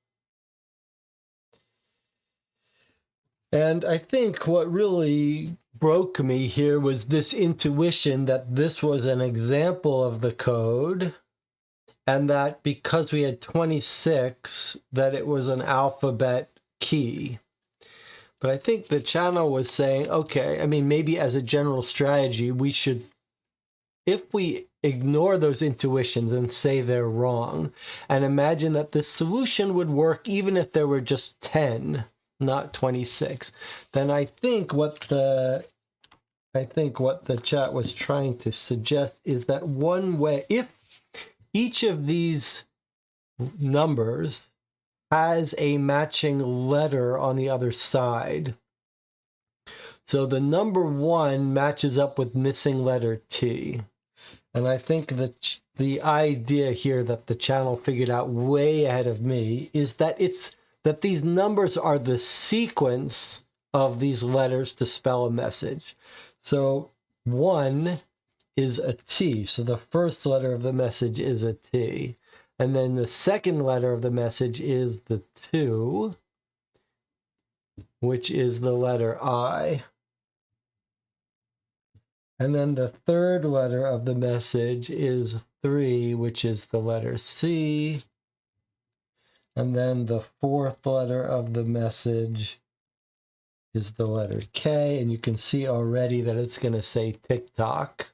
And I think what really broke me here was this intuition that this was an example of the code, and that because we had 26, that it was an alphabet key. But I think the channel was saying, okay, I mean, maybe as a general strategy, we should, if we ignore those intuitions and say they're wrong, and imagine that the solution would work even if there were just 10, not 26, then I think what the chat was trying to suggest is that one way, if each of these numbers has a matching letter on the other side, so the number 1 matches up with missing letter T. And I think that the idea here that the channel figured out way ahead of me is that that these numbers are the sequence of these letters to spell a message. So 1 is a T. So the first letter of the message is a T. And then the second letter of the message is the 2, which is the letter I. And then the third letter of the message is 3, which is the letter C. And then the fourth letter of the message is the letter K. And you can see already that it's going to say TikTok.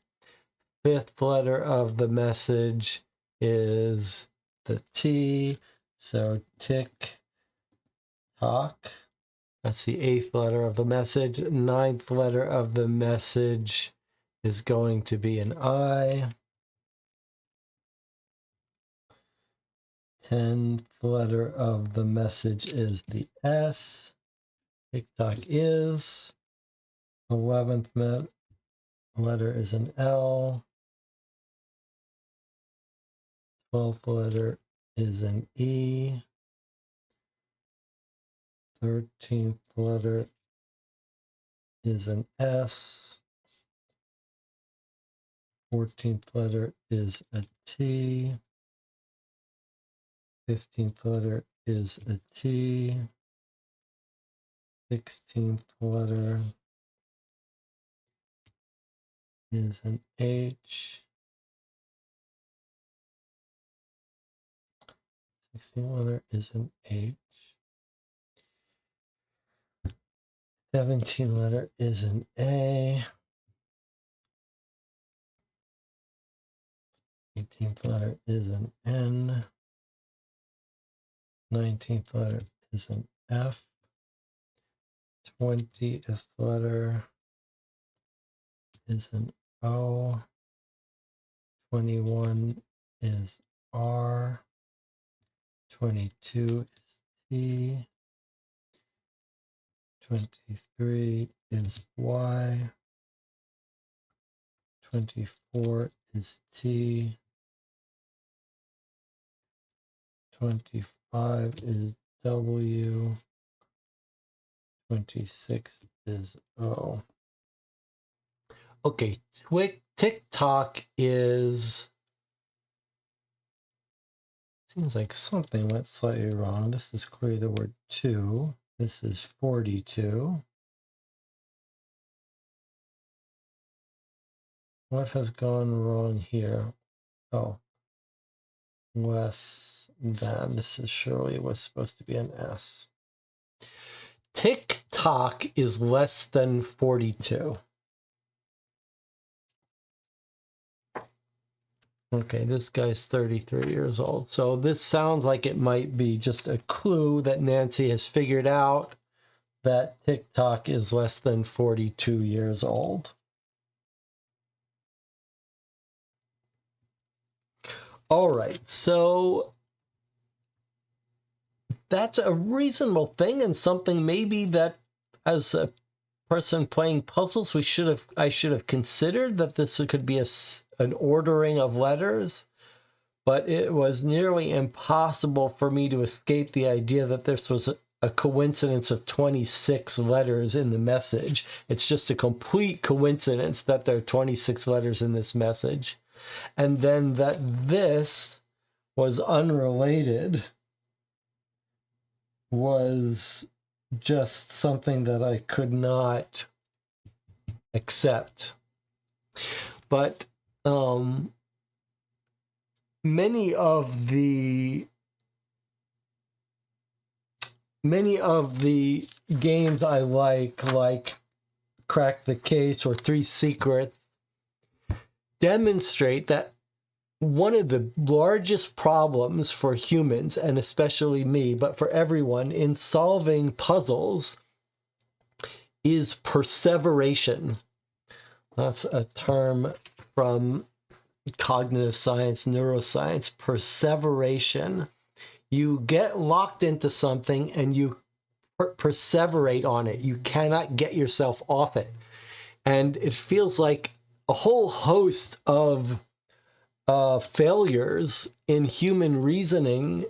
Fifth letter of the message is the T. So TikTok. That's the 8th letter of the message. 9th letter of the message is going to be an I. 10th letter of the message is the S. TikTok is. 11th letter is an L. 12th letter is an E. 13th letter is an S. 14th letter is a T. 15th letter is a T. 16th letter is an H. 16th letter is an H. 17th letter is an A. 18th letter is an N. 19th letter is an F. 20th letter is an O. 21 is R. 22 is T. 23 is Y. 24 is T. 25 is W. 26 is O. Okay, TikTok is... Seems like something went slightly wrong. This is clearly the word 2. This is 42. What has gone wrong here? Oh, less than. This is surely was supposed to be an S. TikTok is less than 42. Okay, this guy's 33 years old. So this sounds like it might be just a clue that Nancy has figured out that TikTok is less than 42 years old. All right, so that's a reasonable thing, and something maybe that as a person playing puzzles I should have considered, that this could be an ordering of letters, but it was nearly impossible for me to escape the idea that this was a coincidence of 26 letters in the message. It's just a complete coincidence that there are 26 letters in this message. And then that this was unrelated was just something that I could not accept. But many of the games I like Crack the Case or Three Secrets, demonstrate that one of the largest problems for humans, and especially me, but for everyone, in solving puzzles is perseveration. That's a term from cognitive science, neuroscience, perseveration. You get locked into something and you perseverate on it. You cannot get yourself off it. And it feels like a whole host of failures in human reasoning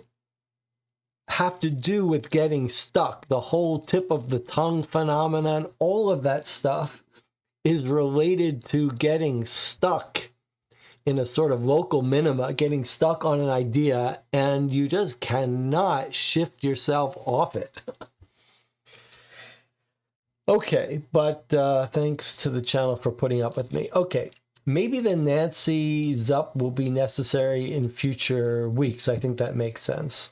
have to do with getting stuck. The whole tip of the tongue phenomenon, all of that stuff is related to getting stuck in a sort of local minima, getting stuck on an idea, and you just cannot shift yourself off it. Okay, but thanks to the channel for putting up with me. Okay, maybe the Nancy Zup will be necessary in future weeks. I think that makes sense.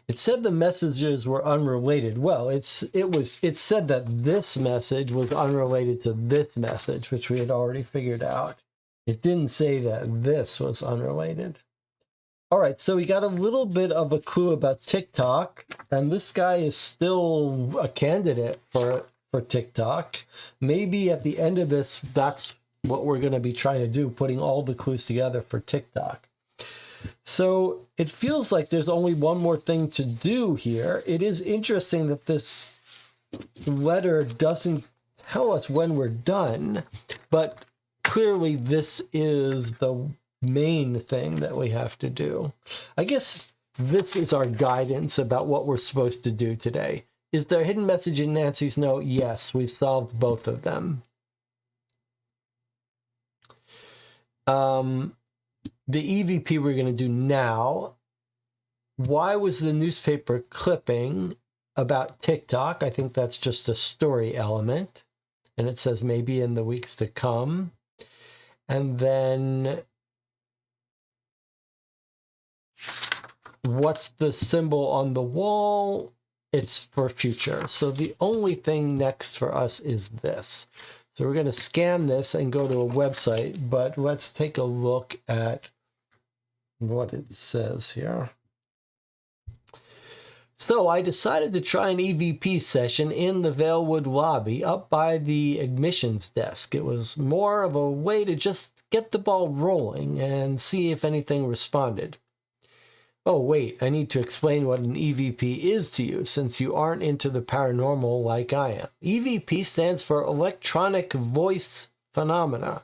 It said the messages were unrelated. Well, it said that this message was unrelated to this message, which we had already figured out. It didn't say that this was unrelated. All right, so we got a little bit of a clue about TikTok, and this guy is still a candidate for TikTok. Maybe at the end of this, that's what we're going to be trying to do, putting all the clues together for TikTok. So it feels like there's only one more thing to do here. It is interesting that this letter doesn't tell us when we're done, but clearly this is the main thing that we have to do. I guess this is our guidance about what we're supposed to do today. Is there a hidden message in Nancy's note? Yes, we've solved both of them. The EVP we're going to do now. Why was the newspaper clipping about TikTok? I think that's just a story element. And it says maybe in the weeks to come. And then what's the symbol on the wall? It's for future. So the only thing next for us is this. So we're going to scan this and go to a website, but let's take a look at what it says here. So I decided to try an EVP session in the Vailwood lobby up by the admissions desk. It was more of a way to just get the ball rolling and see if anything responded. Oh, wait, I need to explain what an EVP is to you, since you aren't into the paranormal like I am. EVP stands for Electronic Voice Phenomena.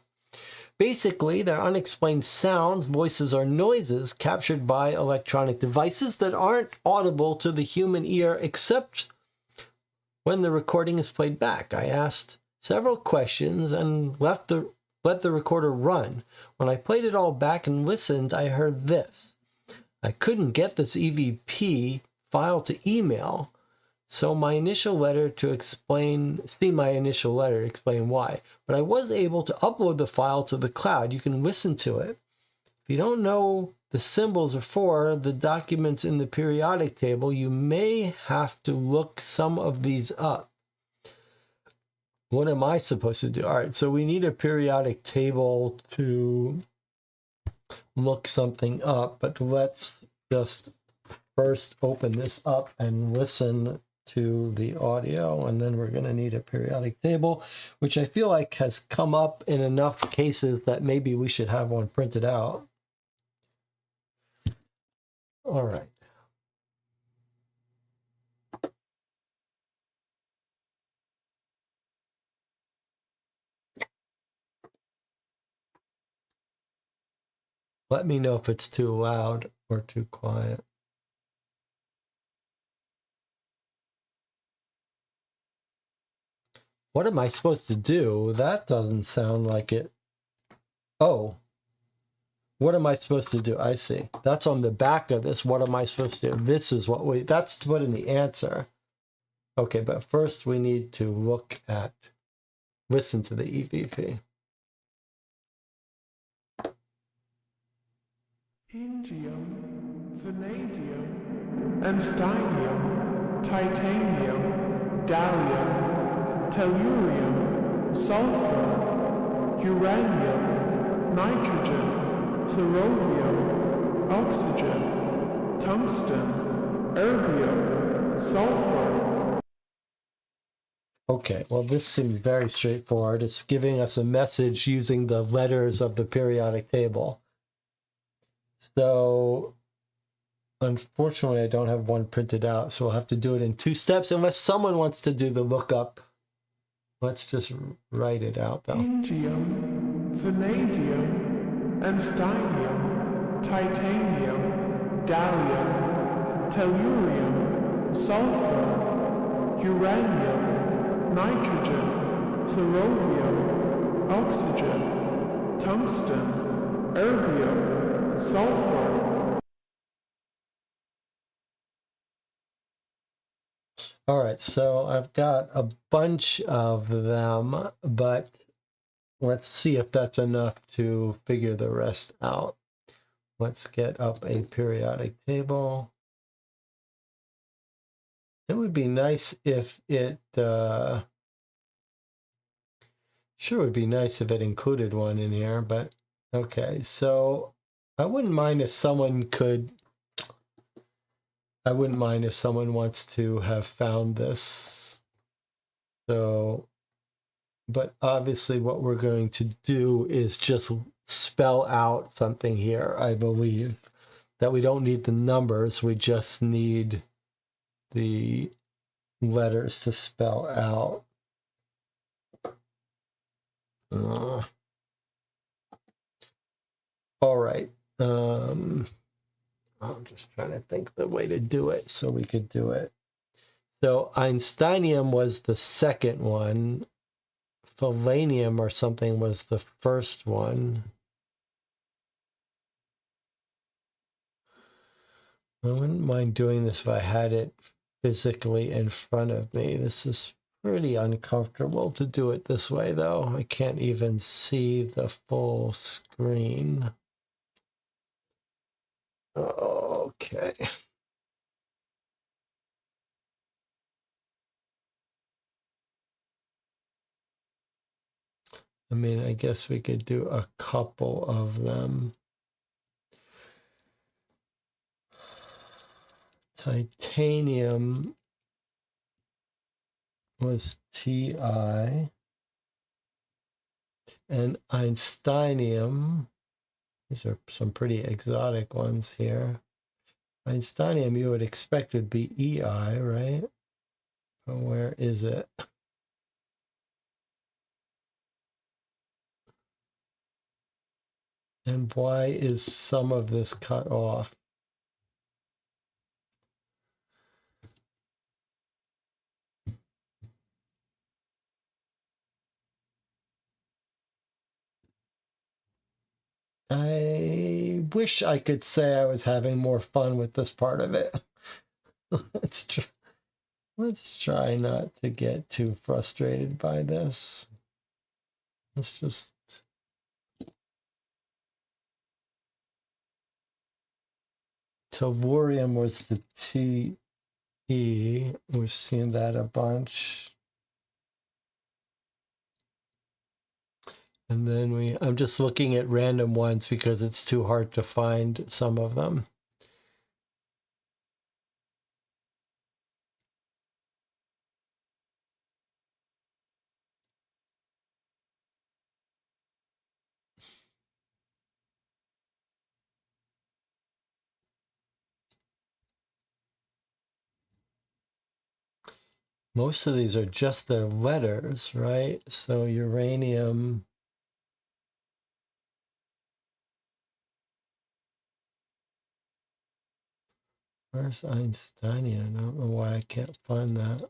Basically, they're unexplained sounds, voices, or noises captured by electronic devices that aren't audible to the human ear except when the recording is played back. I asked several questions and let the recorder run. When I played it all back and listened, I heard this. I couldn't get this EVP file to email, so my initial letter to explain why. But I was able to upload the file to the cloud. You can listen to it. If you don't know the symbols are for the documents in the periodic table, you may have to look some of these up. What am I supposed to do? All right, so we need a periodic table to look something up, but let's just first open this up and listen to the audio, and then we're going to need a periodic table, which I feel like has come up in enough cases that maybe we should have one printed out. All right. Let me know if it's too loud or too quiet. What am I supposed to do? That doesn't sound like it. Oh. What am I supposed to do? I see. That's on the back of this. What am I supposed to do? This is what that's to put in the answer. Okay, but first we need to listen to the EVP. Indium, vanadium, enstymium, titanium, gallium, tellurium, sulfur, uranium, nitrogen, fluorovium, oxygen, tungsten, erbium, sulfur. Okay, well, this seems very straightforward. It's giving us a message using the letters of the periodic table. So, unfortunately, I don't have one printed out, so we'll have to do it in 2 steps unless someone wants to do the lookup. Let's just write it out, though. Indium, vanadium, enstymium, titanium, gallium, tellurium, sulfur, uranium, nitrogen, fluorovium, oxygen, tungsten, erbium, sulfur. All right, so I've got a bunch of them, but let's see if that's enough to figure the rest out. Let's get up a periodic table. It would be nice if it, sure would be nice if it included one in here, but okay. So I wouldn't mind if someone wants to have found this. So, but obviously what we're going to do is just spell out something here, I believe, that we don't need the numbers, we just need the letters to spell out. All right. I'm just trying to think the way to do it so we could do it. So Einsteinium was the second one. Palladium or something was the first one. I wouldn't mind doing this if I had it physically in front of me. This is pretty uncomfortable to do it this way, though. I can't even see the full screen. Okay. I mean, I guess we could do a couple of them. Titanium was Ti, and Einsteinium, these are some pretty exotic ones here. Einsteinium you would expect would be Ei, right? But where is it? And why is some of this cut off? I wish I could say I was having more fun with this part of it. Let's try not to get too frustrated by this. Let's just... Tellurium was the Te. We've seen that a bunch. And then I'm just looking at random ones because it's too hard to find some of them. Most of these are just their letters, right? So uranium. Where's Einsteinium? I don't know why I can't find that.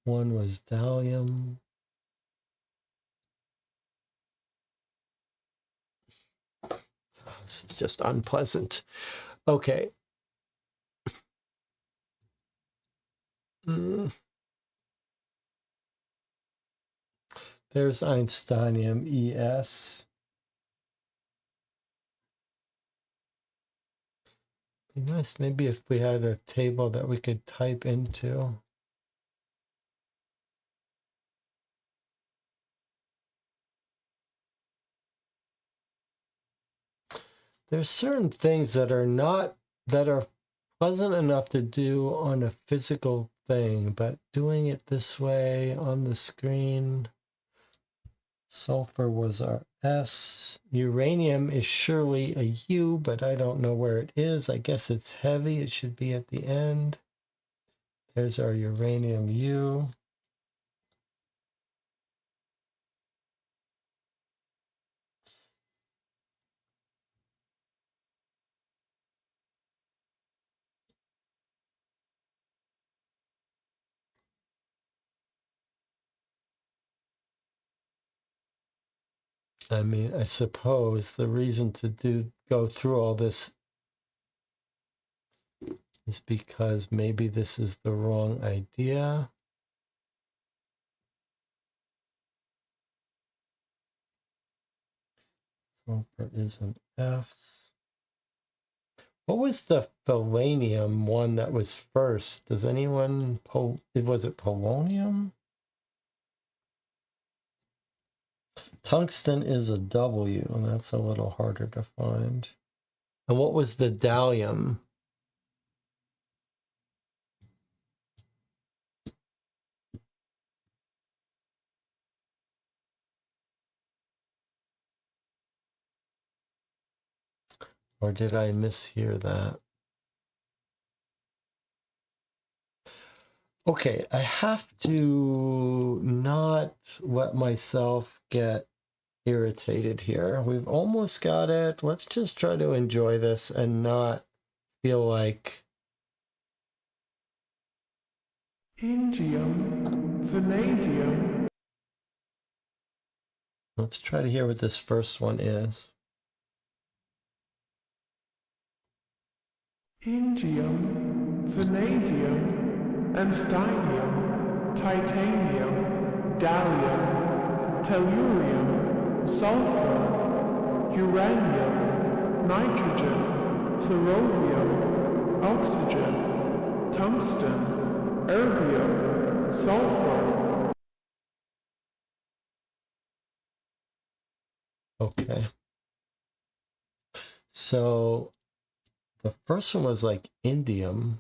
One was thallium. This is just unpleasant. Okay. There's Einsteinium ES. Be nice maybe if we had a table that we could type into. There's certain things that are pleasant enough to do on a physical thing, but doing it this way on the screen. Sulfur was our S. Uranium is surely a U, but I don't know where it is. I guess it's heavy. It should be at the end. There's our uranium U. I mean, I suppose the reason to go through all this is because maybe this is the wrong idea. Sulfur is an F. What was the palladium one that was first? Does anyone, was it polonium? Tungsten is a W, and that's a little harder to find. And what was the gallium? Or did I mishear that? Okay, I have to not let myself get irritated here. We've almost got it. Let's just try to enjoy this and not feel like... Indium, vanadium, Let's try to hear what this first one is. indium, vanadium, enstymium, titanium, gallium, tellurium, sulfur, uranium, nitrogen, fluorovium, oxygen, tungsten, erbium, sulfur. Okay. So the first one was like indium.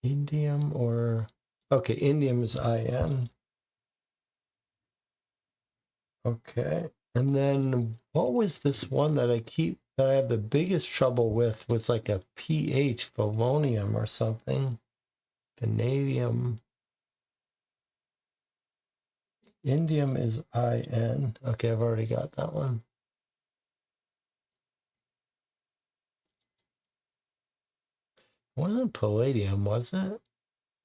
Indium or... Okay, indium is IN. Okay. And then what was this one that I have the biggest trouble with was like a pH, polonium or something. Vanadium. Indium is IN. Okay, I've already got that one. It wasn't palladium, was it?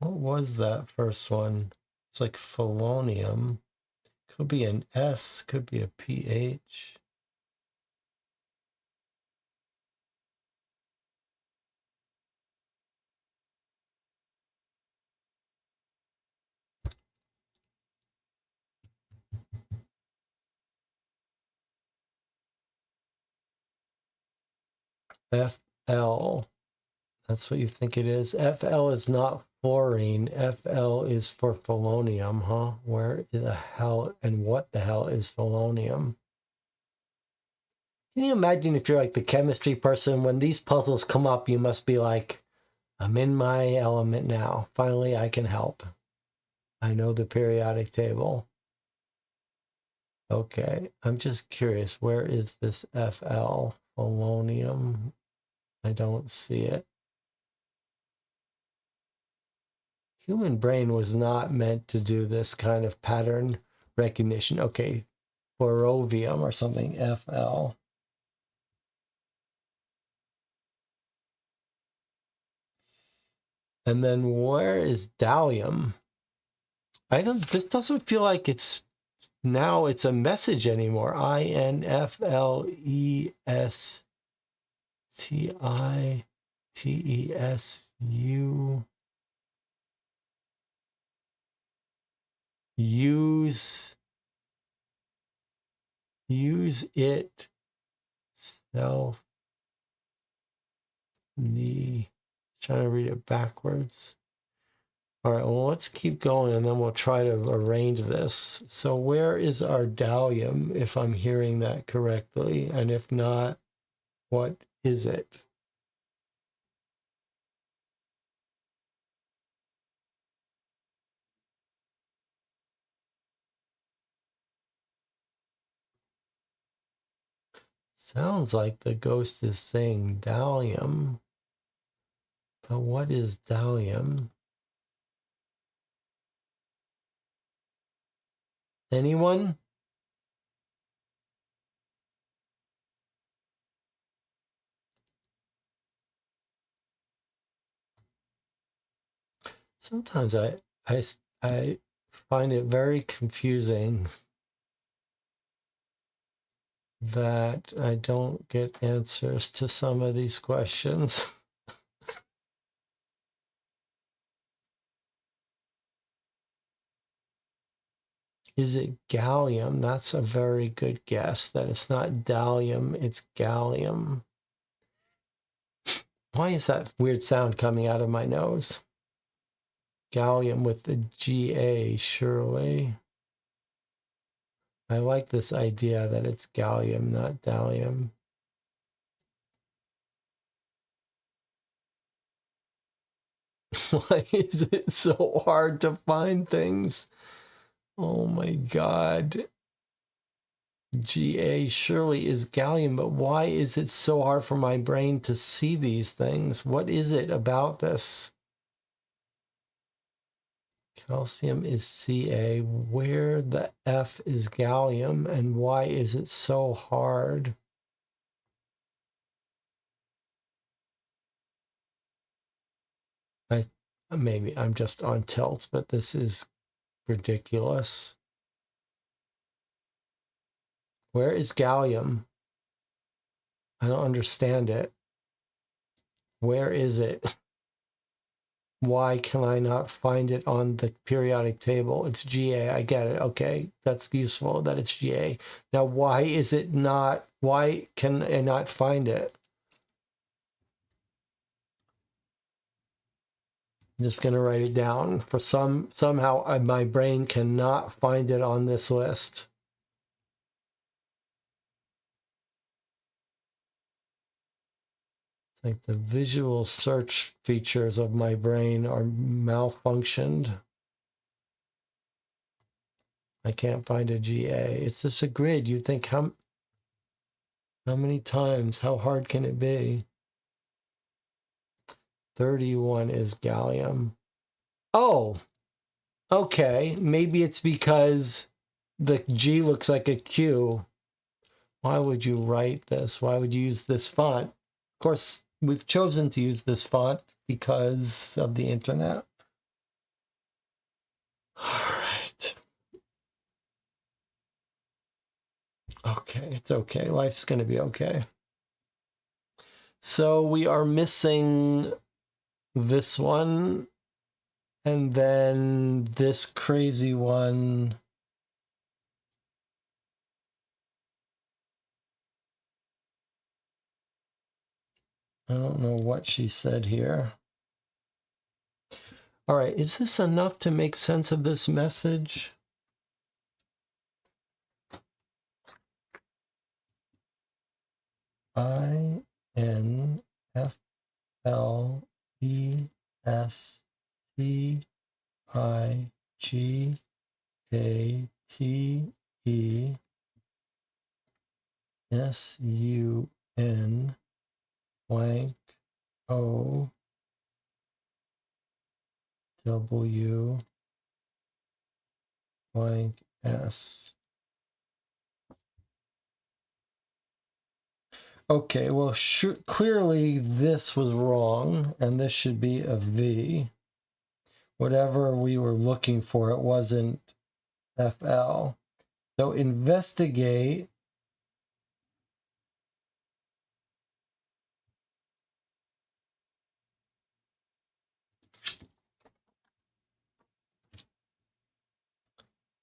What was that first one? It's like polonium. Could be an S, could be a pH. FL. That's what you think it is. FL is not fluorine. FL is for polonium, huh? Where the hell and what the hell is polonium? Can you imagine if you're like the chemistry person, when these puzzles come up, you must be like, I'm in my element now. Finally, I can help. I know the periodic table. Okay, I'm just curious. Where is this FL? Polonium? I don't see it. Human brain was not meant to do this kind of pattern recognition. Okay, fluorovium or something, FL. And then where is Dalium? This doesn't feel like it's a message anymore. INFLESTITESU. Use it self the trying to read it backwards. All right, well, let's keep going and then we'll try to arrange this. So where is our Dalium, if I'm hearing that correctly? And if not, what is it? Sounds like the ghost is saying Dalium. But what is Dalium? Anyone? Sometimes I find it very confusing that I don't get answers to some of these questions. Is it gallium? That's a very good guess. That it's not dalium, it's gallium. Why is that weird sound coming out of my nose? Gallium with the GA, surely. I like this idea that it's gallium, not dalium. Why is it so hard to find things? Oh my God. GA surely is gallium, but why is it so hard for my brain to see these things? What is it about this? Calcium is Ca. Where the F is gallium, and why is it so hard? Maybe I'm just on tilt, but this is ridiculous. Where is gallium? I don't understand it. Where is it? Why can I not find it on the periodic table? It's GA. I get it. Okay, that's useful that it's GA. Now, why is it not? Why can I not find it? I'm just going to write it down. For somehow my brain cannot find it on this list. It's like the visual search features of my brain are malfunctioned. I can't find a GA. It's just a grid. You think how many times? How hard can it be? 31 is gallium. Oh, okay. Maybe it's because the G looks like a Q. Why would you write this? Why would you use this font? Of course, we've chosen to use this font because of the internet. All right. Okay, it's okay. Life's going to be okay. So we are missing this one, and then this crazy one. I don't know what she said here. All right, is this enough to make sense of this message? INFLESTIGATESUN blank O W blank S. Okay, well, clearly this was wrong, and this should be a V. Whatever we were looking for, it wasn't FL. So investigate.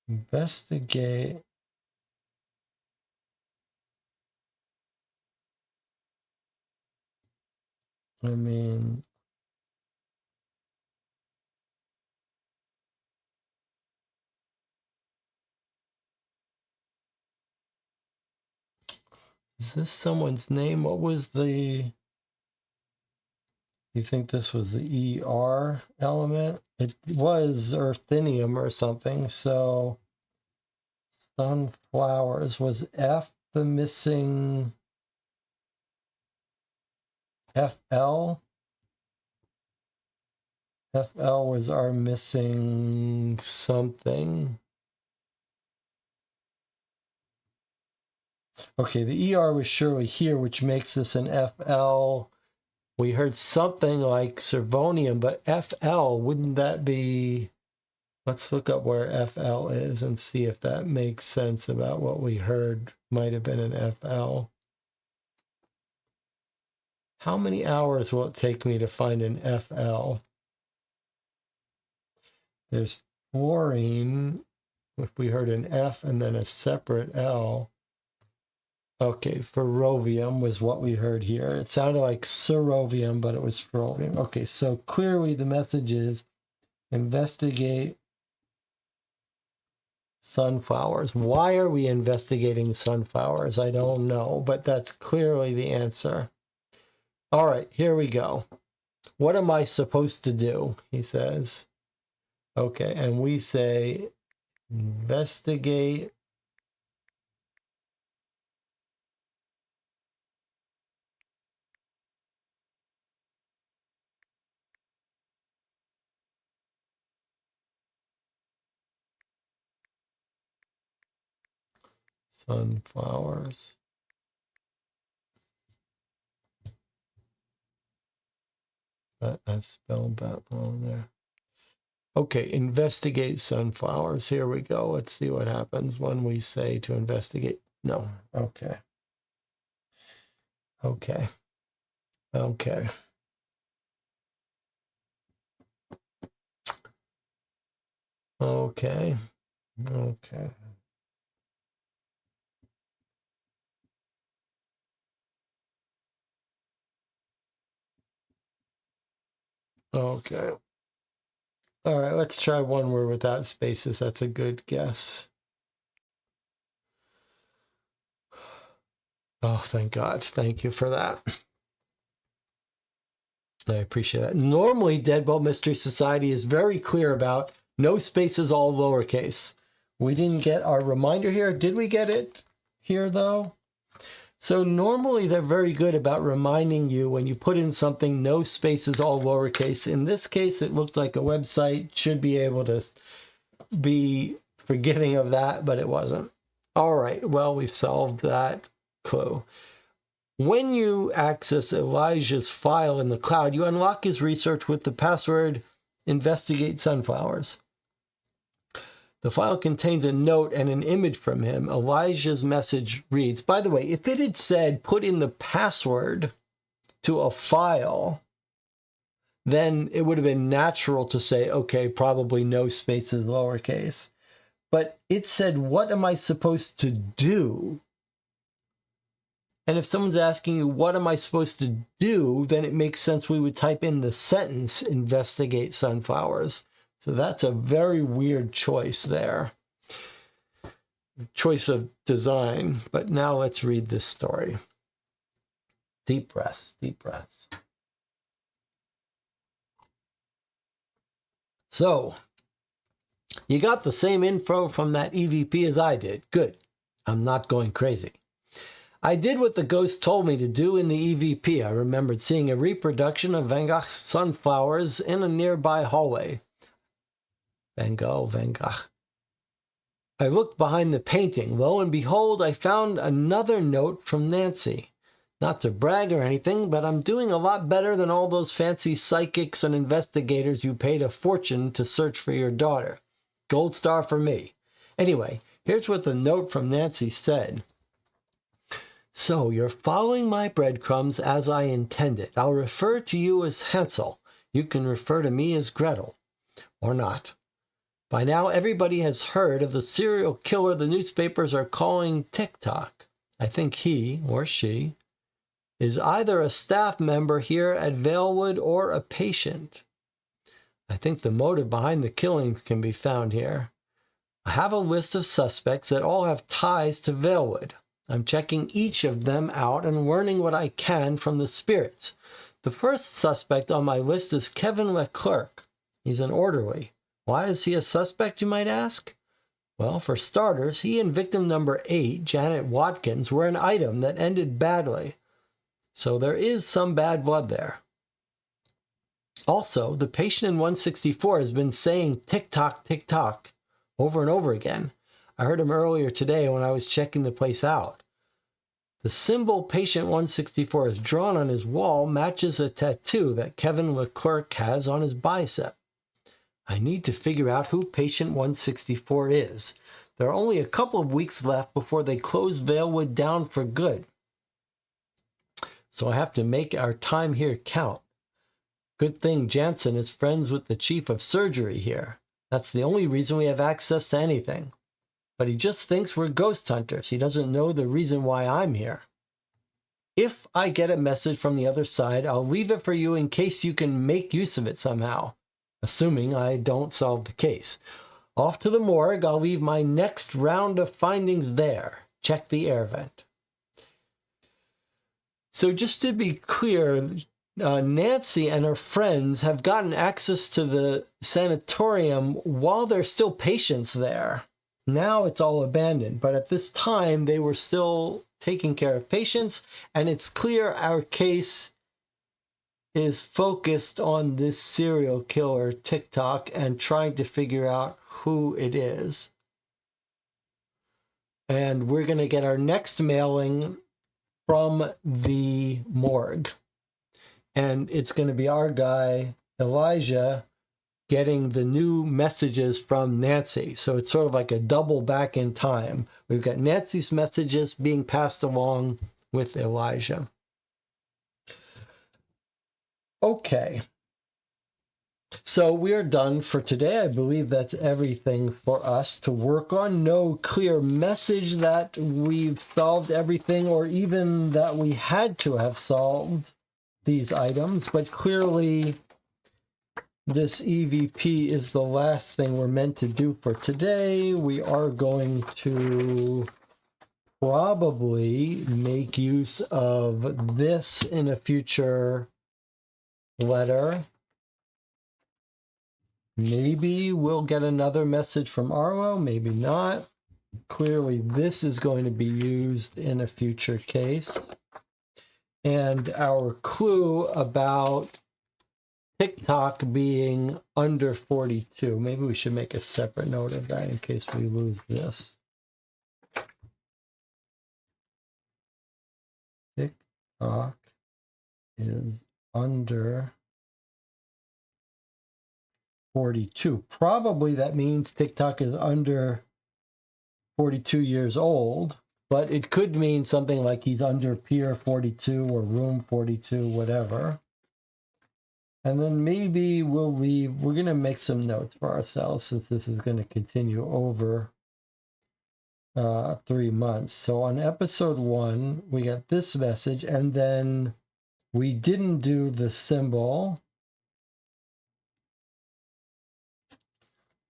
Investigate. I mean, is this someone's name? What was the... You think this was the ER element? It was earthinium or something. So sunflowers, was F the missing FL? FL was our missing something. Okay, the ER was surely here, which makes this an FL. We heard something like Servonium, but FL, wouldn't that be... Let's look up where FL is and see if that makes sense about what we heard might have been an FL. How many hours will it take me to find an FL? There's fluorine, if we heard an F and then a separate L. Okay, ferrovium was what we heard here. It sounded like cerovium, but it was ferrovium. Okay, so clearly the message is investigate sunflowers. Why are we investigating sunflowers? I don't know, but that's clearly the answer. All right, here we go. What am I supposed to do? He says. Okay, and we say investigate sunflowers. But I spelled that wrong there. Okay, investigate sunflowers. Here we go. Let's see what happens when we say to investigate. No. Okay. Okay. Okay. Okay. Okay. Okay. All right, let's try one word without spaces. That's a good guess. Oh, thank God. Thank you for that. I appreciate that. Normally, Deadbolt Mystery Society is very clear about no spaces, all lowercase. We didn't get our reminder here. Did we get it here, though? So normally they're very good about reminding you when you put in something, no spaces, all lowercase. In this case, it looked like a website should be able to be forgiving of that, but it wasn't. All right, well, we've solved that clue. When you access Elijah's file in the cloud, you unlock his research with the password investigate sunflowers. The file contains a note and an image from him. Elijah's message reads, by the way, if it had said put in the password to a file, then it would have been natural to say, okay, probably no spaces, lowercase. But it said, what am I supposed to do? And if someone's asking you, what am I supposed to do? Then it makes sense we would type in the sentence, investigate sunflowers. So that's a very weird choice there. Choice of design. But now let's read this story. Deep breaths, deep breaths. So, you got the same info from that EVP as I did. Good. I'm not going crazy. I did what the ghost told me to do in the EVP. I remembered seeing a reproduction of Van Gogh's sunflowers in a nearby hallway. Van Gogh. I looked behind the painting. Lo and behold, I found another note from Nancy. Not to brag or anything, but I'm doing a lot better than all those fancy psychics and investigators you paid a fortune to search for your daughter. Gold star for me. Anyway, here's what the note from Nancy said. So, you're following my breadcrumbs as I intended. I'll refer to you as Hansel. You can refer to me as Gretel. Or not. By now, everybody has heard of the serial killer the newspapers are calling TikTok. I think he, or she, is either a staff member here at Valewood or a patient. I think the motive behind the killings can be found here. I have a list of suspects that all have ties to Valewood. I'm checking each of them out and learning what I can from the spirits. The first suspect on my list is Kevin Leclerc. He's an orderly. Why is he a suspect, you might ask? Well, for starters, he and victim number 8, Janet Watkins, were an item that ended badly. So there is some bad blood there. Also, the patient in 164 has been saying tick-tock, tick-tock over and over again. I heard him earlier today when I was checking the place out. The symbol patient 164 is drawn on his wall matches a tattoo that Kevin Leclerc has on his bicep. I need to figure out who patient 164 is. There are only a couple of weeks left before they close Valewood down for good. So I have to make our time here count. Good thing Jansen is friends with the chief of surgery here. That's the only reason we have access to anything. But he just thinks we're ghost hunters. He doesn't know the reason why I'm here. If I get a message from the other side, I'll leave it for you in case you can make use of it somehow, assuming I don't solve the case. Off to the morgue, I'll leave my next round of findings there. Check the air vent. So just to be clear, Nancy and her friends have gotten access to the sanatorium while there's still patients there. Now it's all abandoned, but at this time they were still taking care of patients, and it's clear our case is focused on this serial killer TikTok and trying to figure out who it is. And we're going to get our next mailing from the morgue. And it's going to be our guy, Elijah, getting the new messages from Nancy. So it's sort of like a double back in time. We've got Nancy's messages being passed along with Elijah. Okay. So we are done for today. I believe that's everything for us to work on. No clear message that we've solved everything or even that we had to have solved these items, but clearly this EVP is the last thing we're meant to do for today. We are going to probably make use of this in a future letter. Maybe we'll get another message from Arlo, maybe not. Clearly this is going to be used in a future case. And our clue about TikTok being under 42. Maybe we should make a separate note of that in case we lose this. TikTok is under 42. Probably that means TikTok is under 42 years old, but it could mean something like he's under Pier 42 or Room 42, whatever. And then maybe we'll leave, we're going to make some notes for ourselves since this is going to continue over 3 months. So on episode 1, we got this message, and then we didn't do the symbol.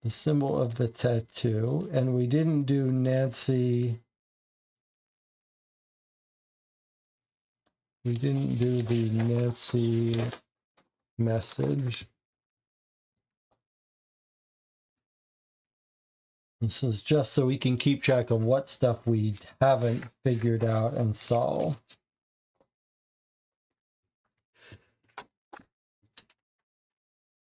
The symbol of the tattoo, and we didn't do Nancy. We didn't do the Nancy message. This is just so we can keep track of what stuff we haven't figured out and solved.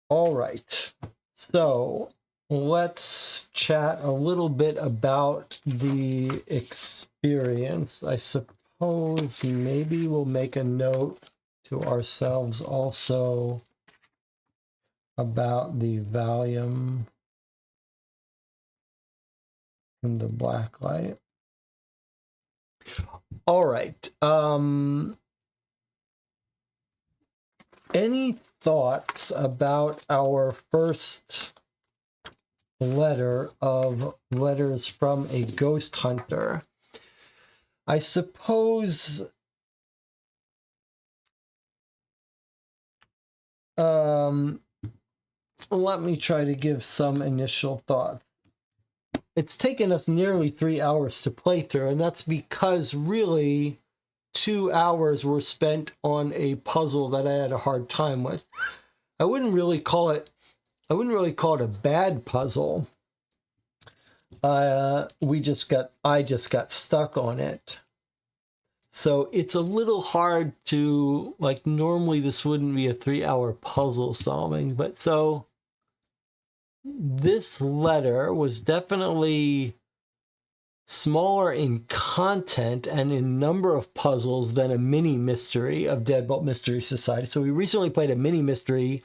All right, so let's chat a little bit about the experience. I suppose suppose maybe we'll make a note to ourselves also about the Valium and the black light. All right. Any thoughts about our first letter of Letters from a Ghost Hunter? I suppose let me try to give some initial thoughts. It's taken us nearly 3 hours to play through, and that's because really 2 hours were spent on a puzzle that I had a hard time with. I wouldn't really call it a bad puzzle. I just got stuck on it. So it's a little hard to, like, normally this wouldn't be a 3-hour puzzle solving, but so this letter was definitely smaller in content and in number of puzzles than a mini mystery of Deadbolt Mystery Society. So we recently played a mini mystery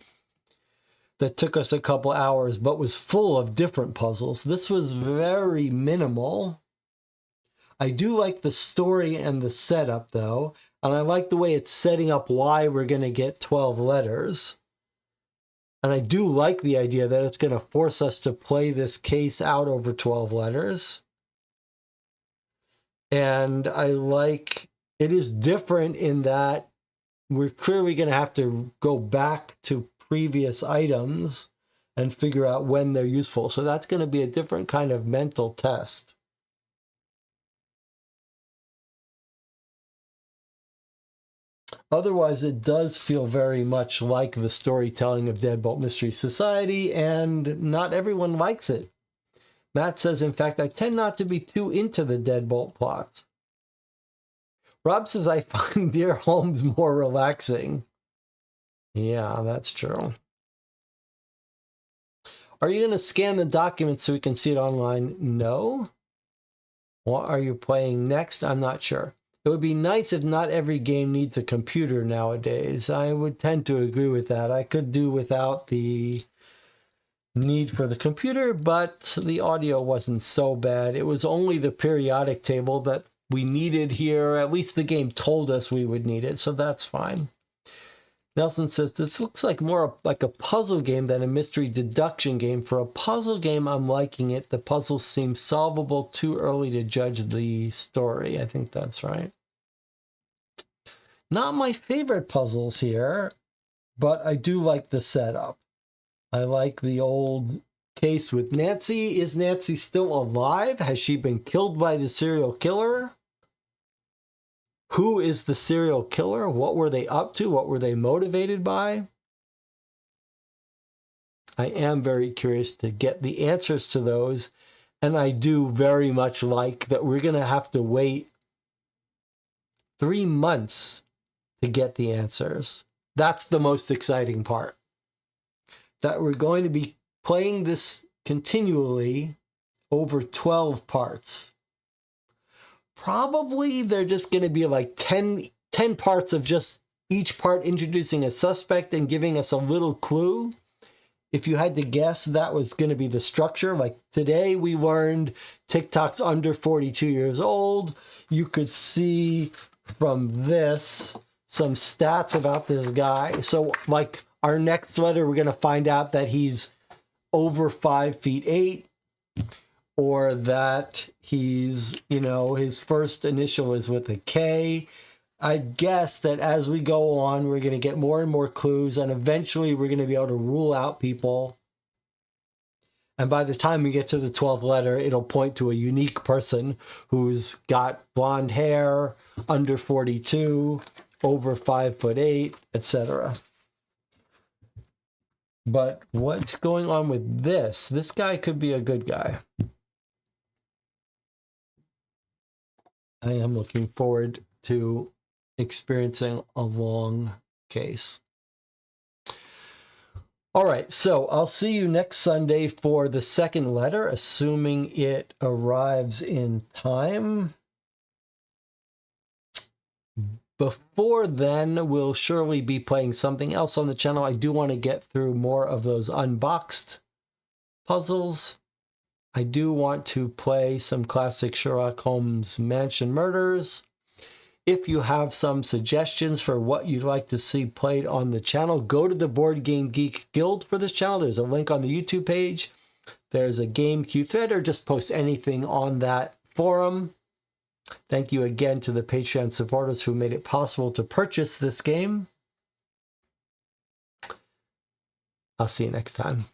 that took us a couple hours, but was full of different puzzles. This was very minimal. I do like the story and the setup, though, and I like the way it's setting up why we're going to get 12 letters. And I do like the idea that it's going to force us to play this case out over 12 letters. And I like, it is different in that we're clearly going to have to go back to previous items and figure out when they're useful. So that's going to be a different kind of mental test. Otherwise, it does feel very much like the storytelling of Deadbolt Mystery Society, and not everyone likes it. Matt says, in fact, I tend not to be too into the Deadbolt plots. Rob says, I find Dear Holmes more relaxing. Yeah, that's true. Are you going to scan the documents so we can see it online? No. What are you playing next? I'm not sure. It would be nice if not every game needs a computer nowadays. I would tend to agree with that. I could do without the need for the computer, but the audio wasn't so bad. It was only the periodic table that we needed here. At least the game told us we would need it, so that's fine. Nelson says, this looks like more like a puzzle game than a mystery deduction game. For a puzzle game, I'm liking it. The puzzles seem solvable, too early to judge the story. I think that's right. Not my favorite puzzles here, but I do like the setup. I like the old case with Nancy. Is Nancy still alive? Has she been killed by the serial killer? Who is the serial killer? What were they up to? What were they motivated by? I am very curious to get the answers to those. And I do very much like that we're going to have to wait 3 months to get the answers. That's the most exciting part. That we're going to be playing this continually over 12 parts. Probably they're just going to be like 10 parts of just each part introducing a suspect and giving us a little clue. If you had to guess, that was going to be the structure. Like today we learned TikTok's under 42 years old. You could see from this some stats about this guy. So like our next letter, we're going to find out that he's over 5'8", or that he's, his first initial is with a K. I guess that as we go on, we're going to get more and more clues, and eventually we're going to be able to rule out people. And by the time we get to the 12th letter, it'll point to a unique person who's got blonde hair, under 42, over 5'8", etc. But what's going on with this? This guy could be a good guy. I am looking forward to experiencing a long case. All right, so I'll see you next Sunday for the second letter, assuming it arrives in time. Before then, we'll surely be playing something else on the channel. I do want to get through more of those unboxed puzzles. I do want to play some classic Sherlock Holmes Mansion Murders. If you have some suggestions for what you'd like to see played on the channel, go to the Board Game Geek Guild for this channel. There's a link on the YouTube page. There's a game queue thread, or just post anything on that forum. Thank you again to the Patreon supporters who made it possible to purchase this game. I'll see you next time.